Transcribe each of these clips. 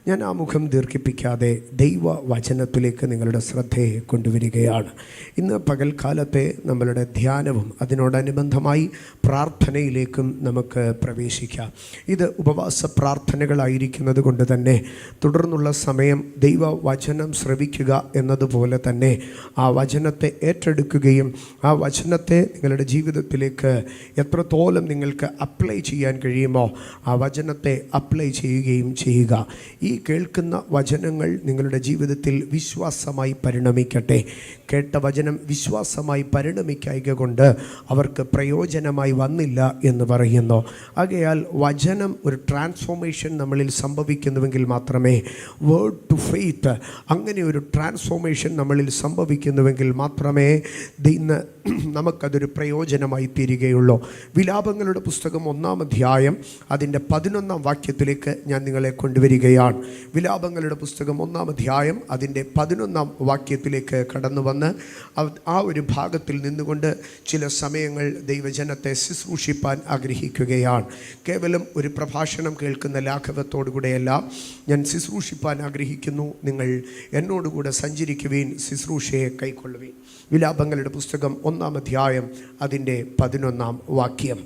ഞാൻ ആമുഖം ദീർഘിപ്പിക്കാതെ ദൈവവചനത്തിലേക്ക് നിങ്ങളുടെ ശ്രദ്ധയെ കൊണ്ടുവരികയാണ്. ഇന്ന് പകൽക്കാലത്തെ നമ്മളുടെ ധ്യാനവും അതിനോടനുബന്ധമായി പ്രാർത്ഥനയിലേക്കും നമുക്ക് പ്രവേശിക്കാം. ഇത് ഉപവാസ പ്രാർത്ഥനകളായിരിക്കുന്നത് കൊണ്ട് തന്നെ തുടർന്നുള്ള സമയം ദൈവവചനം ശ്രവിക്കുക എന്നതുപോലെ തന്നെ ആ വചനത്തെ ഏറ്റെടുക്കുകയും ആ വചനത്തെ നിങ്ങളുടെ ജീവിതത്തിലേക്ക് എത്രത്തോളം നിങ്ങൾക്ക് അപ്ലൈ ചെയ്യാൻ കഴിയുമോ ആ വചനത്തെ അപ്ലൈ ചെയ്യുകയും ചെയ്യുക. ഈ കേൾക്കുന്ന വചനങ്ങൾ നിങ്ങളുടെ ജീവിതത്തിൽ വിശ്വാസമായി പരിണമിക്കട്ടെ. കേട്ട വചനം വിശ്വാസമായി പരിണമിക്കായ്ക കൊണ്ട് അവർക്ക് പ്രയോജനമായി വന്നില്ല എന്ന് പറയുന്നു. ആകയാൽ വചനം ഒരു ട്രാൻസ്ഫോർമേഷൻ നമ്മളിൽ സംഭവിക്കുന്നുവെങ്കിൽ മാത്രമേ വേർഡ് ടു ഫെയ്ത്ത് അങ്ങനെ ഒരു ട്രാൻസ്ഫോർമേഷൻ നമ്മളിൽ സംഭവിക്കുന്നുവെങ്കിൽ മാത്രമേ ഇന്ന് നമുക്കതൊരു പ്രയോജനമായി തീരുകയുള്ളൂ. വിലാപങ്ങളുടെ പുസ്തകം 1-ാം അധ്യായം അതിൻ്റെ 11-ാം വാക്യത്തിലേക്ക് ഞാൻ നിങ്ങളെ കൊണ്ടുവരികയാണ്. വിലാപങ്ങളുടെ പുസ്തകം 1-ാം അധ്യായം അതിൻ്റെ 11-ാം വാക്യത്തിലേക്ക് കടന്നു വന്ന് ആ ഒരു ഭാഗത്തിൽ നിന്നുകൊണ്ട് ചില സമയങ്ങൾ ദൈവജനത്തെ ശുശ്രൂഷിപ്പാൻ ആഗ്രഹിക്കുകയാണ്. കേവലം ഒരു പ്രഭാഷണം കേൾക്കുന്ന ലാഘവത്തോടുകൂടെയല്ല ഞാൻ ശുശ്രൂഷിപ്പാൻ ആഗ്രഹിക്കുന്നു. നിങ്ങൾ എന്നോടുകൂടെ സഞ്ചരിക്കുവീൻ, ശുശ്രൂഷയെ കൈക്കൊള്ളുവീൻ. വിലാപങ്ങളുടെ പുസ്തകം 1-ാം അധ്യായം അതിൻ്റെ 11-ാം വാക്യം.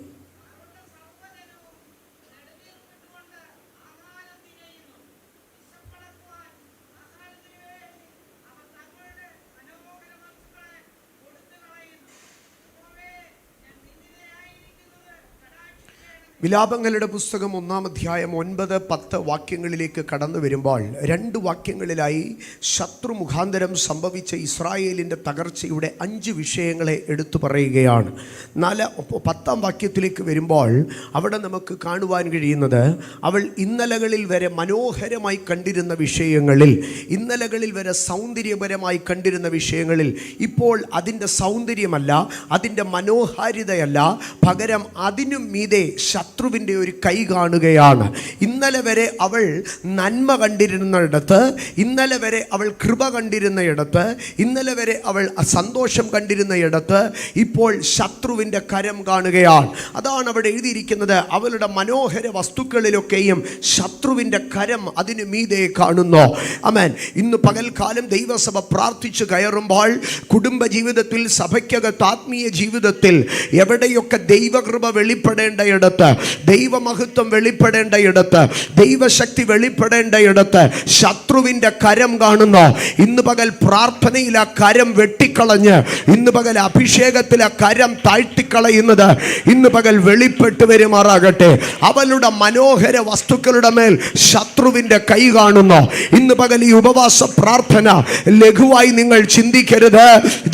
വിലാപങ്ങളുടെ പുസ്തകം 1-ാം അധ്യായം 9-10 വാക്യങ്ങളിലേക്ക് കടന്നു വരുമ്പോൾ 2 വാക്യങ്ങളിലായി ശത്രു മുഖാന്തരം സംഭവിച്ച ഇസ്രായേലിൻ്റെ തകർച്ചയുടെ 5 വിഷയങ്ങളെ എടുത്തു പറയുകയാണ്. 10-ാം വാക്യത്തിലേക്ക് വരുമ്പോൾ അവിടെ നമുക്ക് കാണുവാൻ കഴിയുന്നത് അവൾ ഇന്നലകളിൽ വരെ മനോഹരമായി കണ്ടിരുന്ന വിഷയങ്ങളിൽ, ഇന്നലകളിൽ വരെ സൗന്ദര്യപരമായി കണ്ടിരുന്ന വിഷയങ്ങളിൽ ഇപ്പോൾ അതിൻ്റെ സൗന്ദര്യമല്ല, അതിൻ്റെ മനോഹാരിതയല്ല, പകരം അതിനും മീതെ ശത്രുവിൻ്റെ ഒരു കൈ കാണുകയാണ്. ഇന്നലെ വരെ അവൾ നന്മ കണ്ടിരുന്നിടത്ത്, ഇന്നലെ വരെ അവൾ കൃപ കണ്ടിരുന്നയിടത്ത്, ഇന്നലെ വരെ അവൾ സന്തോഷം കണ്ടിരുന്നയിടത്ത് ഇപ്പോൾ ശത്രുവിൻ്റെ കരം കാണുകയാണ്. അതാണ് അവിടെ എഴുതിയിരിക്കുന്നത്. അവളുടെ മനോഹര വസ്തുക്കളിലൊക്കെയും ശത്രുവിൻ്റെ കരം അതിനു മീതെ കാണുന്നു. ആമേൻ. ഇന്ന് പകൽക്കാലം ദൈവസഭ പ്രാർത്ഥിച്ചു കയറുമ്പോൾ കുടുംബജീവിതത്തിൽ, സഭയ്ക്കകത്ത്, ആത്മീയ ജീവിതത്തിൽ എവിടെയൊക്കെ ദൈവകൃപ വെളിപ്പെടേണ്ടയിടത്ത്, ദൈവമഹത്വം വെളിപ്പെടേണ്ടയിടത്ത്, ദൈവശക്തി വെളിപ്പെടേണ്ടയിടത്ത് ശത്രുവിൻ്റെ കരം കാണുന്നു. ഇന്ന് പകൽ പ്രാർത്ഥനയിൽ ആ കരം വെട്ടിക്കളഞ്ഞ്, ഇന്ന് പകൽ അഭിഷേകത്തിൽ ആ കരം താഴ്ത്തിക്കളയുന്നത് ഇന്ന് പകൽ വെളിപ്പെട്ട് വരുമാറാകട്ടെ. അവളുടെ മനോഹര വസ്തുക്കളുടെ മേൽ ശത്രുവിൻ്റെ കൈ കാണുന്നു. ഇന്ന് പകൽ ഈ ഉപവാസ പ്രാർത്ഥന ലഘുവായി നിങ്ങൾ ചിന്തിക്കരുത്.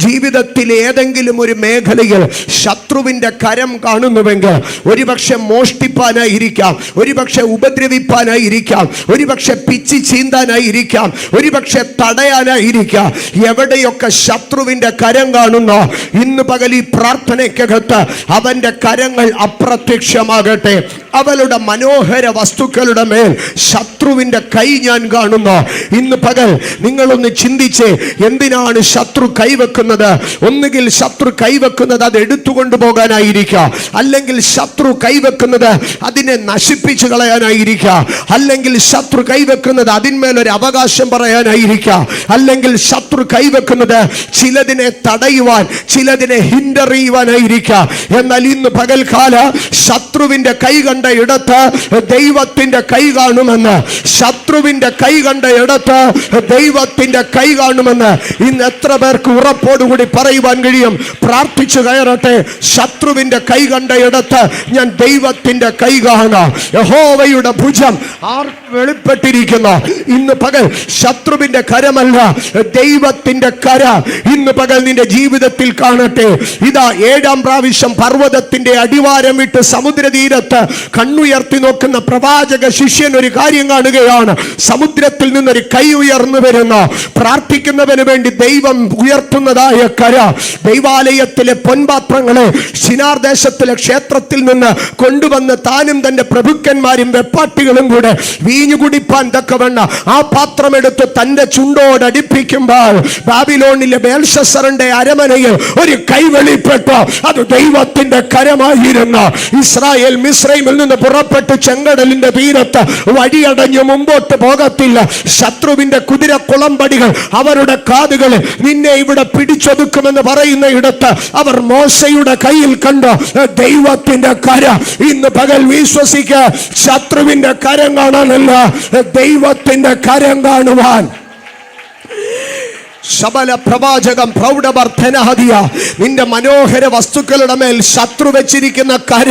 ജീവിതത്തിൽ ഏതെങ്കിലും ഒരു മേഖലയിൽ ശത്രുവിൻ്റെ കരം കാണുന്നുവെങ്കിൽ ഒരുപക്ഷെ മോഷ്ടിപ്പാനായിരിക്കാം, ഒരുപക്ഷെ ഉപദ്രവിപ്പാനായിരിക്കാം, ഒരുപക്ഷെ പിച്ചി ചീന്താനായിരിക്കാം, ഒരുപക്ഷെ തടയാനായിരിക്കാം. എവിടെയൊക്കെ ശത്രുവിൻ്റെ കരം കാണുന്നോ ഇന്ന് പകൽ ഈ പ്രാർത്ഥനയ്ക്കകത്ത് അവൻ്റെ കരങ്ങൾ അപ്രത്യക്ഷമാകട്ടെ. അവളുടെ മനോഹര വസ്തുക്കളുടെ മേൽ ശത്രുവിൻ്റെ കൈ ഞാൻ കാണുന്നു. ഇന്ന് പകൽ നിങ്ങളൊന്ന് ചിന്തിച്ച്, എന്തിനാണ് ശത്രു കൈവെക്കുന്നത്? ഒന്നുകിൽ ശത്രു കൈവെക്കുന്നത് അത് എടുത്തുകൊണ്ടു പോകാനായിരിക്കാം, അല്ലെങ്കിൽ ശത്രു കൈവെക്കുന്നത് അതിനെ നശിപ്പിച്ചു കളയാനായിരിക്കാം, അല്ലെങ്കിൽ ശത്രു കൈവെക്കുന്നത് അതിന്മേലൊരു അവകാശം പറയാനായിരിക്കാം, അല്ലെങ്കിൽ ശത്രു കൈവെക്കുന്നത് ചിലതിനെ തടയുവാൻ, ചിലതിനെ ഹിൻഡർ ചെയ്യുവാനായിരിക്കാം. എന്നാൽ ഇന്ന് പകൽക്കാല ശത്രുവിൻ്റെ കൈ കണ്ട ഇടത്ത് ദൈവത്തിന്റെ കൈ കാണുമെന്ന്, ശത്രുവിന്റെ കൈ കണ്ട ഇടത്ത് ദൈവത്തിന്റെ കൈ കാണുമെന്ന് ഇന്ന് എത്ര പേർക്ക് ഉറപ്പോടുകൂടി പറയുവാൻ കഴിയും? പ്രാർത്ഥിച്ചു കയറട്ടെ. ശത്രുവിന്റെ കൈ കണ്ട ഇടത്ത് ഞാൻ ദൈവത്തിന്റെ കൈ കാണാം. യഹോവയുടെ ഭുജം വെളിപ്പെട്ടിരിക്കുന്നു. ഇന്ന് പകൽ ശത്രുവിന്റെ കരമല്ല, ദൈവത്തിന്റെ കര ഇന്ന് പകൽ നിന്റെ ജീവിതത്തിൽ കാണട്ടെ. ഇതാ 7-ാം പ്രാവശ്യം പർവ്വതത്തിന്റെ അടിവാരം വിട്ട് സമുദ്രതീരത്ത് കണ്ണുയർത്തി നോക്കുന്ന പ്രവാചക ശിഷ്യൻ ഒരു കാര്യം കാണുകയാണ്. സമുദ്രത്തിൽ നിന്നൊരു കൈ ഉയർന്നു വരുന്നു. പ്രാർത്ഥിക്കുന്നവന് വേണ്ടി ദൈവം ഉയർത്തുന്നതായ കര. ദൈവാലയത്തിലെ പൊൻപാത്രങ്ങളെ ശിനാർ ദേശത്തിലെ ക്ഷേത്രത്തിൽ നിന്ന് കൊണ്ടുവന്ന് താനും തന്റെ പ്രഭുക്കന്മാരും വെപ്പാട്ടികളും കൂടെ വീഞ്ഞു കുടിപ്പാൻ തക്കവണ്ണം ആ പാത്രമെടുത്ത് തന്റെ ചുണ്ടോടടിപ്പിക്കുമ്പോൾ ബാബിലോണിലെ ബേൽഷസ്സറിന്റെ അരമനയിൽ ഒരു കൈ വെളിപ്പെട്ടു. അത് ദൈവത്തിന്റെ കരമായിരുന്നു. ഇസ്രായേൽ മിസ്രൈമിൽ നിന്ന് പുറപ്പെട്ട് ചെങ്കടലിന്റെ തീരത്ത് വഴിയടഞ്ഞ് മുമ്പോട്ട് പോകത്തില്ല. ശത്രുവിന്റെ കുതിര കുളമ്പടികൾ അവരുടെ കാതുകളിൽ നിന്നെ ഇവിടെ പിടിച്ചൊതുക്കുമെന്ന് പറയുന്ന ഇടത്ത് അവർ മോശയുടെ കയ്യിൽ കണ്ടു ദൈവത്തിന്റെ കരം. ഇന്ന് പകൽ വിശ്വസിക്ക, ശത്രുവിന്റെ കരം കാണാനല്ല, ദൈവത്തിന്റെ കരം കാണുവാൻ. ശബല പ്രവാചകം പ്രൗഢവർദ്ധനഹദിയ, നിന്റെ മനോഹര വസ്തുക്കളുടെ മേൽ ശത്രു വെച്ചിരിക്കുന്ന കര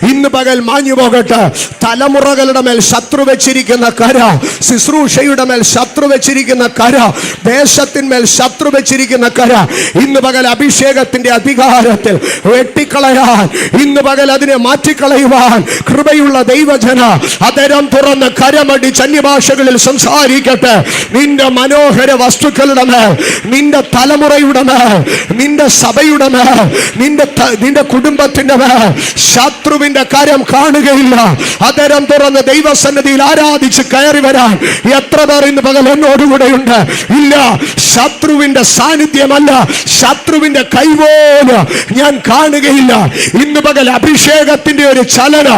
ഇന്ന് പകൽ മാഞ്ഞു പോകട്ടെ. തലമുറകളുടെ മേൽ ശത്രു വെച്ചിരിക്കുന്ന കര, ശുശ്രൂഷയുടെ മേൽ ശത്രു വെച്ചിരിക്കുന്ന കര, ദേശത്തിന്മേൽ ശത്രു വെച്ചിരിക്കുന്ന കര ഇന്ന് പകൽ അഭിഷേകത്തിന്റെ അധികാരത്തിൽ വെട്ടിക്കളയാൻ, ഇന്ന് പകൽ അതിനെ മാറ്റിക്കളയുവാൻ കൃപയുള്ള ദൈവജന അതരം തുറന്ന് കരമടിച്ച് അന്യഭാഷകളിൽ സംസാരിക്കട്ടെ. നിന്റെ മനോഹര വസ്തുക്കളുടെ മേൽ, നിന്റെ തലമുറയുടെ മേൽ, നിന്റെ സഭയുടെ മേൽ, നിന്റെ കുടുംബത്തിന്റെ മേൽ ശത്രുവിന്റെ കരം കാണുകയില്ല. അതരം തുറന്ന് ദൈവസന്നിധിയിൽ ആരാധിച്ച് കയറി വരാൻ എത്ര പേർ ഇന്ന് പകൽ എന്നോടുകൂടെയുണ്ട്? ഇല്ല, ശത്രുവിന്റെ സാന്നിധ്യമല്ല, ശത്രുവിന്റെ കൈപോലും ഞാൻ കാണുകയില്ല. ഇന്ന് പകൽ അഭിഷേകത്തിന്റെ ഒരു ചലന,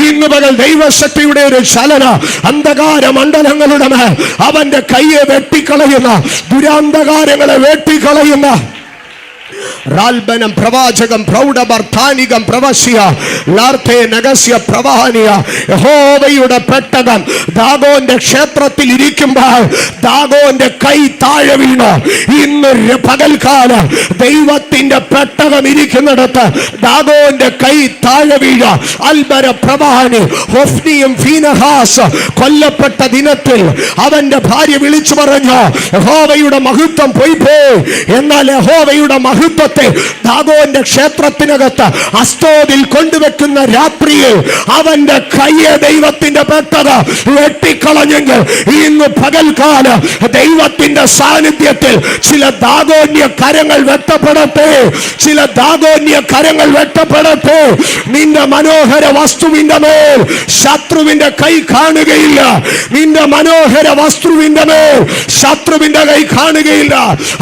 ഇന്ന് പകൽ ദൈവശക്തിയുടെ ഒരു ചലന, അന്ധകാര മണ്ഡലങ്ങളുടെ മേൽ അവന്റെ കയ്യെ വെട്ടിക്കളയുന്ന, ദുരാന്തകാരങ്ങളെ വെട്ടിക്കളയുന്ന റാൽബനം പ്രവാചകം പ്രൗഢവർദ്ധാനികം പ്രവസ്യ ലാർഥേ നഗസ്യ പ്രവാഹനിയ. യഹോവയുടെ പെട്ടകം ദാഗോന്റെ ക്ഷേത്രത്തിൽ ഇരിക്കുമ്പോൾ ദാഗോന്റെ കൈ താഴെ വീണു. ഇന്ന് പകൽക്കാലം ദൈവത്തിന്റെ പെട്ടകം ഇരിക്കുന്നിടത്ത് ദാഗോന്റെ കൈ താഴെ വീഴ. അൽബര പ്രവാഹനി ഹൊഫ്നിയും ഫീനഹാസ് കൊല്ലപ്പെട്ട ദിനത്തിൽ അവന്റെ ഭാര്യ വിളിച്ചു പറഞ്ഞു, യഹോവയുടെ മഹത്വം പോയി. എന്നാൽ യഹോവയുടെ മഹത്വത്തെ ദാഗോന്റെ ക്ഷേത്രത്തിനകത്ത് അസ്തോദിൽ കൊണ്ടുവെക്കുന്ന രാത്രിയിൽ അവന്റെ കയ്യെ ദൈവത്തിന്റെ പെട്ടകം വെട്ടിക്കളഞ്ഞെങ്കിൽ ഇന്ന് പകൽക്കാലം ദൈവത്തിന്റെ സാന്നിധ്യത്തിൽ ചില ദാഗോന്യ കരങ്ങൾ വെട്ടപ്പെടട്ടെ, ചില ദാഗോന്യ കരങ്ങൾ വെട്ടപ്പെടട്ടെ. നിന്റെ മനോഹര വസ്തുവിന്റെ മേൽ ശത്രുവിന്റെ കൈ കാണുകയില്ല. നിന്റെ മനോഹര വസ്തുവിന്റെ മേൽ ശത്രുവിന്റെ കൈ കാണുകയില്ല.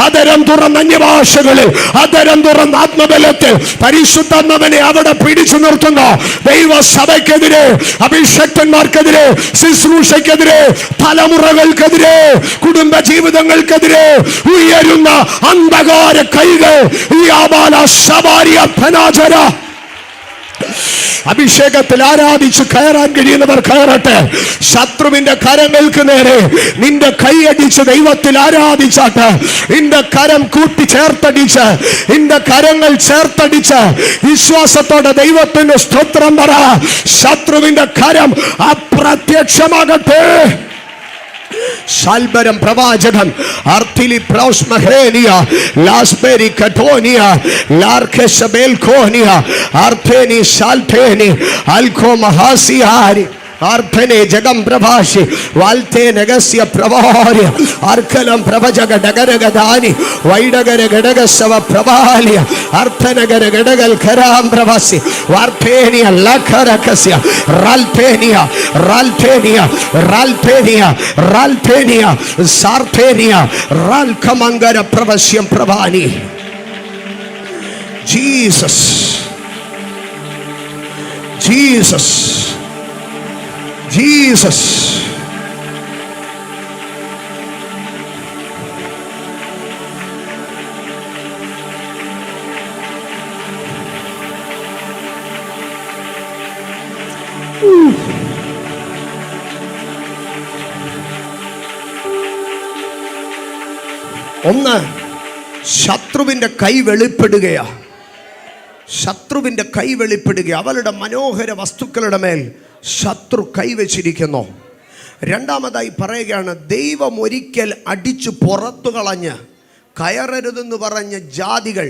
അതരം തുറന്ന അന്യഭാഷകളിൽ, അതരം തുറന്ന ആത്മബലത്തിൽ പരിശുദ്ധാത്മാവിനെ അവിടെ പിടിച്ചു നിർത്തുന്ന ദൈവസഭയ്ക്കെതിരെ, അഭിഷക്തന്മാർക്കെതിരെ, ശുശ്രൂഷയ്ക്കെതിരെ, തലമുറകൾക്കെതിരെ, കുടുംബ ജീവിതങ്ങൾക്കെതിരെ ഉയരുന്ന അന്ധകാര കൈകൾ ഈ ആബാല ശബാരിയ ധനാചര അഭിഷേകത്തിൽ ആരാധിച്ച് കയറാൻ കഴിയുന്നവർ കയറട്ടെ. ശത്രുവിന്റെ കരങ്ങൾക്ക് നേരെ നിന്റെ കൈയടിച്ച് ദൈവത്തിൽ ആരാധിച്ചാട്ട്, നിന്റെ കരം കൂട്ടി ചേർത്തടിച്ച്, നിന്റെ കരങ്ങൾ ചേർത്തടിച്ച് വിശ്വാസത്തോടെ ദൈവത്തിന് സ്തോത്രം പറ. ശത്രുവിന്റെ കരം അപ്രത്യക്ഷമാകട്ടെ. ശാൽബരം പ്രവാചകൻ അർത്തിലി പ്രോസ്മഹേനിയ ലാസ്ബെരി കട്ടോനിയ ലാർഖെസബേൽഖോനിയ അർത്തേനി ശാൽത്തേനി അൽഖോ മഹാസിയാരി ആർദ്ധനെ ജഗം പ്രഭാഷി വാൽത്തേ നഗസ്യ പ്രഭാര്യ അർക്കലം പ്രഭജക ഡഗരഗദാനി വൈഡഗര ഘടകസവ പ്രഭാലിയ അർത്ഥനഗര ഘടകൽ ഖരാം പ്രഭാസി വാർത്തേനിയ ലഖരകസ്യ റാൽത്തേനിയ റാൽത്തേനിയ റാൽത്തേനിയ റാൽത്തേനിയ സാർത്തേനിയ റാൽഖമംഗര പ്രവശ്യം പ്രഭാനി. Jesus, Jesus, Jesus. ഒന്ന്, ശത്രുവിന്റെ കൈ വെളിപ്പെടുകയാ. ശത്രുവിന്റെ കൈ വെളിപ്പെടുക. അവളുടെ മനോഹര വസ്തുക്കളുടെ മേൽ ശത്രു കൈവച്ചിരിക്കുന്നു. രണ്ടാമതായി പറയുകയാണ്, ദൈവം ഒരിക്കൽ അടിച്ചു പുറത്തു കളഞ്ഞ് കയറരുതെന്ന് പറഞ്ഞ ജാതികൾ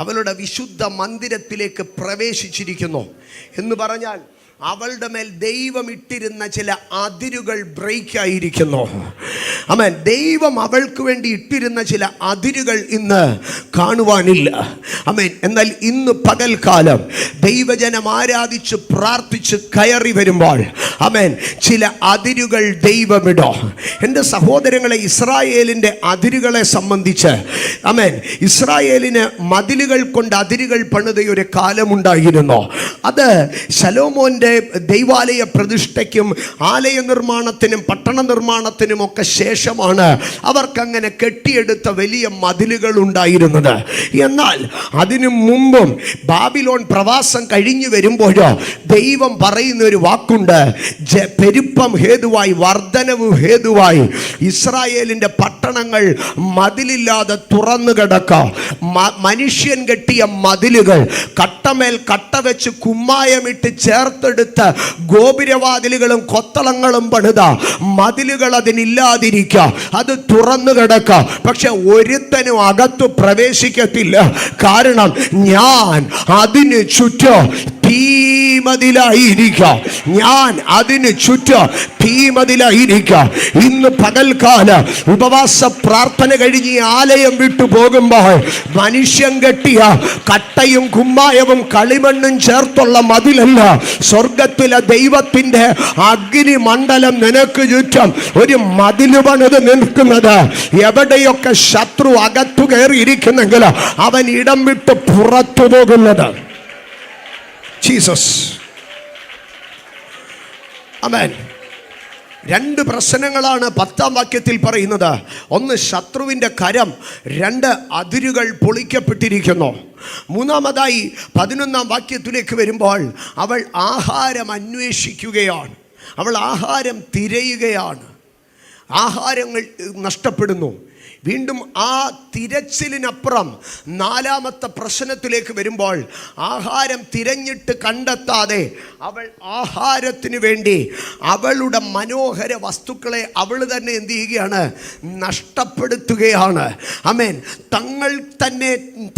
അവളുടെ വിശുദ്ധ മന്ദിരത്തിലേക്ക് പ്രവേശിച്ചിരിക്കുന്നു എന്ന് പറഞ്ഞാൽ അവളുടെ മേൽ ദൈവം ഇട്ടിരുന്ന ചില അതിരുകൾ ബ്രേക്ക് ആയിരിക്കുന്നു. ആമേൻ. ദൈവം അവൾക്ക് വേണ്ടി ഇട്ടിരുന്ന ചില അതിരുകൾ ഇന്ന് കാണുവാനില്ല. ആമേൻ. എന്നാൽ ഇന്ന് പകൽക്കാലം ദൈവജനം ആരാധിച്ച് പ്രാർത്ഥിച്ച് കയറി വരുമ്പോൾ ആമേൻ ചില അതിരുകൾ ദൈവമിടോ. എൻ്റെ സഹോദരങ്ങളെ, ഇസ്രായേലിൻ്റെ അതിരുകളെ സംബന്ധിച്ച് ആമേൻ ഇസ്രായേലിന് മതിലുകൾ കൊണ്ട് അതിരുകൾ പണിത ഒരു കാലമുണ്ടായിരുന്നു. അത് ശലോമോൻ്റെ ദൈവാലയ പ്രതിഷ്ഠയ്ക്കും ആലയ നിർമ്മാണത്തിനും പട്ടണ നിർമ്മാണത്തിനും ഒക്കെ ശേഷമാണ് അവർക്കങ്ങനെ കെട്ടിയെടുത്ത വലിയ മതിലുകൾ ഉണ്ടായിരുന്നത്. എന്നാൽ അതിനു മുമ്പും ബാബിലോൺ പ്രവാസം കഴിഞ്ഞു വരുമ്പോഴോ ദൈവം പറയുന്ന ഒരു വാക്കുണ്ട്. പെരുപ്പം ഹേതുവായി, വർധനവ് ഹേതുവായി ഇസ്രായേലിൻ്റെ പട്ടണങ്ങൾ മതിലില്ലാതെ തുറന്നു കിടക്കാം. മനുഷ്യൻ കെട്ടിയ മതിലുകൾ കട്ടമേൽ കട്ട വെച്ച് കുമ്മായമിട്ട് ചേർത്തെടുത്ത ഗോപുരവാതിലുകളും കൊത്തളങ്ങളും പണിത മതിലുകൾ അതിനില്ലാതിരിക്കുക, അത് തുറന്നു കിടക്കുക. പക്ഷെ ഒരുത്തനും അകത്ത് പ്രവേശിക്കത്തില്ല. കാരണം ഞാൻ അതിന് ചുറ്റും തീമതിലായിരിക്കാം. ഞാൻ അതിന് ചുറ്റും തീമതിലായിരിക്കാം. ഇന്ന് പകൽക്കാല ഉപവാസ പ്രാർത്ഥന കഴിഞ്ഞ് ആലയം വിട്ടു പോകുമ്പോൾ മനുഷ്യൻ കെട്ടിയ കട്ടയും കുമ്മായവും കളിമണ്ണും ചേർത്തുള്ള മതിലല്ല, സ്വർഗത്തിലെ ദൈവത്തിൻ്റെ അഗ്നിമണ്ഡലം നിനക്ക് ചുറ്റും ഒരു മതില് പണിത് നിൽക്കുന്നത്. എവിടെയൊക്കെ ശത്രു അകത്തു കയറിയിരിക്കുന്നെങ്കിൽ അവൻ ഇടം വിട്ട് പുറത്തു പോകുന്നത്. ജീസസ്. ആമേൻ. രണ്ട് പ്രശ്നങ്ങളാണ് 10-ാം വാക്യത്തിൽ പറയുന്നത്. ഒന്ന്, ശത്രുവിൻ്റെ കരം. രണ്ട്, അതിരുകൾ പൊളിക്കപ്പെട്ടിരിക്കുന്നു. മൂന്നാമതായി 11-ാം വാക്യത്തിലേക്ക് വരുമ്പോൾ അവൾ ആഹാരം അന്വേഷിക്കുകയാണ്. അവൾ ആഹാരം തിരയുകയാണ്. ആഹാരങ്ങൾ നഷ്ടപ്പെടുന്നു. വീണ്ടും ആ തിരച്ചിലിനപ്പുറം 4-ാമത്തെ പ്രശ്നത്തിലേക്ക് വരുമ്പോൾ ആഹാരം തിരഞ്ഞിട്ട് കണ്ടെത്താതെ അവൾ ആഹാരത്തിന് വേണ്ടി അവളുടെ മനോഹര വസ്തുക്കളെ അവൾ തന്നെ എന്ത് ചെയ്യുകയാണ്? നഷ്ടപ്പെടുത്തുകയാണ്. ആമേൻ.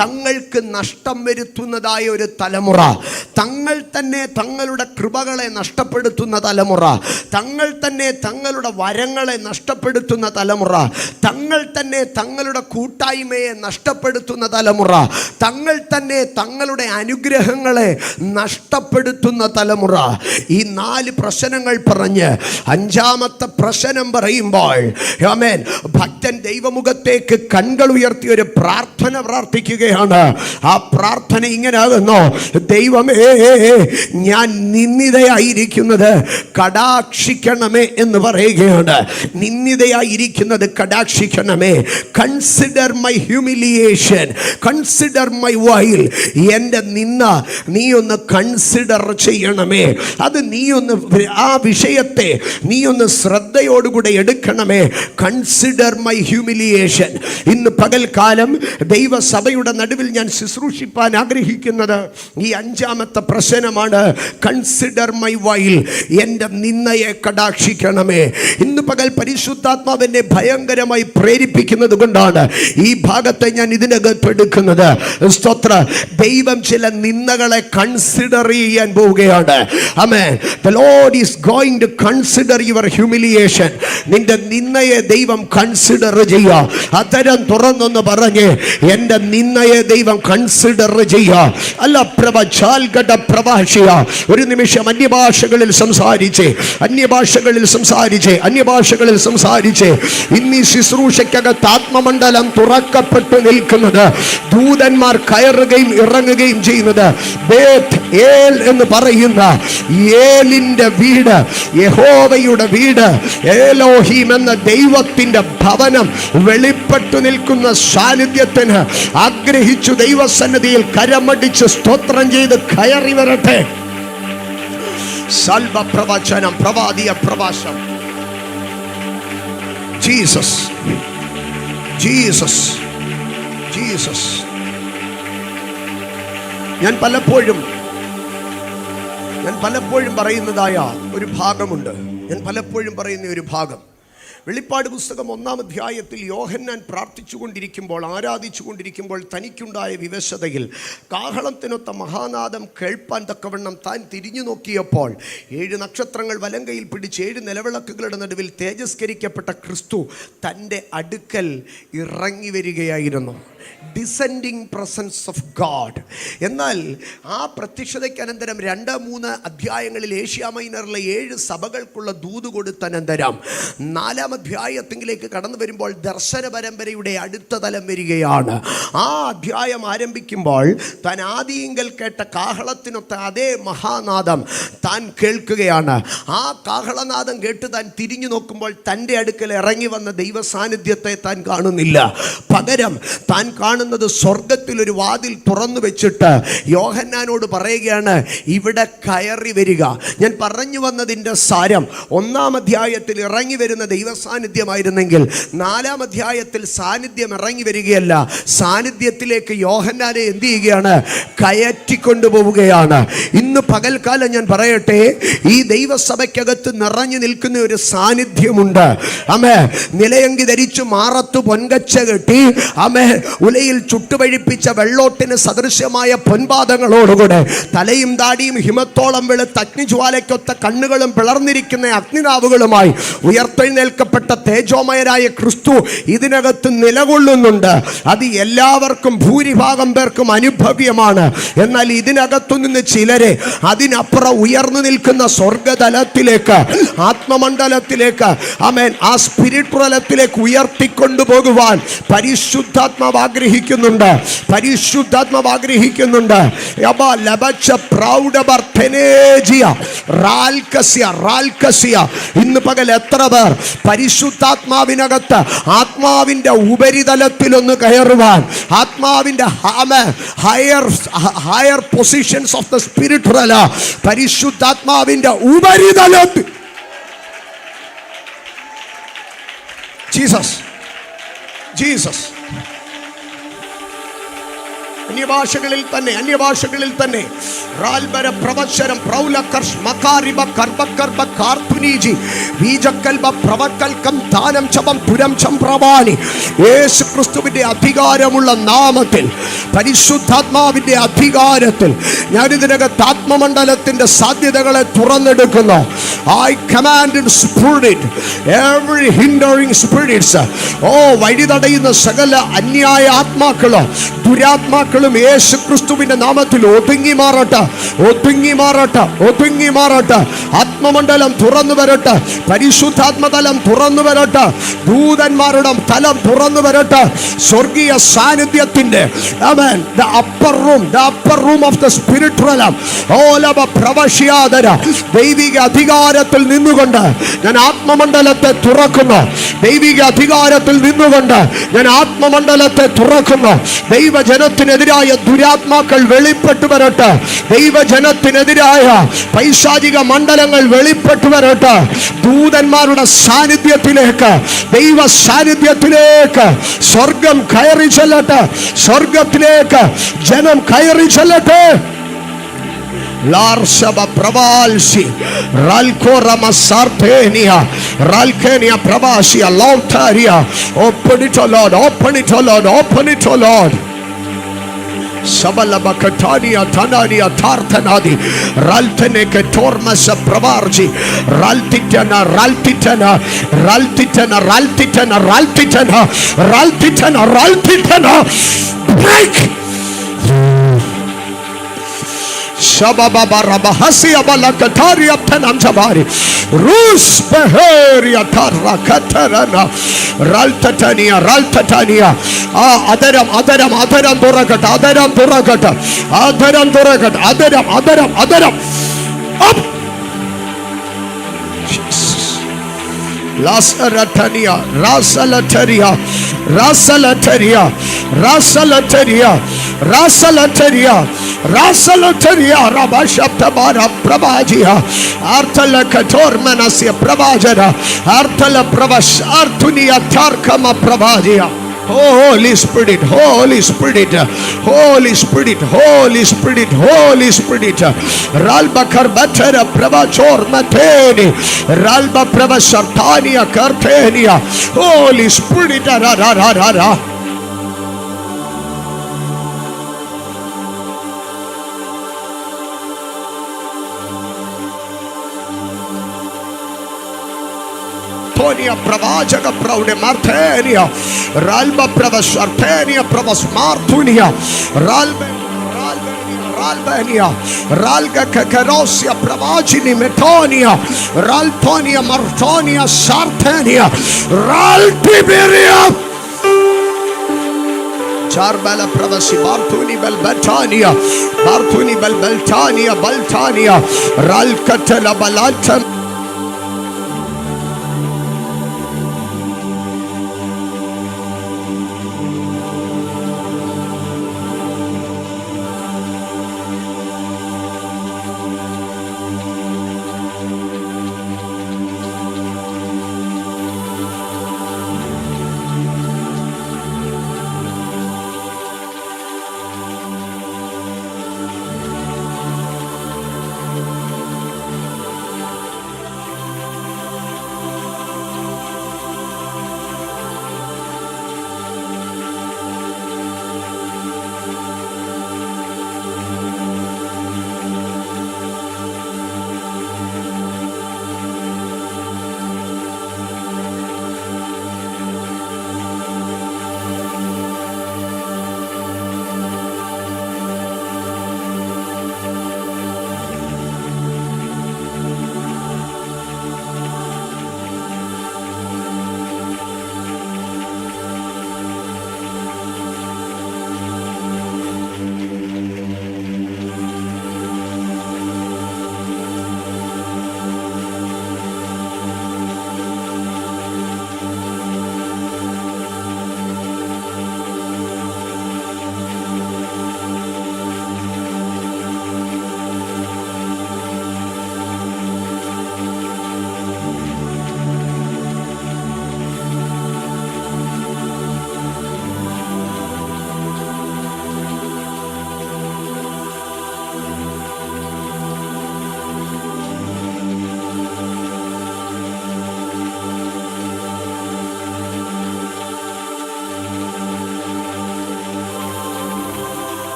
തങ്ങൾക്ക് നഷ്ടം വരുത്തുന്നതായ ഒരു തലമുറ, തങ്ങൾ തന്നെ തങ്ങളുടെ കൃപകളെ നഷ്ടപ്പെടുത്തുന്ന തലമുറ, തങ്ങൾ തന്നെ തങ്ങളുടെ വരങ്ങളെ നഷ്ടപ്പെടുത്തുന്ന തലമുറ, തങ്ങൾ തന്നെ തങ്ങളുടെ കൂട്ടായ്മയെ നഷ്ടപ്പെടുത്തുന്ന തലമുറ, തങ്ങൾ തന്നെ തങ്ങളുടെ അനുഗ്രഹങ്ങളെ നഷ്ടപ്പെടുത്തുന്ന തലമുറ. ഈ 4 പ്രശ്നങ്ങൾ പറഞ്ഞ് 5-ാമത്തെ പ്രശ്നം പറയുമ്പോൾ ആമേൻ ഭക്തൻ ദൈവമുഖത്തേക്ക് കണ്ണുകൾ ഉയർത്തി ഒരു പ്രാർത്ഥന പ്രാർത്ഥിക്കുകയാണ്. ആ പ്രാർത്ഥന ഇങ്ങനെ ആകുന്നു: ദൈവമേ, ഞാൻ നിന്ദിതയായിരിക്കുന്നത് കടാക്ഷിക്കണമേ എന്ന് പറയുകയാണ്. നിന്ദിതയായിരിക്കുന്നത് കടാക്ഷിക്കണമേ. Consider my humiliation, consider my vile. എൻ്റെ നിന്ന നീ ഒന്ന് കൺസിഡർ ചെയ്യണമേ. അത് നീ ഒന്ന് ആ വിഷയത്തെ നീ ഒന്ന് ശ്രദ്ധയോടുകൂടെ എടുക്കണമേ. Consider my humiliation. ഇന്ന് പകൽക്കാലം ദൈവസഭയുടെ നടുവിൽ ഞാൻ ശുശ്രൂഷിപ്പാൻ ആഗ്രഹിക്കുന്നത് ഈ 5-ാമത്തെ പ്രശ്നമാണ്. Consider my vile. എൻ്റെ നിന്നയെ കടാക്ഷിക്കണമേ. ഇന്ന് പകൽ പരിശുദ്ധാത്മാവിനെ ഭയങ്കരമായി പ്രേരിപ്പിക്കുന്നത് കൊണ്ടാണ് ഈ ഭാഗത്തെ ഞാൻ ഇതിനകത്ത് എടുക്കുന്നത്. സ്തോത്ര. ദൈവം ചില നിന്ദകളെ കൺസിഡർ ചെയ്യാൻ പോവുകയാണ്. ആമേൻ. The Lord is going to consider your humiliation. നിന്റെ നിന്ദയെ ദൈവം കൺസിഡർ ചെയ്യുക. അത്തരം തുറന്നൊന്ന് പറഞ്ഞ് എൻ്റെ നിന്ദയെ ദൈവം കൺസിഡർ ചെയ്യുക. അല്ല പ്രവചാൽഗട പ്രഭാഷിയ. ഒരു നിമിഷം അന്യഭാഷകളിൽ സംസാരിച്ച് ഇന്നീ ശുശ്രൂഷയ്ക്കകത്ത് ആത്മമണ്ഡലം തുറക്കപ്പെട്ടു നിൽക്കുന്നത്. ദൂതന്മാർ കയറുകയും ഇറങ്ങുകയും ചെയ്യുന്നത് ബേത്ത് ഏൽ എന്ന് പറയുന്ന ഏലിൻ്റെ വീട്, യഹോവയുടെ വീട്, ഏലോഹീം എന്ന ദൈവത്തിൻ്റെ ഭവനം വെളിപ്പെട്ടു നിൽക്കുന്ന സാന്നിധ്യത്തിന് ആഗ്രഹിച്ചു ദൈവസന്നിധിയിൽ കരമടിച്ച് സ്തോത്രം ചെയ്ത് കയറി വരട്ടെ. സൽവ പ്രവചനം, പ്രവാദിയ പ്രഭാഷം. Jesus, Jesus, Jesus. ഞാൻ പലപ്പോഴും പറയുന്നതായ ഒരു ഭാഗമുണ്ട്. ഞാൻ പലപ്പോഴും പറയുന്ന ഒരു ഭാഗം, വെളിപ്പാട് പുസ്തകം 1-ാം അധ്യായത്തിൽ യോഹന്നാൻ പ്രാർത്ഥിച്ചുകൊണ്ടിരിക്കുമ്പോൾ, ആരാധിച്ചുകൊണ്ടിരിക്കുമ്പോൾ തനിക്കുണ്ടായ വിവശതയിൽ കാഹളത്തിനൊത്ത മഹാനാദം കേൾപ്പാൻ തക്കവണ്ണം താൻ തിരിഞ്ഞു നോക്കിയപ്പോൾ 7 നക്ഷത്രങ്ങൾ വലങ്കയിൽ പിടിച്ച് 7 നിലവിളക്കുകളുടെ നടുവിൽ തേജസ്കരിക്കപ്പെട്ട ക്രിസ്തു തൻ്റെ അടുക്കൽ ഇറങ്ങി വരികയായിരുന്നു. Descending presence of God. എന്നാൽ ആ പ്രത്യക്ഷതയ്ക്ക് അനന്തരം 2-3 അധ്യായങ്ങളിൽ ഏഷ്യ മൈനറിലെ 7 സഭകൾക്കുള്ള ദൂത് കൊടുത്തനന്തരം 4-ാം അധ്യായത്തിലേക്ക് കടന്നു വരുമ്പോൾ ദർശന പരമ്പരയുടെ അടുത്ത തലം വരികയാണ്. ആ അധ്യായം ആരംഭിക്കുമ്പോൾ താൻ ആദിയിങ്കൽ കേട്ട കാഹളത്തിനൊത്ത അതേ മഹാനാദം താൻ കേൾക്കുകയാണ്. ആ കാഹളനാദം കേട്ട് താൻ തിരിഞ്ഞു നോക്കുമ്പോൾ തൻ്റെ അടുക്കൽ ഇറങ്ങി വന്ന ദൈവ സാന്നിധ്യത്തെ താൻ കാണുന്നില്ല. പകരം താൻ കാണുന്നത് സ്വർഗത്തിലൊരു വാതിൽ തുറന്നു വെച്ചിട്ട് യോഹന്നാനോട് പറയുകയാണ്, ഇവിടെ കയറി വരിക. ഞാൻ പറഞ്ഞു വന്നതിൻ്റെ സാരം 1-ാം അധ്യായത്തിൽ ഇറങ്ങി വരുന്ന ദൈവ സാന്നിധ്യമായിരുന്നെങ്കിൽ 4-ാം അധ്യായത്തിൽ സാന്നിധ്യം ഇറങ്ങി വരികയല്ല, സാന്നിധ്യത്തിലേക്ക് യോഹന്നാനെ എന്ത് ചെയ്യുകയാണ്? കയറ്റിക്കൊണ്ടുപോവുകയാണ്. ഇന്ന് പകൽക്കാലം ഞാൻ പറയട്ടെ, ഈ ദൈവസഭയ്ക്കകത്ത് നിറഞ്ഞു നിൽക്കുന്ന ഒരു സാന്നിധ്യമുണ്ട്. ആമേ. നിലയങ്കി ധരിച്ചു മാറത്തു പൊൻകച്ച കെട്ടി, ആമേ, ഉലയിൽ ചുട്ടുപഴിപ്പിച്ച വെള്ളോട്ടിന് സദൃശ്യമായ പൊൻപാദങ്ങളോടുകൂടെ തലയും താടിയും ഹിമത്തോളം വെളുത്ത അഗ്നിജ്വാലയ്ക്കൊത്ത കണ്ണുകളും പിളർന്നിരിക്കുന്ന അഗ്നിനാവുകളുമായി ഉയർത്തെഴുന്നേൽക്കപ്പെട്ട തേജോമയരായ ക്രിസ്തു ഇതിനകത്ത് നിലകൊള്ളുന്നുണ്ട്. അത് എല്ലാവർക്കും ഭൂരിഭാഗം പേർക്കും അനുഭവ്യമാണ്. എന്നാൽ ഇതിനകത്തു നിന്ന് ചിലരെ അതിനപ്പുറം ഉയർന്നു നിൽക്കുന്ന സ്വർഗതലത്തിലേക്ക്, ആത്മമണ്ഡലത്തിലേക്ക്, ആമേൻ, ആ സ്പിരിറ്റുവലത്തിലേക്ക് ഉയർത്തിക്കൊണ്ടുപോകുവാൻ പരിശുദ്ധാത്മാവ് ആഗ്രഹിക്കുന്നുണ്ട്. പരിശുദ്ധാത്മാവ് ആഗ്രഹിക്കുന്നുണ്ട്. ഇന്ന് പകൽ എത്ര പേർ പരിശുദ്ധാത്മാവിനകത്ത് ആത്മാവിന്റെ ഉപരിതലത്തിലൊന്ന് കയറുവാൻ, ആത്മാവിന്റെ higher positions of the spiritual, പരിശുദ്ധാത്മാവിന്റെ ഉപരിതലത്തിൽ ജീസസ് അന്യഭാഷകളിൽ തന്നെ റാൽബര പ്രവചനം പ്രൗലകർഷ് മകാരിബ കർബകർബ കാർത്തുനീജി ബീജക്കൽബ പ്രവകൽകം ദാനം ചപം പുരം ചംപ്രവാനി. യേശുക്രിസ്തുവിന്റെ അധികാരമുള്ള നാമത്തിൽ, പരിശുദ്ധാത്മാവിന്റെ അധികാരത്തിൽ ഞാൻ ഇതിനകത്ത് ആത്മമണ്ഡലത്തിന്റെ സാധ്യതകളെ തുറന്നെടുക്കുന്നു. I commanded spirit, every hindering spirits, വഴി തടയുന്ന സകല അന്യായ ആത്മാക്കളോ ദുരാത്മാക്കളും യേശുക്രിസ്തുവിന്റെ നാമത്തിൽ ഒതുങ്ങി മാറട്ടെ. ആത്മമണ്ഡലം തുറന്നു വരട്ടെ. പരിശുദ്ധാത്മതലം തുറന്നു വരട്ടെ. ദൂതന്മാരുടെ തലം തുറന്നു വരട്ടെ. സ്വർഗീയ സാന്നിധ്യത്തിന്റെ the upper room of the spiritual ദൈവിക അധികാരത്തിൽ നിന്നുകൊണ്ട് ഞാൻ ആത്മമണ്ഡലത്തെ തുറക്കുന്നു. ദൈവിക അധികാരത്തിൽ നിന്നുകൊണ്ട് ഞാൻ ആത്മമണ്ഡലത്തെ തുറക്കുന്നു. ദൈവജനത്തിനെതിരായ ദുരാത്മാക്കൾ വെളിപ്പെട്ടു വരട്ടെ. ദൈവജനത്തിനെതിരായ പൈശാചിക മണ്ഡലങ്ങൾ വെളിപ്പെട്ടു വരട്ടെ. ദൂതന്മാരുടെ സാന്നിധ്യത്തിലേക്ക്, ദൈവ സാന്നിധ്യത്തിലേക്ക് സ്വർഗം കയറി ചെല്ലട്ടെ. സ്വർഗത്തിലേക്ക് ജനം കയറി ചെല്ലട്ടെ. Larsaba Pravalsi Ralkorama Sartenia Ralkenia Pravasia Lautaria. Open it, O Lord, open it, O Lord, open it, O Lord. Sabalabakatania Tanania Tartanadi Ralteneke Tormasa Pravarji Raltitana Raltitana Raltitana Raltitana Raltitana Raltitana Raltitana Break Shababa Rabahasia Balakataria Tanam Jabari Rus Beheria Tarra Katarana Raltatania Adaram Dorakata Adaram up Lasaratania Rasalataria Rabashaptabara Prabhajiha Artala Katormanasya Prabhajara Artala Pravash Artunia Tarkama Prabhajiha Holy Spirit, Holy Spirit, Holy Spirit, Holy Spirit, Holy Spirit. Ralba karbatera pravachor mateni, Ralba pravasartania kartenia. Holy Spirit, ra ra ra ra ra. Tonia Pravajaka Pravde Martenia, Ralba Pravasartenia, Pravas Martunia, Ralbenia, Ralga Kakarosia Pravagini Metonia, Raltonia Martonia Sartenia, Raltiberia. Charbala Pravasi Bartuni Belbatania, Bartuni Belbaltania, Baltania, Ralkatela Balanta.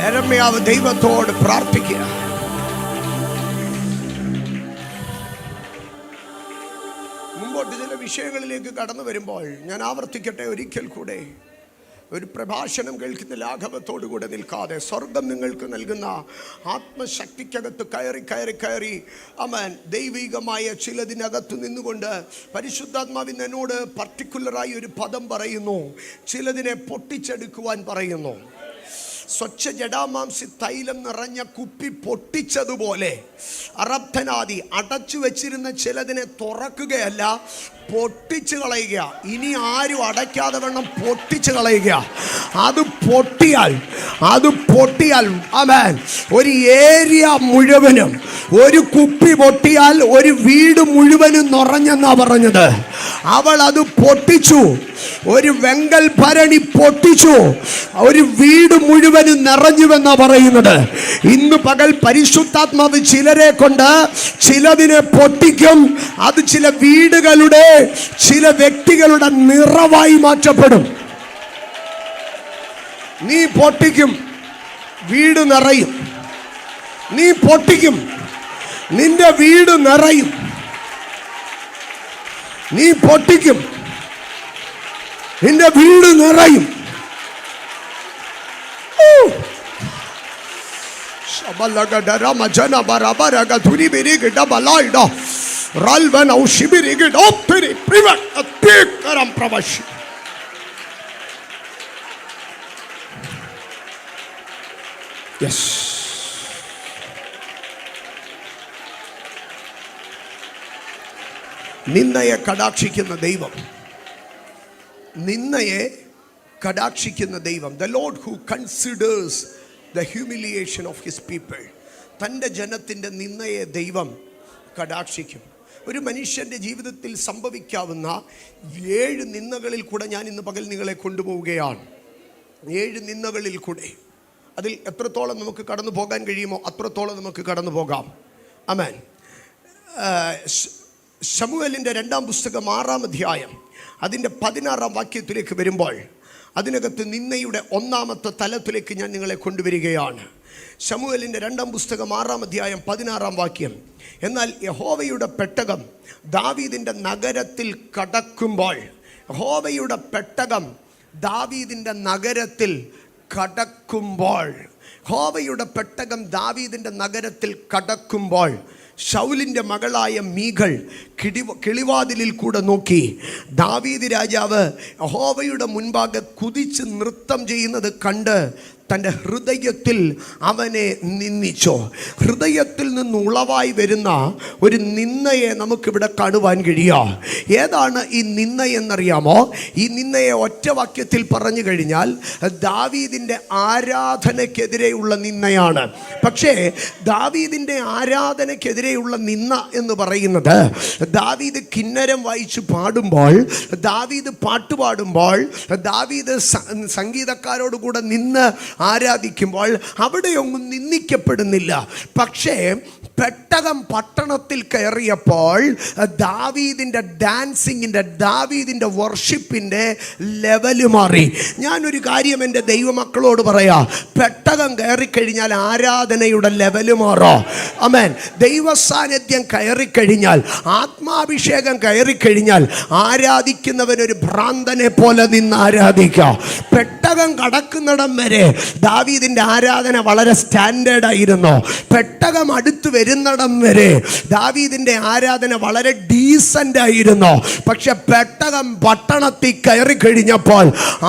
യരമ്യാവ് ദൈവത്തോട് പ്രാർത്ഥിക്കുക. വിഷയങ്ങളിലേക്ക് കടന്നു വരുമ്പോൾ ഞാൻ ആവർത്തിക്കട്ടെ ഒരിക്കൽ കൂടെ. ഒരു പ്രഭാഷണം കേൾക്കുന്ന ലാഘവത്തോടുകൂടെ നിൽക്കാതെ സ്വർഗം നിങ്ങൾക്ക് നൽകുന്ന ആത്മശക്തിക്കകത്ത് കയറി അമേൻ ദൈവികമായ ചിലതിനകത്ത് നിന്നുകൊണ്ട് പരിശുദ്ധാത്മാവിന് എന്നോട് പർട്ടിക്കുലറായി ഒരു പദം പറയുന്നു. ചിലതിനെ പൊട്ടിച്ചെടുക്കുവാൻ പറയുന്നു. സ്വച്ഛ ജഡാമാംസി തൈലം നിറഞ്ഞ കുപ്പി പൊട്ടിച്ചതുപോലെ അറബ്ധനാദി അടച്ചു വെച്ചിരുന്ന ചിലതിനെ തുറക്കുകയല്ല, പൊട്ടിച്ചു കളയുക. ഇനി ആരും അടയ്ക്കാതെ വേണം പൊട്ടിച്ചു കളയുക. അത് പൊട്ടിയാൽ ആമേൻ ഒരു ഏരിയ മുഴുവനും, ഒരു കുപ്പി പൊട്ടിയാൽ ഒരു വീട് മുഴുവനും നിറഞ്ഞെന്നാ പറഞ്ഞത്. അവൾ അത് പൊട്ടിച്ചു. ഒരു വെങ്കൽ ഭരണി പൊട്ടിച്ചു, ഒരു വീട് മുഴുവനും നിറഞ്ഞുവെന്നാ പറയുന്നത്. ഇന്ന് പകൽ പരിശുദ്ധാത്മാവ് ചിലരെ കൊണ്ട് ചിലതിനെ പൊട്ടിക്കും. അത് ചില വീടുകളുടെ, ചില വ്യക്തികളുടെ നിറവായി മാറ്റപ്പെടും. നീ പൊട്ടിക്കും, വീട് നിറയും. നീ പൊട്ടിക്കും, നിന്റെ വീട് നിറയും. നീ പൊട്ടിക്കും, നിന്റെ വീട് നിറയും. നിന്നയെ കടാക്ഷിക്കുന്ന ദൈവം, നിന്നയെ കടാക്ഷിക്കുന്ന ദൈവം, the Lord who considers the humiliation of his people. തൻ്റെ ജനത്തിൻ്റെ നിന്നയെ ദൈവം കടാക്ഷിക്കും. ഒരു മനുഷ്യൻ്റെ ജീവിതത്തിൽ സംഭവിക്കാവുന്ന 7 നിന്ദകളിൽ കൂടെ ഞാൻ ഇന്ന് പകൽ നിങ്ങളെ കൊണ്ടുപോവുകയാണ്. 7 നിന്ദകളിൽ കൂടെ. അതിൽ എത്രത്തോളം നമുക്ക് കടന്നു പോകാൻ കഴിയുമോ അത്രത്തോളം നമുക്ക് കടന്നു പോകാം. ആമേൻ. ശമൂവേലിൻ്റെ 2-ാം പുസ്തകം 6-ാം അധ്യായം അതിൻ്റെ 16-ാം വാക്യത്തിലേക്ക് വരുമ്പോൾ അതിനകത്ത് നിന്നയുടെ 1-ാമത്തെ തലത്തിലേക്ക് ഞാൻ നിങ്ങളെ കൊണ്ടുവരികയാണ്. ശമൂവേലിൻ്റെ 2-ാം പുസ്തകം 6-ാം അധ്യായം 16-ാം വാക്യം. എന്നാൽ യഹോവയുടെ പെട്ടകം ദാവീദിൻ്റെ നഗരത്തിൽ കടക്കുമ്പോൾ, യഹോവയുടെ പെട്ടകം ദാവീദിൻ്റെ നഗരത്തിൽ കടക്കുമ്പോൾ, യഹോവയുടെ പെട്ടകം ദാവീദിൻ്റെ നഗരത്തിൽ കടക്കുമ്പോൾ ശൗലിൻ്റെ മകളായ മീഖൾ കിളിവാതിലിൽ കൂടെ നോക്കി ദാവീദ് രാജാവ് യഹോവയുടെ മുൻപാകെ കുതിച്ച് നൃത്തം ചെയ്യുന്നത് കണ്ട് തൻ്റെ ഹൃദയത്തിൽ അവനെ നിന്ദിച്ചു. ഹൃദയത്തിൽ നിന്ന് ഉളവായി വരുന്ന ഒരു നിന്ദയെ നമുക്കിവിടെ കാണുവാൻ കഴിയുക. ഏതാണ് ഈ നിന്ദ എന്നറിയാമോ? ഈ നിന്ദയെ ഒറ്റ വാക്യത്തിൽ പറഞ്ഞു കഴിഞ്ഞാൽ ദാവീദിൻ്റെ ആരാധനയ്ക്കെതിരെയുള്ള നിന്ദയാണ്. പക്ഷേ ദാവീദിൻ്റെ ആരാധനയ്ക്കെതിരെയുള്ള നിന്ദ എന്ന് പറയുന്നത്, ദാവീദ് കിന്നരം വായിച്ച് പാടുമ്പോൾ, ദാവീദ് പാട്ടുപാടുമ്പോൾ, ദാവീദ് സംഗീതക്കാരോട് കൂടെ നിന്ന് ആരാധിക്കുമ്പോൾ അവിടെയൊന്നും നിന്ദിക്കപ്പെടുന്നില്ല. പക്ഷേ പെട്ടകം പട്ടണത്തിൽ കയറിയപ്പോൾ ദാവീദിൻ്റെ ഡാൻസിങ്ങിൻ്റെ, ദാവീദിൻ്റെ വർഷിപ്പിൻ്റെ ലെവല് മാറി. ഞാനൊരു കാര്യം എൻ്റെ ദൈവമക്കളോട് പറയാം, പെട്ടകം കയറിക്കഴിഞ്ഞാൽ ആരാധനയുടെ ലെവല് മാറോ? ആമേൻ. ദൈവസാന്നിധ്യം കയറിക്കഴിഞ്ഞാൽ, ആത്മാഭിഷേകം കയറിക്കഴിഞ്ഞാൽ ആരാധിക്കുന്നവനൊരു ഭ്രാന്തനെ പോലെ നിന്ന് ആരാധിക്കാം. പെട്ടകം കടക്കുന്നിടം വരെ ദാവീദിൻ്റെ ആരാധന വളരെ സ്റ്റാൻഡേർഡ് ആയിരുന്നു. പെട്ടകം അടുത്ത് വരുന്നിടം വരെ ദാവീദിൻ്റെ ആരാധന വളരെ ഡീസൻ്റ് ആയിരുന്നു. പക്ഷെ പെട്ടകം പട്ടണത്തിൽ കയറി കഴിഞ്ഞപ്പോൾ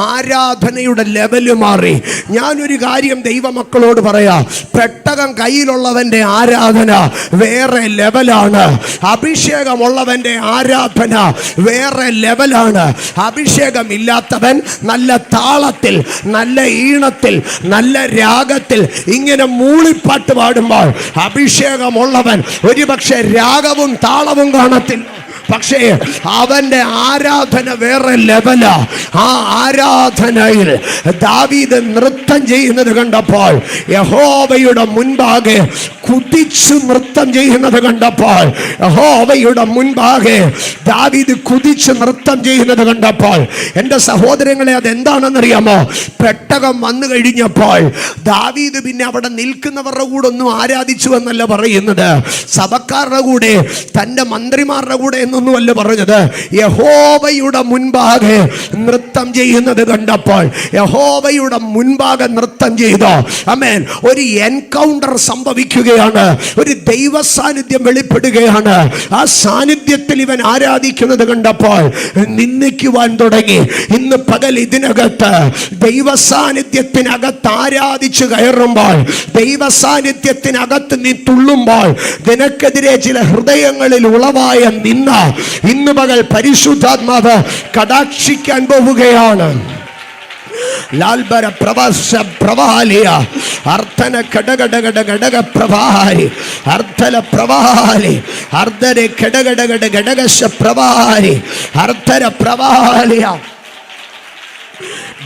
ആരാധനയുടെ ലെവല് മാറി. ഞാനൊരു കാര്യം ദൈവമക്കളോട് പറയാം, പെട്ടകം കയ്യിലുള്ളവൻ്റെ ആരാധന വേറെ ലെവലാണ്. അഭിഷേകമുള്ളവൻ്റെ ആരാധന വേറെ ലെവലാണ്. അഭിഷേകം ഇല്ലാത്തവൻ നല്ല താളത്തിൽ, നല്ല ഈണത്തിൽ, നല്ല രാഗത്തിൽ ഇങ്ങനെ മൂളിപ്പാട്ട് പാടുമ്പോൾ അഭിഷേകമുള്ളവൻ ഒരുപക്ഷെ രാഗവും താളവും കാണത്തില്ല, പക്ഷേ അവൻ്റെ ആരാധന വേറെ ലെവലാ. ആ ആരാധനയിൽ ദാവീദ് നൃത്തം ചെയ്യുന്നത് കണ്ടപ്പോൾ യഹോവയുടെ മുൻപാകെ കുതിച്ചു നൃത്തം ചെയ്യുന്നത് കണ്ടപ്പോൾ, യഹോവയുടെ മുൻപാകെ ദാവീദ് കുതിച്ച് നൃത്തം ചെയ്യുന്നത് കണ്ടപ്പോൾ, എൻ്റെ സഹോദരങ്ങളെ, അതെന്താണെന്നറിയാമോ? പെട്ടകം വന്നു കഴിഞ്ഞപ്പോൾ ദാവീദ് പിന്നെ അവിടെ നിൽക്കുന്നവരുടെ കൂടെ ഒന്നും ആരാധിച്ചു എന്നല്ല പറയുന്നത്, സഭക്കാരുടെ കൂടെ, തൻ്റെ മന്ത്രിമാരുടെ കൂടെ എന്നൊന്നുമല്ല പറഞ്ഞത്. യഹോവയുടെ മുൻപാകെ നൃത്തം ചെയ്യുന്നത് കണ്ടപ്പോൾ, യഹോവയുടെ മുൻപാകെ നൃത്തം ചെയ്തോ. ആമേൻ. ഒരു എൻകൗണ്ടർ സംഭവിക്കുകയാണ്, ഒരു ദൈവ സാന്നിധ്യം വെളിപ്പെടുകയാണ്. ആ സാന്നിധ്യത്തിൽ ഇവൻ ആരാധിക്കുന്നത് കണ്ടപ്പോൾ നിന്ദിക്കുവാൻ തുടങ്ങി. ഇന്ന് പകൽ ഇതിനകത്ത് ദൈവ സാന്നിധ്യത്തിനകത്ത് ആരാധിച്ചു കയറുമ്പോൾ, ദൈവ സാന്നിധ്യത്തിനകത്ത് നീ തുള്ളുമ്പോൾ, നിനക്കെതിരെ ചില ഹൃദയങ്ങളിൽ ഉളവായ നിന്ന ഇന്ന് പകൽ പരിശുദ്ധാത്മാവ് കടാക്ഷിക്കാൻ പോവുകയാണ്. ലാൽബര പ്രവാസ പ്രവാലിയ അർത്ഥന ഘടകടകട ഘടക പ്രവാരി അർത്ഥല പ്രവാലി അർദ്ധരെ ഘടകടകട ഘടകശ പ്രവാരി അർത്ഥര പ്രവാലിയ.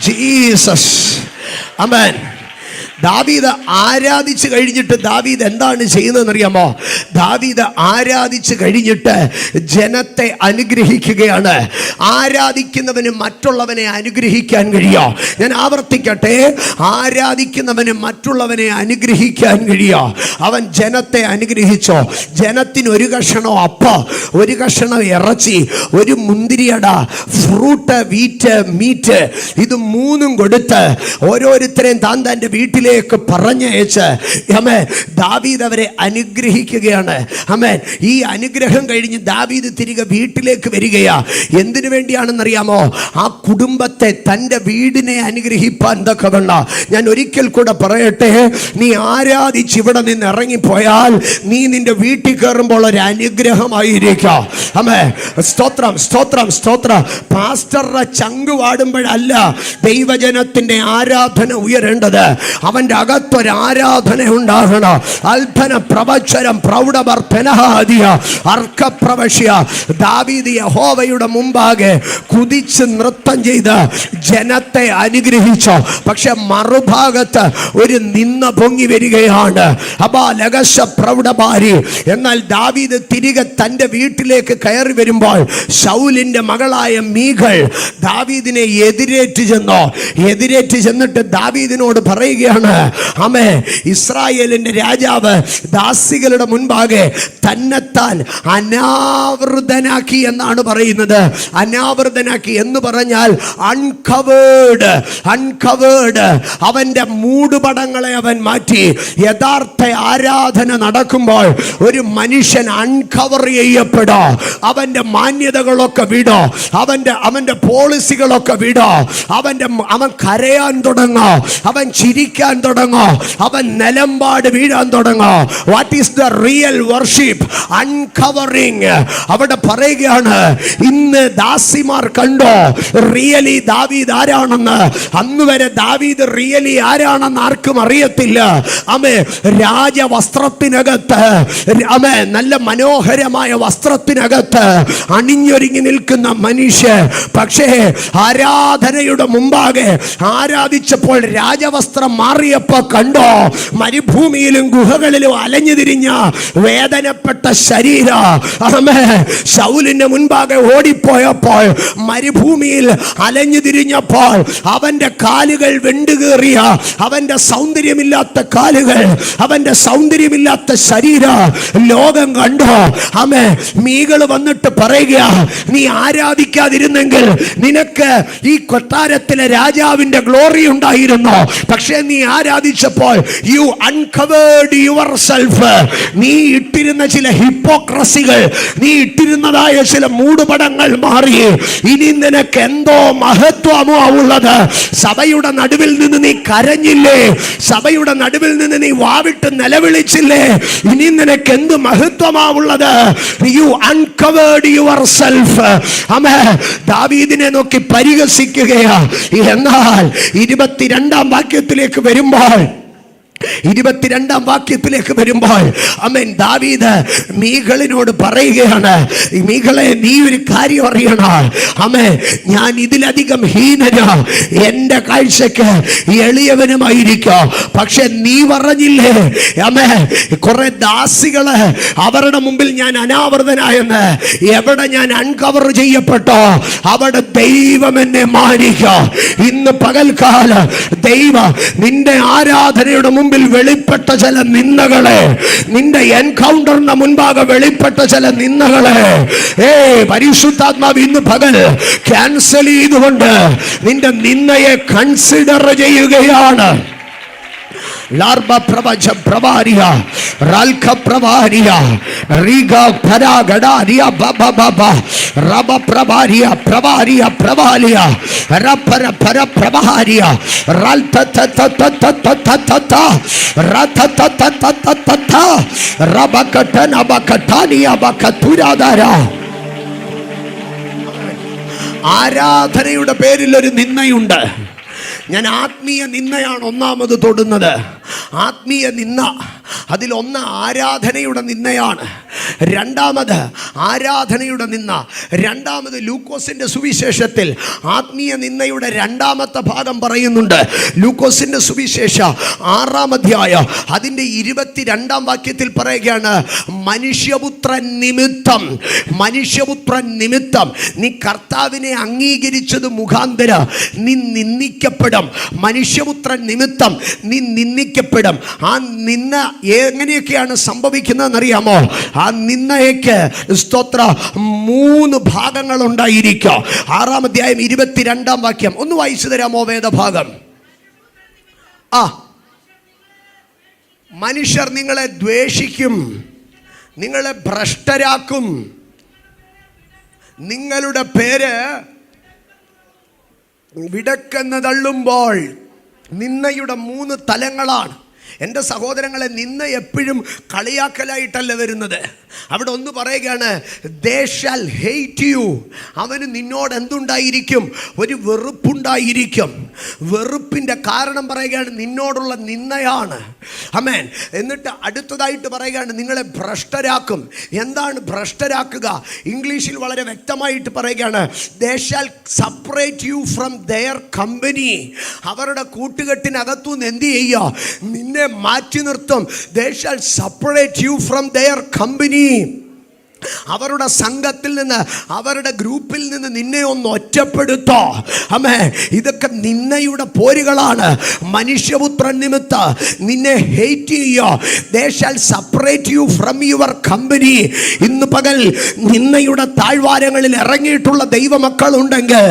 ജീസസ്. ആമേൻ. ദാവീദ് ആരാധിച്ചു കഴിഞ്ഞിട്ട് ദാവീദ് എന്താണ് ചെയ്യുന്നതെന്നറിയാമോ? ദാവീദ് ആരാധിച്ചു കഴിഞ്ഞിട്ട് ജനത്തെ അനുഗ്രഹിക്കുകയാണ്. ആരാധിക്കുന്നവന് മറ്റുള്ളവനെ അനുഗ്രഹിക്കാൻ കഴിയോ? ഞാൻ ആവർത്തിക്കട്ടെ, ആരാധിക്കുന്നവന് മറ്റുള്ളവനെ അനുഗ്രഹിക്കാൻ കഴിയോ? അവൻ ജനത്തെ അനുഗ്രഹിച്ചോ. ജനത്തിന് ഒരു കഷണം അപ്പം, ഒരു കഷണം ഇറച്ചി, ഒരു മുന്തിരിയട, ഫ്രൂട്ട്, വീറ്റ്, മീറ്റ്, ഇത് മൂന്നും കൊടുത്ത് ഓരോരുത്തരെയും താൻ തൻ്റെ വീട്ടിൽ പറഞ്ഞയച്ച് ദാവീദ് അവരെ അനുഗ്രഹിക്കുകയാണ്. ആമേൻ. ഈ അനുഗ്രഹം കഴിഞ്ഞ് ദാവീദ് തിരികെ വീട്ടിലേക്ക് വരികയാ. എന്തിനു വേണ്ടിയാണെന്നറിയാമോ? ആ കുടുംബത്തെ, തൻ്റെ വീടിനെ അനുഗ്രഹിപ്പാൻ തക്കവണ്ണം. ഞാൻ ഒരിക്കൽ കൂടെ പറയട്ടെ, നീ ആരാധിച്ച് ഇവിടെ നിന്ന് ഇറങ്ങിപ്പോയാൽ നീ നിന്റെ വീട്ടിൽ കയറുമ്പോൾ ഒരു അനുഗ്രഹമായിരിക്കാം. ആമേൻ. സ്തോത്രം, സ്തോത്രം, സ്തോത്രം. പാസ്റ്ററുടെ ചങ്ക് വാടുമ്പോഴല്ല ദൈവജനത്തിന്റെ ആരാധന ഉയരേണ്ടത്. അവൻ്റെ അകത്തൊരു ആരാധന ഉണ്ടാകണം. അൽഭന പ്രവചനം പ്രൗഢവർദ്ധനഹാദിയ അർക്കപ്രവശ്യ. ദാവീദ് യഹോവയുടെ മുമ്പാകെ കുതിച്ച് നൃത്തം ചെയ്ത് ജനത്തെ അനുഗ്രഹിച്ചു. പക്ഷെ മറുഭാഗത്ത് ഒരു നിന്ന പൊങ്ങി വരികയാണ്. അബാലകശ പ്രൗഢഭാരി. എന്നാൽ ദാവീദ് തിരികെ തൻ്റെ വീട്ടിലേക്ക് കയറി വരുമ്പോൾ ശൗലിൻ്റെ മകളായ മീഖൾ ദാവീദിനെ എതിരേറ്റ് ചെന്നു. എതിരേറ്റ് ചെന്നിട്ട് ദാവീദിനോട് പറയുകയാണ്, ആമേ, ഇസ്രായേലിന്റെ രാജാവ് ദാസികളുടെ മുൻപാകെ തന്നെത്താൻ അനാവൃതനാക്കി എന്നാണ് പറയുന്നത്. അനാവൃതനാക്കി എന്ന് പറഞ്ഞാൽ അൺകവേർഡ്, അൺകവേർഡ്. അവന്റെ മൂടുപടങ്ങളെ അവൻ മാറ്റി. യഥാർത്ഥ ആരാധന നടക്കുമ്പോൾ ഒരു മനുഷ്യൻ അൺകവർ ചെയ്യപ്പെടോ. അവന്റെ മാന്യതകളൊക്കെ വിടോ, അവന്റെ പോളിസികളൊക്കെ വിടോ. അവൻ കരയാൻ തുടങ്ങോ, അവൻ ചിരിക്കാൻ തുടങ്ങോ, അവൻ നിലമ്പാട് വീഴാൻ തുടങ്ങോ. What is the real worship? Uncovering. അവിടെ പറയുകയാണ്, ഇന്ന് ദാസിമാർ കണ്ടോ റിയലി ദാവീദ് ആരാണെന്ന്? അന്ന് വരെ ദാവീദ് റിയലി ആരാണെന്ന് ആർക്കും അറിയത്തില്ല. ആമേ, രാജവസ്ത്രത്തിനകത്ത്, ആമേ, നല്ല മനോഹരമായ വസ്ത്രത്തിനകത്ത് അണിഞ്ഞൊരുങ്ങി നിൽക്കുന്ന മനുഷ്യൻ. പക്ഷേ ആരാധനയുടെ മുമ്പാകെ ആരാധിച്ചപ്പോൾ രാജവസ്ത്രം മാറിയപ്പോൾ കണ്ടോ, മരുഭൂമിയിലും ഗുഹകളിലും അലഞ്ഞു തിരിഞ്ഞ വേദനപ്പെട്ട ശരീരം. ശൗലിന്റെ മുൻപാകെ ഓടിപ്പോയപ്പോൾ, മരുഭൂമിയിൽ അലഞ്ഞു തിരിഞ്ഞപ്പോൾ അവന്റെ കാലുകൾ വെണ്ടുകേറിയ, അവന്റെ സൗന്ദര്യമില്ലാത്ത കാലുകൾ, അവന്റെ സൗന്ദര്യമില്ലാത്ത ശരീരം ലോകം കണ്ടോ. ആമേ, മീകൾ വന്നിട്ട് പറയുക, നീ ആരാധിക്കാതിരുന്നെങ്കിൽ നിനക്ക് ഈ കൊട്ടാരത്തിലെ രാജാവിന്റെ ഗ്ലോറി ഉണ്ടായിരുന്നു. പക്ഷേ നീ ആരാധിച്ചപ്പോൾ യു അൺകവേർഡ് യുവർ സെൽഫ്. നീ ഇട്ടിരുന്ന ചില ഹിപ്പോക്രസികൾ, നീ ഇട്ടിരുന്നതായ ചില മൂടുപടങ്ങൾ മാറി. ഇനി നിനക്ക് എന്തോ മഹത്വമോ ഉള്ളത്. സഭയുടെ നടുവിൽ നിന്ന് നീ കരഞ്ഞില്ലേ? സഭയുടെ നടുവിൽ നിന്ന് നീ വാവിട്ട് നിലവിളിച്ചില്ലേ? ഇനി നിനക്ക് എന്ത് മഹത്വമാവുള്ളത്? You uncovered yourself. ആമേൻ. ദാവീദിനെ നോക്കി പരിഹസിക്കുകയാ. എന്നാൽ 22-ാം വാക്യത്തിലേക്ക് വരുമ്പോൾ 22-ാം വാക്യത്തിലേക്ക് വരുമ്പോൾ ആമേൻ, ദാവീദ് മീഖളിനോട് പറയുകയാണ്, മീഖളെ നീ ഒരു കാര്യം അറിയണം, ആമേൻ, ഞാൻ ഇതിലധികം ഹീനനോ എൻ്റെ കാഴ്ചക്ക് എളിയവനുമായിരിക്കും. പക്ഷെ നീ പറഞ്ഞില്ലേ ആമേൻ, കുറെ ദാസികള് അവരുടെ മുമ്പിൽ ഞാൻ അനാവൃതനായെന്ന്. എവിടെ ഞാൻ അൺകവർ ചെയ്യപ്പെട്ടോ അവിടെ ദൈവം എന്നെ മാനിക്കും. ഇന്ന് പകൽക്കാലം ദൈവം നിന്റെ ആരാധനയുടെ മുമ്പിൽ വെളിപ്പെട്ട ചില നിന്ദകളെ, നിന്റെ എൻകൗണ്ടറിന് മുൻപാകെ വെളിപ്പെട്ട ചില നിന്ദകളെ പരിശുദ്ധാത്മാവ് ഇന്ന് പകൽ ക്യാൻസൽ ചെയ്തുകൊണ്ട് നിന്റെ നിന്ദയെ കൺസിഡർ ചെയ്യുകയാണ്. ലാർബ പ്രവച പ്രവാരിയ റൽഖ പ്രവാരിയ റിഗ പരാഗടാരിയ ബബ ബബ റബ പ്രവാരിയ പ്രവാരിയ പ്രവാലിയ റപര പര പ്രവാരിയ റൽ ത ത ത ത ത ത ത റത ത ത ത ത ത റബ കട്ടന ബകട്ടാനിയ ബകതുരാദാര. ആരാധനയുടെ പേരിൽ ഒരു നിന്ദയുണ്ട്. ഞാൻ ആത്മീയ നിന്ദയാണ് ഒന്നാമത് തൊടുന്നത്. ആത്മീയ നിന്ദ അതിലൊന്ന് ആരാധനയുടെ നിന്ദയാണ്. രണ്ടാമത് ആരാധനയുടെ നിന്ദ. രണ്ടാമത് ലൂക്കോസിന്റെ സുവിശേഷത്തിൽ ആത്മീയ നിന്ദയുടെ രണ്ടാമത്തെ ഭാഗം പറയുന്നുണ്ട്. ലൂക്കോസിന്റെ സുവിശേഷ 6-ാം അധ്യായം അതിൻ്റെ 22-ാം വാക്യത്തിൽ പറയുകയാണ്, മനുഷ്യപുത്രൻ നിമിത്തം, മനുഷ്യപുത്രൻ നിമിത്തം നീ കർത്താവിനെ അംഗീകരിച്ചത് മുഖാന്തരം നീ നിന്ദിക്കപ്പെടും. മനുഷ്യപുത്രൻ നിമിത്തം നീ നിന്ദിക്കപ്പെടും. ആ നിന്ന എങ്ങനെയൊക്കെയാണ് സംഭവിക്കുന്നതെന്നറിയാമോ? ആ നിന്നയ്ക്ക് സ്തോത്ര 3 ഭാഗങ്ങൾ ഉണ്ടായിരിക്കും. 6-ാം അധ്യായം 22-ാം വാക്യം ഒന്ന് വായിച്ചു തരാമോ വേദഭാഗം? മനുഷ്യർ നിങ്ങളെ ദ്വേഷിക്കും, നിങ്ങളെ ഭ്രഷ്ടരാക്കും, നിങ്ങളുടെ പേര് വിടക്കെന്ന് തള്ളുമ്പോൾ. നിന്നയുടെ 3 തലങ്ങളാണ്. എൻ്റെ സഹോദരങ്ങളെ, നിന്ന എപ്പോഴും കളിയാക്കലായിട്ടല്ല വരുന്നത്. അവിടെ ഒന്ന് പറയുകയാണ്, ദേ ഷാൽ ഹേറ്റ് യു. അവന് നിന്നോട് എന്തുണ്ടായിരിക്കും? ഒരു വെറുപ്പുണ്ടായിരിക്കും. വെറുപ്പിൻ്റെ കാരണം പറയുകയാണ് നിന്നോടുള്ള നിന്ദയാണ്. ആമേൻ. എന്നിട്ട് അടുത്തതായിട്ട് പറയുകയാണ് നിങ്ങളെ ഭ്രഷ്ടരാക്കും. എന്താണ് ഭ്രഷ്ടരാക്കുക? ഇംഗ്ലീഷിൽ വളരെ വ്യക്തമായിട്ട് പറയുകയാണ്, they shall separate you from their company. അവരുടെ കൂട്ടുകെട്ടിനകത്തുനിന്ന് എന്ത് ചെയ്യുക? നിന്നെ മാറ്റി നിർത്തും. They shall separate you from their company. അവരുടെ സംഘത്തിൽ നിന്ന്, അവരുടെ ഗ്രൂപ്പിൽ നിന്ന് നിന്നെ ഒന്ന് ഒറ്റപ്പെടുത്തോ. അമ്മേ, ഇതൊക്കെ നിന്നയുടെ പോരുകളാണ്. മനുഷ്യപുത്രൻ നിമിത്തം നിന്നെ ഹേറ്റ് ചെയ്യോ. ദേ shall separate you from your company. ഇന്ന് പകൽ നിന്നയുടെ താഴ്വാരങ്ങളിൽ ഇറങ്ങിയിട്ടുള്ള ദൈവമക്കൾ ഉണ്ടെങ്കിൽ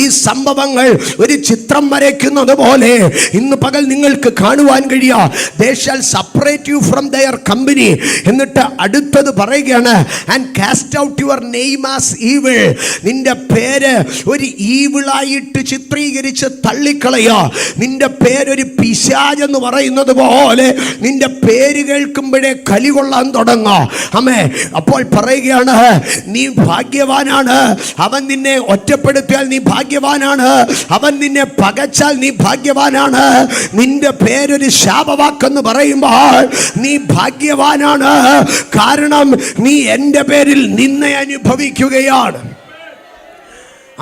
ഈ സംഭവങ്ങൾ ഒരു ചിത്രം വരയ്ക്കുന്നത് പോലെ ഇന്ന് പകൽ നിങ്ങൾക്ക് കാണുവാൻ കഴിയുക. They shall separate you from their company. എന്നിട്ട് അടുത്തത് പറയുകയാണ്, and cast out your name as evil. നിന്റെ പേര് ഒരു ഈവിളായിട്ട് ചിത്രീകരിച്ച് തള്ളിക്കളയോ. നിന്റെ പേരൊരു പിശാചെന്ന് പറയുന്നത് പോലെ നിന്റെ പേര് കേൾക്കുമ്പോഴേ കലി കൊള്ളാൻ തുടങ്ങോ. അമ്മേ, അപ്പോൾ പറയുകയാണ് നീ ഭാഗ്യവാനാണ്. അവൻ നിന്നെ ഒറ്റപ്പെടുത്തിയാൽ നീ ഭാഗ്യവാനാണ്. അവൻ നിന്നെ പകച്ചാൽ നീ ഭാഗ്യവാനാണ്. നിന്റെ പേരൊരു ശാപവാക്കെന്ന് പറയുമ്പോൾ നീ ഭാഗ്യവാനാണ്. കാരണം നീ എൻ്റെ പേരിൽ നിന്നെ അനുഭവിക്കുകയാണ്.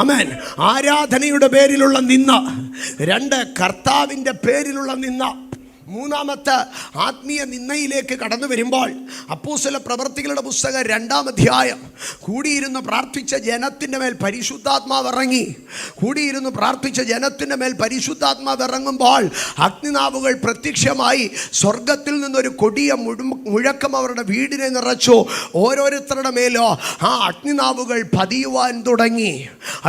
ആമേൻ. ആരാധനയുടെ പേരിലുള്ള നിന്ന. 2 കർത്താവിൻ്റെ പേരിലുള്ള നിന്ന. മൂന്നാമത്തെ ആത്മീയ നിന്ദയിലേക്ക് കടന്നു വരുമ്പോൾ അപ്പോസ്തല പ്രവർത്തികളുടെ പുസ്തകം 2-ാം അധ്യായം കൂടിയിരുന്ന് പ്രാർത്ഥിച്ച ജനത്തിൻ്റെ മേൽ പരിശുദ്ധാത്മാവ് ഇറങ്ങി. കൂടിയിരുന്ന് പ്രാർത്ഥിച്ച ജനത്തിൻ്റെ മേൽ പരിശുദ്ധാത്മാവ് ഇറങ്ങുമ്പോൾ അഗ്നിനാവുകൾ പ്രത്യക്ഷമായി. സ്വർഗത്തിൽ നിന്നൊരു കൊടിയ മുഴക്കം അവരുടെ വീടിനെ നിറച്ചു. ഓരോരുത്തരുടെ മേലോ ആ അഗ്നിനാവുകൾ പതിയുവാൻ തുടങ്ങി.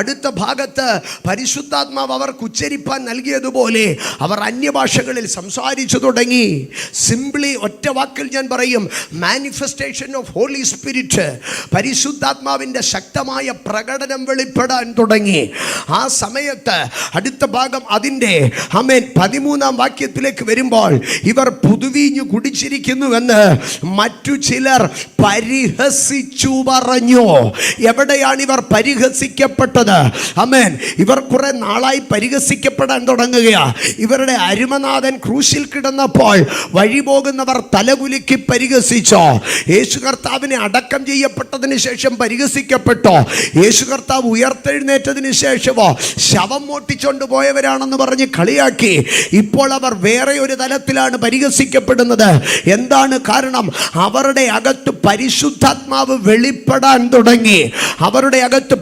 അടുത്ത ഭാഗത്ത് പരിശുദ്ധാത്മാവ് അവർക്ക് ഉച്ചരിപ്പാൻ നൽകിയതുപോലെ അവർ അന്യഭാഷകളിൽ സംസാരിച്ചു തുടങ്ങി. സിംപ്ലി ഒറ്റ വാക്കിൽ ഞാൻ പറയും, മാനിഫെസ്റ്റേഷൻ ഓഫ് ഹോളി സ്പിരിറ്റ്, പരിശുദ്ധാത്മാവിൻ്റെ ശക്തമായ പ്രകടനം വെളിപ്പെടാൻ തുടങ്ങി. ആ സമയത്ത് അടുത്ത ഭാഗം അതിൻ്റെ 13-ാം വാക്യത്തിലേക്ക് വരുമ്പോൾ ഇവർ പുതുവീഞ്ഞു കുടിച്ചിരിക്കുന്നുവെന്ന് മറ്റു ചിലർ പരിഹസിച്ചു പറഞ്ഞു. എവിടെയാണ് ഇവർ പരിഹസിക്കപ്പെട്ടത്? ആമേൻ. ഇവർ കുറെ നാളായി പരിഹസിക്കപ്പെടാൻ തുടങ്ങുകയാ. ഇവരുടെ അരുമനാഥൻ ക്രൂശിൽ കിടന്നപ്പോൾ വഴി പോകുന്നവർ തലകുലുക്കി പരിഹസിച്ചോ? യേശു കർത്താവിനെ അടക്കം ചെയ്യപ്പെട്ടതിന് ശേഷം പരിഹസിക്കപ്പെട്ടോ? യേശു കർത്താവ് ഉയർത്തെഴുന്നേറ്റതിന് ശേഷമോ ശവം മോട്ടിച്ചോണ്ട് പോയവരാണെന്ന് പറഞ്ഞ് കളിയാക്കി. ഇപ്പോൾ അവർ വേറെ ഒരു തലത്തിലാണ് പരിഹസിക്കപ്പെടുന്നത്. എന്താണ് കാരണം? അവരുടെ അകത്ത് പരിശുദ്ധാത്മാവ് വെളിപ്പെടാൻ തുടങ്ങി. അവരുടെ അകത്ത്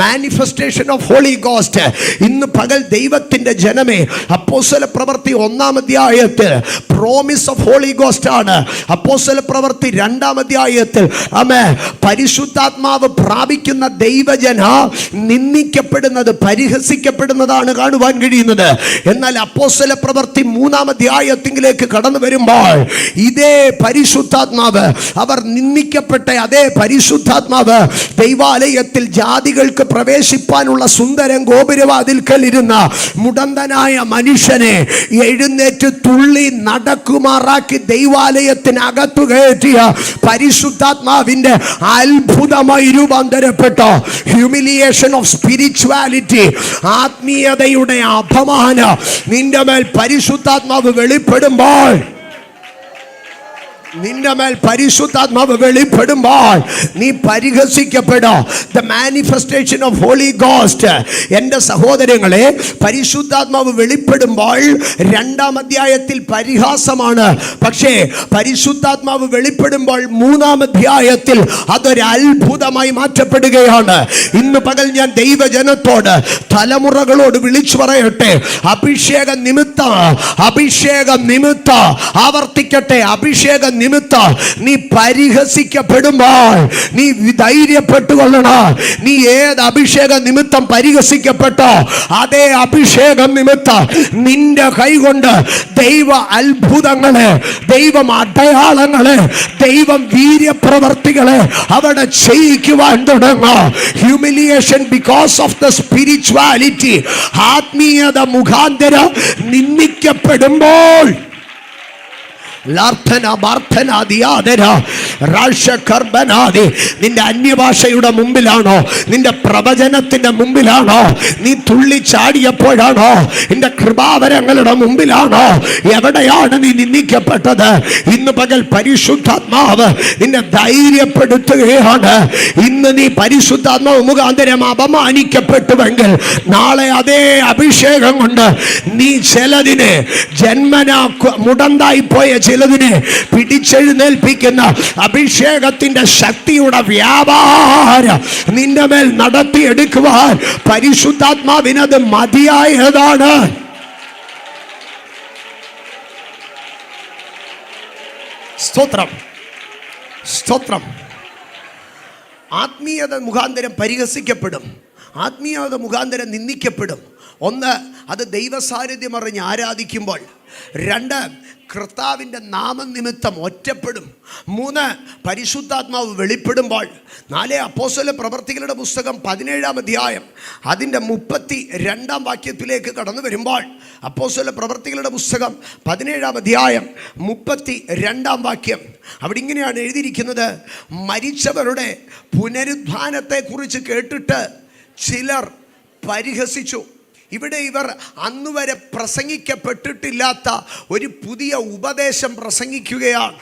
മാനിഫെസ്റ്റേഷൻ ഓഫ് ഹോളി ഗോസ്റ്റ്. ഇന്ന് പകൽ ദൈവത്തിന്റെ ജനമേ, അപ്പോസ്തല പ്രവൃത്തി 1-ാം അധ്യായത്തിൽ പ്രോമിസ് ഓഫ് ഹോളി ഗോസ്റ്റ് ആണ്. അപ്പോസ്തല പ്രവൃത്തി 2-ാം അധ്യായത്തിൽ പരിശുദ്ധാത്മാവ് പ്രാപിക്കുന്ന ദൈവജന നിന്ദിക്കപ്പെടുന്നത്, പരിഹസിക്കപ്പെടുന്നതാണ് കാണുവാൻ കഴിയുന്നത്. എന്നാൽ അപ്പോസ്തല പ്രവൃത്തി 3-ാം അധ്യായത്തിലേക്ക് കടന്നു വരുമ്പോൾ ഇതേ പരിശുദ്ധാത്മാവ്, അവർ നിന്ദിക്കപ്പെട്ട അതേ പരിശുദ്ധാത്മാവ് ദൈവാലയത്തിൽ ജാതികൾക്ക് പ്രവേശിപ്പാനുള്ള സുന്ദരം ഗോപുരവാതിൽക്കൽ ഇരുന്ന മുടന്തനായ മനുഷ്യനെ എഴുന്നേറ്റ് തുള്ളി നടക്കുമാറാക്കി ദൈവാലയത്തിനകത്തു കയറ്റിയ പരിശുദ്ധാത്മാവിന്റെ അത്ഭുതമായി രൂപാന്തരപ്പെട്ട ഹ്യൂമിലിയേഷൻ ഓഫ് സ്പിരിച്വാലിറ്റി, ആത്മീയതയുടെ അപമാനം നിന്റെ മേൽ പരിശുദ്ധാത്മാവ് വെളിപ്പെടുമ്പോൾ, നിന്റെ മേൽ പരിശുദ്ധാത്മാവ് വെളിപ്പെടുമ്പോൾ നീ പരിഹസിക്കപ്പെടോ. The manifestation of Holy Ghost. എൻ്റെ സഹോദരങ്ങളെ, പരിശുദ്ധാത്മാവ് വെളിപ്പെടുമ്പോൾ 2-ാം അധ്യായത്തിൽ പരിഹാസമാണ്. പക്ഷേ പരിശുദ്ധാത്മാവ് വെളിപ്പെടുമ്പോൾ 3-ാം അധ്യായത്തിൽ അതൊരു അത്ഭുതമായി മാറ്റപ്പെടുകയാണ്. ഇന്ന് പകൽ ഞാൻ ദൈവജനത്തോട്, തലമുറകളോട് വിളിച്ചു പറയട്ടെ, അഭിഷേക നിമിത്ത ആവർത്തിക്കട്ടെ, അഭിഷേക നിമിത്തം നീ പരിഹസിക്കപ്പെടുമ്പോൾ നീ ധൈര്യപ്പെട്ടുകൊള്ളണം. നീ ഏത് അഭിഷേക നിമിത്തം പരിഹസിക്കപ്പെട്ടോ അതേ അഭിഷേകം നിമിത്തം നിന്റെ കൈകൊണ്ട് ദൈവ അത്ഭുതങ്ങളെ, ദൈവം അടയാളങ്ങളെ, ദൈവം വീര്യപ്രവർത്തികളെ അവിടെ ചെയ്യിക്കുവാൻ തുടങ്ങും. Humiliation because of the spirituality. ആത്മീയത മുഖാന്തരം നിന്ദിക്കപ്പെടുമ്പോൾ നിന്റെ അന്യഭാഷയുടെ മുമ്പിലാണോ, നിന്റെ പ്രവചനത്തിന്റെ മുമ്പിലാണോ, നീ തുള്ളിച്ചാടിയപ്പോഴാണോ, നിന്റെ കൃപാവരങ്ങളുടെ മുമ്പിലാണോ, എവിടെയാണ് നീ നിന്ദിക്കപ്പെട്ടത്? ഇന്ന് പകൽ പരിശുദ്ധാത്മാവ് നിന്നെ ധൈര്യപ്പെടുത്തുകയാണ്. ഇന്ന് നീ പരിശുദ്ധാത്മാവ് മുഖാന്തരം അപമാനിക്കപ്പെട്ടുവെങ്കിൽ നാളെ അതേ അഭിഷേകം കൊണ്ട് നീ ചിലതിനെ ജന്മനാ മുടന്തായി പോയ ചിലതിനെ പിടിച്ചെഴുന്നേൽപ്പിക്കുന്ന അഭിഷേകത്തിന്റെ ശക്തിയുടെ വ്യാപാരം നിന്റെ മേൽ നടത്തിയെടുക്കുവാൻ പരിശുദ്ധാത്മാവിനത് മതിയായതാണ്. സ്തോത്രം, സ്തോത്രം. ആത്മീയത മുഖാന്തരം പരിഹസിക്കപ്പെടും, ആത്മീയത മുഖാന്തരം നിന്ദിക്കപ്പെടും. 1, അത് ദൈവസാന്നിധ്യം അറിഞ്ഞ് ആരാധിക്കുമ്പോൾ. 2, കർത്താവിൻ്റെ നാമനിമിത്തം ഒറ്റപ്പെടും. 3, പരിശുദ്ധാത്മാവ് വെളിപ്പെടുമ്പോൾ. 4, അപ്പോസ്തല പ്രവർത്തികളുടെ പുസ്തകം 17-ാം അധ്യായം അതിൻ്റെ 32-ാം വാക്യത്തിലേക്ക് കടന്നു വരുമ്പോൾ, അപ്പോസ്തല പ്രവർത്തികളുടെ പുസ്തകം 17-ാം അധ്യായം 32-ാം വാക്യം അവിടെ ഇങ്ങനെയാണ് എഴുതിയിരിക്കുന്നത്: മരിച്ചവരുടെ പുനരുദ്ധാനത്തെക്കുറിച്ച് കേട്ടിട്ട് ചിലർ പരിഹസിച്ചു. ഇവിടെ ഇവർ അന്നുവരെ പ്രസംഗിക്കപ്പെട്ടിട്ടില്ലാത്ത ഒരു പുതിയ ഉപദേശം പ്രസംഗിക്കുകയാണ്.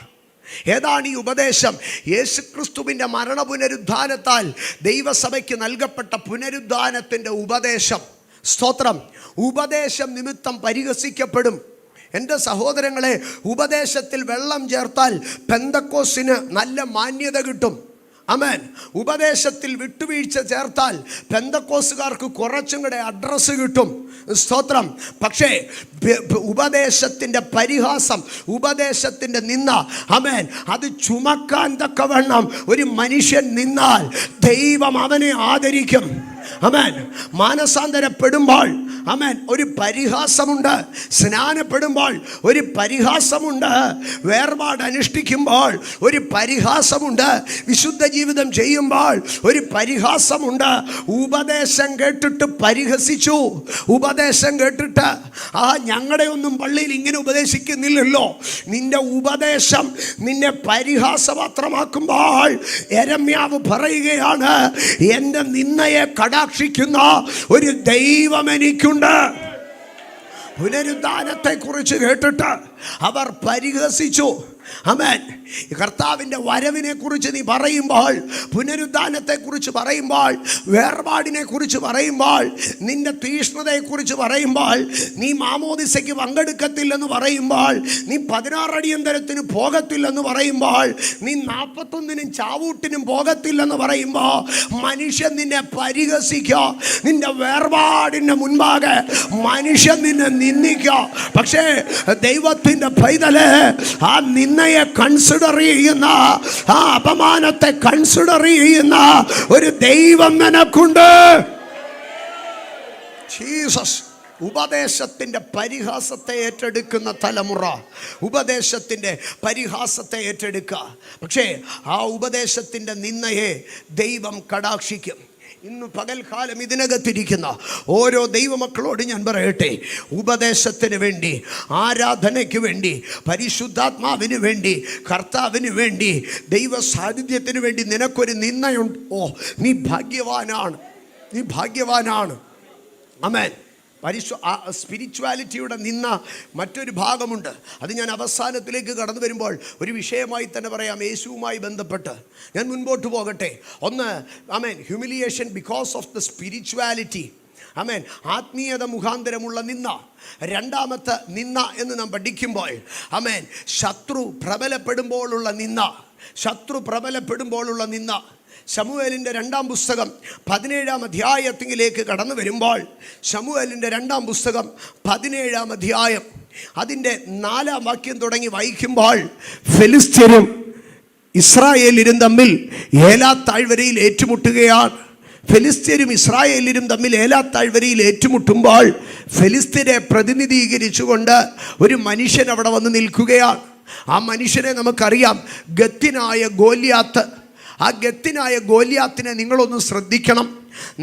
ഏതാണ് ഈ ഉപദേശം? യേശുക്രിസ്തുവിൻ്റെ മരണ പുനരുദ്ധാനത്താൽ ദൈവസഭയ്ക്ക് നൽകപ്പെട്ട പുനരുദ്ധാനത്തിൻ്റെ ഉപദേശം. സ്തോത്രം. ഉപദേശം നിമിത്തം പരിഹസിക്കപ്പെടും. എൻ്റെ സഹോദരങ്ങളെ, ഉപദേശത്തിൽ വെള്ളം ചേർത്താൽ പെന്തക്കോസ്തിന് നല്ല മാന്യത കിട്ടും. ആമേൻ. ഉപദേശത്തിൽ വിട്ടുവീഴ്ച ചേർത്താൽ പെന്തക്കോസ്തുകാർക്ക് കുറച്ചും കൂടെ അഡ്രസ്സ് കിട്ടും. സ്തോത്രം. പക്ഷേ ഉപദേശത്തിൻ്റെ പരിഹാസം, ഉപദേശത്തിൻ്റെ നിന്ന, ആമേൻ, അത് ചുമക്കാൻ തക്കവണ്ണം ഒരു മനുഷ്യൻ നിന്നാൽ ദൈവം അവനെ ആദരിക്കും. ആമേൻ. മാനസാന്തരപ്പെടുമ്പോൾ ആമേൻ ഒരു പരിഹാസമുണ്ട്. സ്നാനപ്പെടുമ്പോൾ ഒരു പരിഹാസമുണ്ട്. വേർപാട് അനുഷ്ഠിക്കുമ്പോൾ ഒരു പരിഹാസമുണ്ട്. വിശുദ്ധ ജീവിതം ചെയ്യുമ്പോൾ ഒരു പരിഹാസമുണ്ട്. ഉപദേശം കേട്ടിട്ട് പരിഹസിച്ചു. ഉപദേശം കേട്ടിട്ട് ഞങ്ങളുടെ ഒന്നും പള്ളിയിൽ ഇങ്ങനെ ഉപദേശിക്കുന്നില്ലല്ലോ. നിന്റെ ഉപദേശം നിന്നെ പരിഹാസപാത്രമാക്കുമ്പോൾ യെരമ്യാവ് പറയുകയാണ്, എൻ്റെ നിന്നയെ കടാക്ഷിക്കുന്ന ഒരു ദൈവം എനിക്കുണ്ട്. പുനരുദ്ധാനത്തെക്കുറിച്ച് കേട്ടിട്ട് അവർ പരിഹസിച്ചു. ആമേൻ. കർത്താവിൻ്റെ വരവിനെ കുറിച്ച് നീ പറയുമ്പോൾ, പുനരുദ്ധാനത്തെക്കുറിച്ച് പറയുമ്പോൾ, വേർപാടിനെ കുറിച്ച് പറയുമ്പോൾ, നിന്റെ തീഷ്ണതയെക്കുറിച്ച് പറയുമ്പോൾ, നീ മാമോദിസയ്ക്ക് പങ്കെടുക്കത്തില്ലെന്ന് പറയുമ്പോൾ, നീ 16 അടിയന്തരത്തിന് പോകത്തില്ലെന്ന് പറയുമ്പോൾ, നീ 41 ചാവൂട്ടിനും പോകത്തില്ലെന്ന് പറയുമ്പോൾ, മനുഷ്യൻ നിന്നെ പരിഹസിക്കുക. നിന്റെ വേർപാടിൻ്റെ മുൻപാകെ മനുഷ്യൻ നിന്നെ നിന്ദിക്കുക. പക്ഷേ ദൈവത്തിൻ്റെ പൈതലേ, ആ നിന്നയെ കൺസിഡർ ചെയ്യുന്ന, ആ അപമാനത്തെ കൺസിഡർ ചെയ്യുന്ന ഒരു ദൈവം നിനക്കുണ്ട്. ജീസസ്. ഉപദേശത്തിൻ്റെ പരിഹാസത്തെ ഏറ്റെടുക്കുന്ന തലമുറ, ഉപദേശത്തിൻ്റെ പരിഹാസത്തെ ഏറ്റെടുക്കുക. പക്ഷേ ആ ഉപദേശത്തിൻ്റെ നിന്നയെ ദൈവം കടാക്ഷിക്കും. ഇന്ന് പകൽക്കാലം ഇതിനകത്തിരിക്കുന്ന ഓരോ ദൈവമക്കളോട് ഞാൻ പറയട്ടെ, ഉപദേശത്തിന് വേണ്ടി, ആരാധനയ്ക്ക് വേണ്ടി, പരിശുദ്ധാത്മാവിന് വേണ്ടി, കർത്താവിന് വേണ്ടി, ദൈവ സാന്നിധ്യത്തിന് വേണ്ടി നിനക്കൊരു നിന്നയുണ്ട്. ഓ, നീ ഭാഗ്യവാനാണ്, നീ ഭാഗ്യവാനാണ്. ആമേൻ. സ്പിരിച്വാലിറ്റിയുടെ നിന്ന മറ്റൊരു ഭാഗമുണ്ട്. അത് ഞാൻ അവസാനത്തിലേക്ക് കടന്നു വരുമ്പോൾ ഒരു വിഷയമായി തന്നെ പറയാം, യേശുവുമായി ബന്ധപ്പെട്ട്. ഞാൻ മുൻപോട്ട് പോകട്ടെ. ഒന്ന്, ആമേൻ, humiliation because of the spirituality. ആമേൻ. ആത്മീയത മുഖാന്തരമുള്ള നിന്ന. രണ്ടാമത്തെ നിന്ന എന്ന് നാം പഠിക്കുമ്പോൾ, ആമേൻ, ശത്രു പ്രബലപ്പെടുമ്പോഴുള്ള നിന്ന. ശത്രു പ്രബലപ്പെടുമ്പോഴുള്ള നിന്ന. ശമൂവേലിൻ്റെ 2-ാം പുസ്തകം 17-ാം അധ്യായത്തിലേക്ക് കടന്നു വരുമ്പോൾ, ശമൂവേലിൻ്റെ 2-ാം പുസ്തകം 17-ാം അധ്യായം അതിൻ്റെ 4-ാം വാക്യം തുടങ്ങി വായിക്കുമ്പോൾ, ഫെലിസ്ത്യരും ഇസ്രായേലിലും തമ്മിൽ ഏലാത്താഴ്വരയിൽ ഏറ്റുമുട്ടുകയാണ്. ഫെലിസ്ത്യരും ഇസ്രായേലിലും തമ്മിൽ ഏലാത്താഴ്വരയിൽ ഏറ്റുമുട്ടുമ്പോൾ, ഫെലിസ്ത്യരെ പ്രതിനിധീകരിച്ചുകൊണ്ട് ഒരു മനുഷ്യൻ അവിടെ വന്ന് നിൽക്കുകയാണ്. ആ മനുഷ്യനെ നമുക്കറിയാം, ഗത്തിനായ ഗോലിയാത്ത്. ആ ഗത്തിനായ ഗോലിയാത്തിനെ നിങ്ങളൊന്ന് ശ്രദ്ധിക്കണം.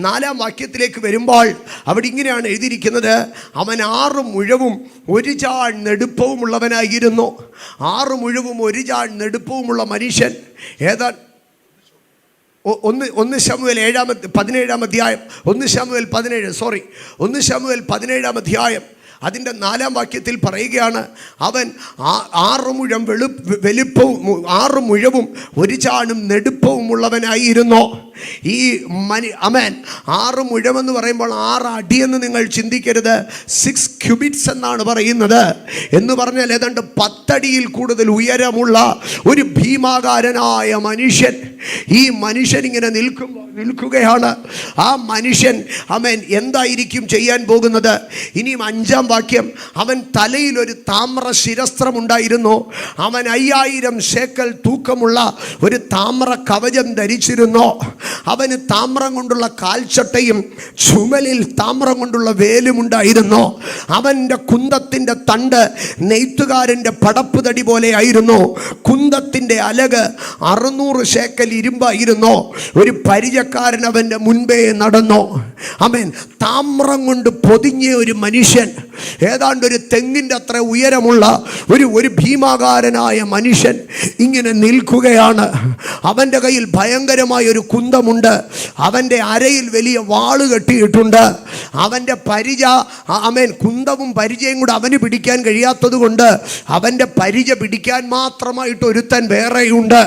4-ാം വാക്യത്തിലേക്ക് വരുമ്പോൾ അവിടെ ഇങ്ങനെയാണ് എഴുതിയിരിക്കുന്നത്, അവൻ 6 മുഴവും 1 ചാൺ നെടുപ്പവും ഉള്ളവനായിരുന്നു. 6 മുഴവും 1 ചാൺ നെടുപ്പവുമുള്ള മനുഷ്യൻ. ഏതാ 1 ശമൂവേൽ 17-ാം അധ്യായം, 1 ശമൂവേൽ 17-ാം അധ്യായം അതിൻ്റെ 4-ാം വാക്യത്തിൽ പറയുകയാണ്, അവൻ 6 മുഴം വലിപ്പവും 6 മുഴവും 1 ചാണും നെടുപ്പവും ഉള്ളവനായിരുന്നു. ഈ ആമേൻ, 6 മുഴമെന്ന് പറയുമ്പോൾ 6 അടിയെന്ന് നിങ്ങൾ ചിന്തിക്കരുത്. 6 ക്യൂബിറ്റ്സ് എന്നാണ് പറയുന്നത്. എന്ന് പറഞ്ഞാൽ ഏതാണ്ട് 10 അടിയിൽ കൂടുതൽ ഉയരമുള്ള ഒരു ഭീമാകാരനായ മനുഷ്യൻ. ഈ മനുഷ്യൻ ഇങ്ങനെ നിൽക്കുകയാണ്. ആ മനുഷ്യൻ, ആമേൻ, എന്തായിരിക്കും ചെയ്യാൻ പോകുന്നത്? ഇനിയും 5-ാം വാക്യം, അവൻ തലയിൽ ഒരു താമ്ര ശിരസ്ത്രം ഉണ്ടായിരുന്നു. അവൻ 5000 ശേക്കൽ തൂക്കമുള്ള ഒരു താമ്ര കവചം ധരിച്ചിരുന്നു. അവന് താമ്രം കൊണ്ടുള്ള കാൽച്ചട്ടയും ചുമലിൽ താമ്രം കൊണ്ടുള്ള വേലും ഉണ്ടായിരുന്നു. അവൻ്റെ കുന്തത്തിൻ്റെ തണ്ട് നെയ്ത്തുകാരൻ്റെ പടപ്പ് തടി പോലെ ആയിരുന്നു. കുന്തത്തിൻ്റെ അലക് 600 ശേക്കൽ ഇരുമ്പായിരുന്നു. ഒരു പരിചക്കാരൻ അവൻ്റെ മുൻപേ നടന്നു. ആമേൻ. താമ്രം കൊണ്ട് പൊതിഞ്ഞ ഒരു മനുഷ്യൻ, ഏതാണ്ട് ഒരു തെങ്ങിൻ്റെ അത്ര ഉയരമുള്ള ഒരു ഭീമാകാരനായ മനുഷ്യൻ ഇങ്ങനെ നിൽക്കുകയാണ്. അവൻ്റെ കയ്യിൽ ഭയങ്കരമായ ഒരു കുന്തമുണ്ട്. അവൻ്റെ അരയിൽ വലിയ വാള് കെട്ടിയിട്ടുണ്ട്. അവൻ്റെ പരിച, ആമേൻ, കുന്തവും പരിചയും കൂടെ അവന് പിടിക്കാൻ കഴിയാത്തത് കൊണ്ട് അവൻ്റെ പരിച പിടിക്കാൻ മാത്രമായിട്ട് ഒരുത്തൻ വേറെയുണ്ട്.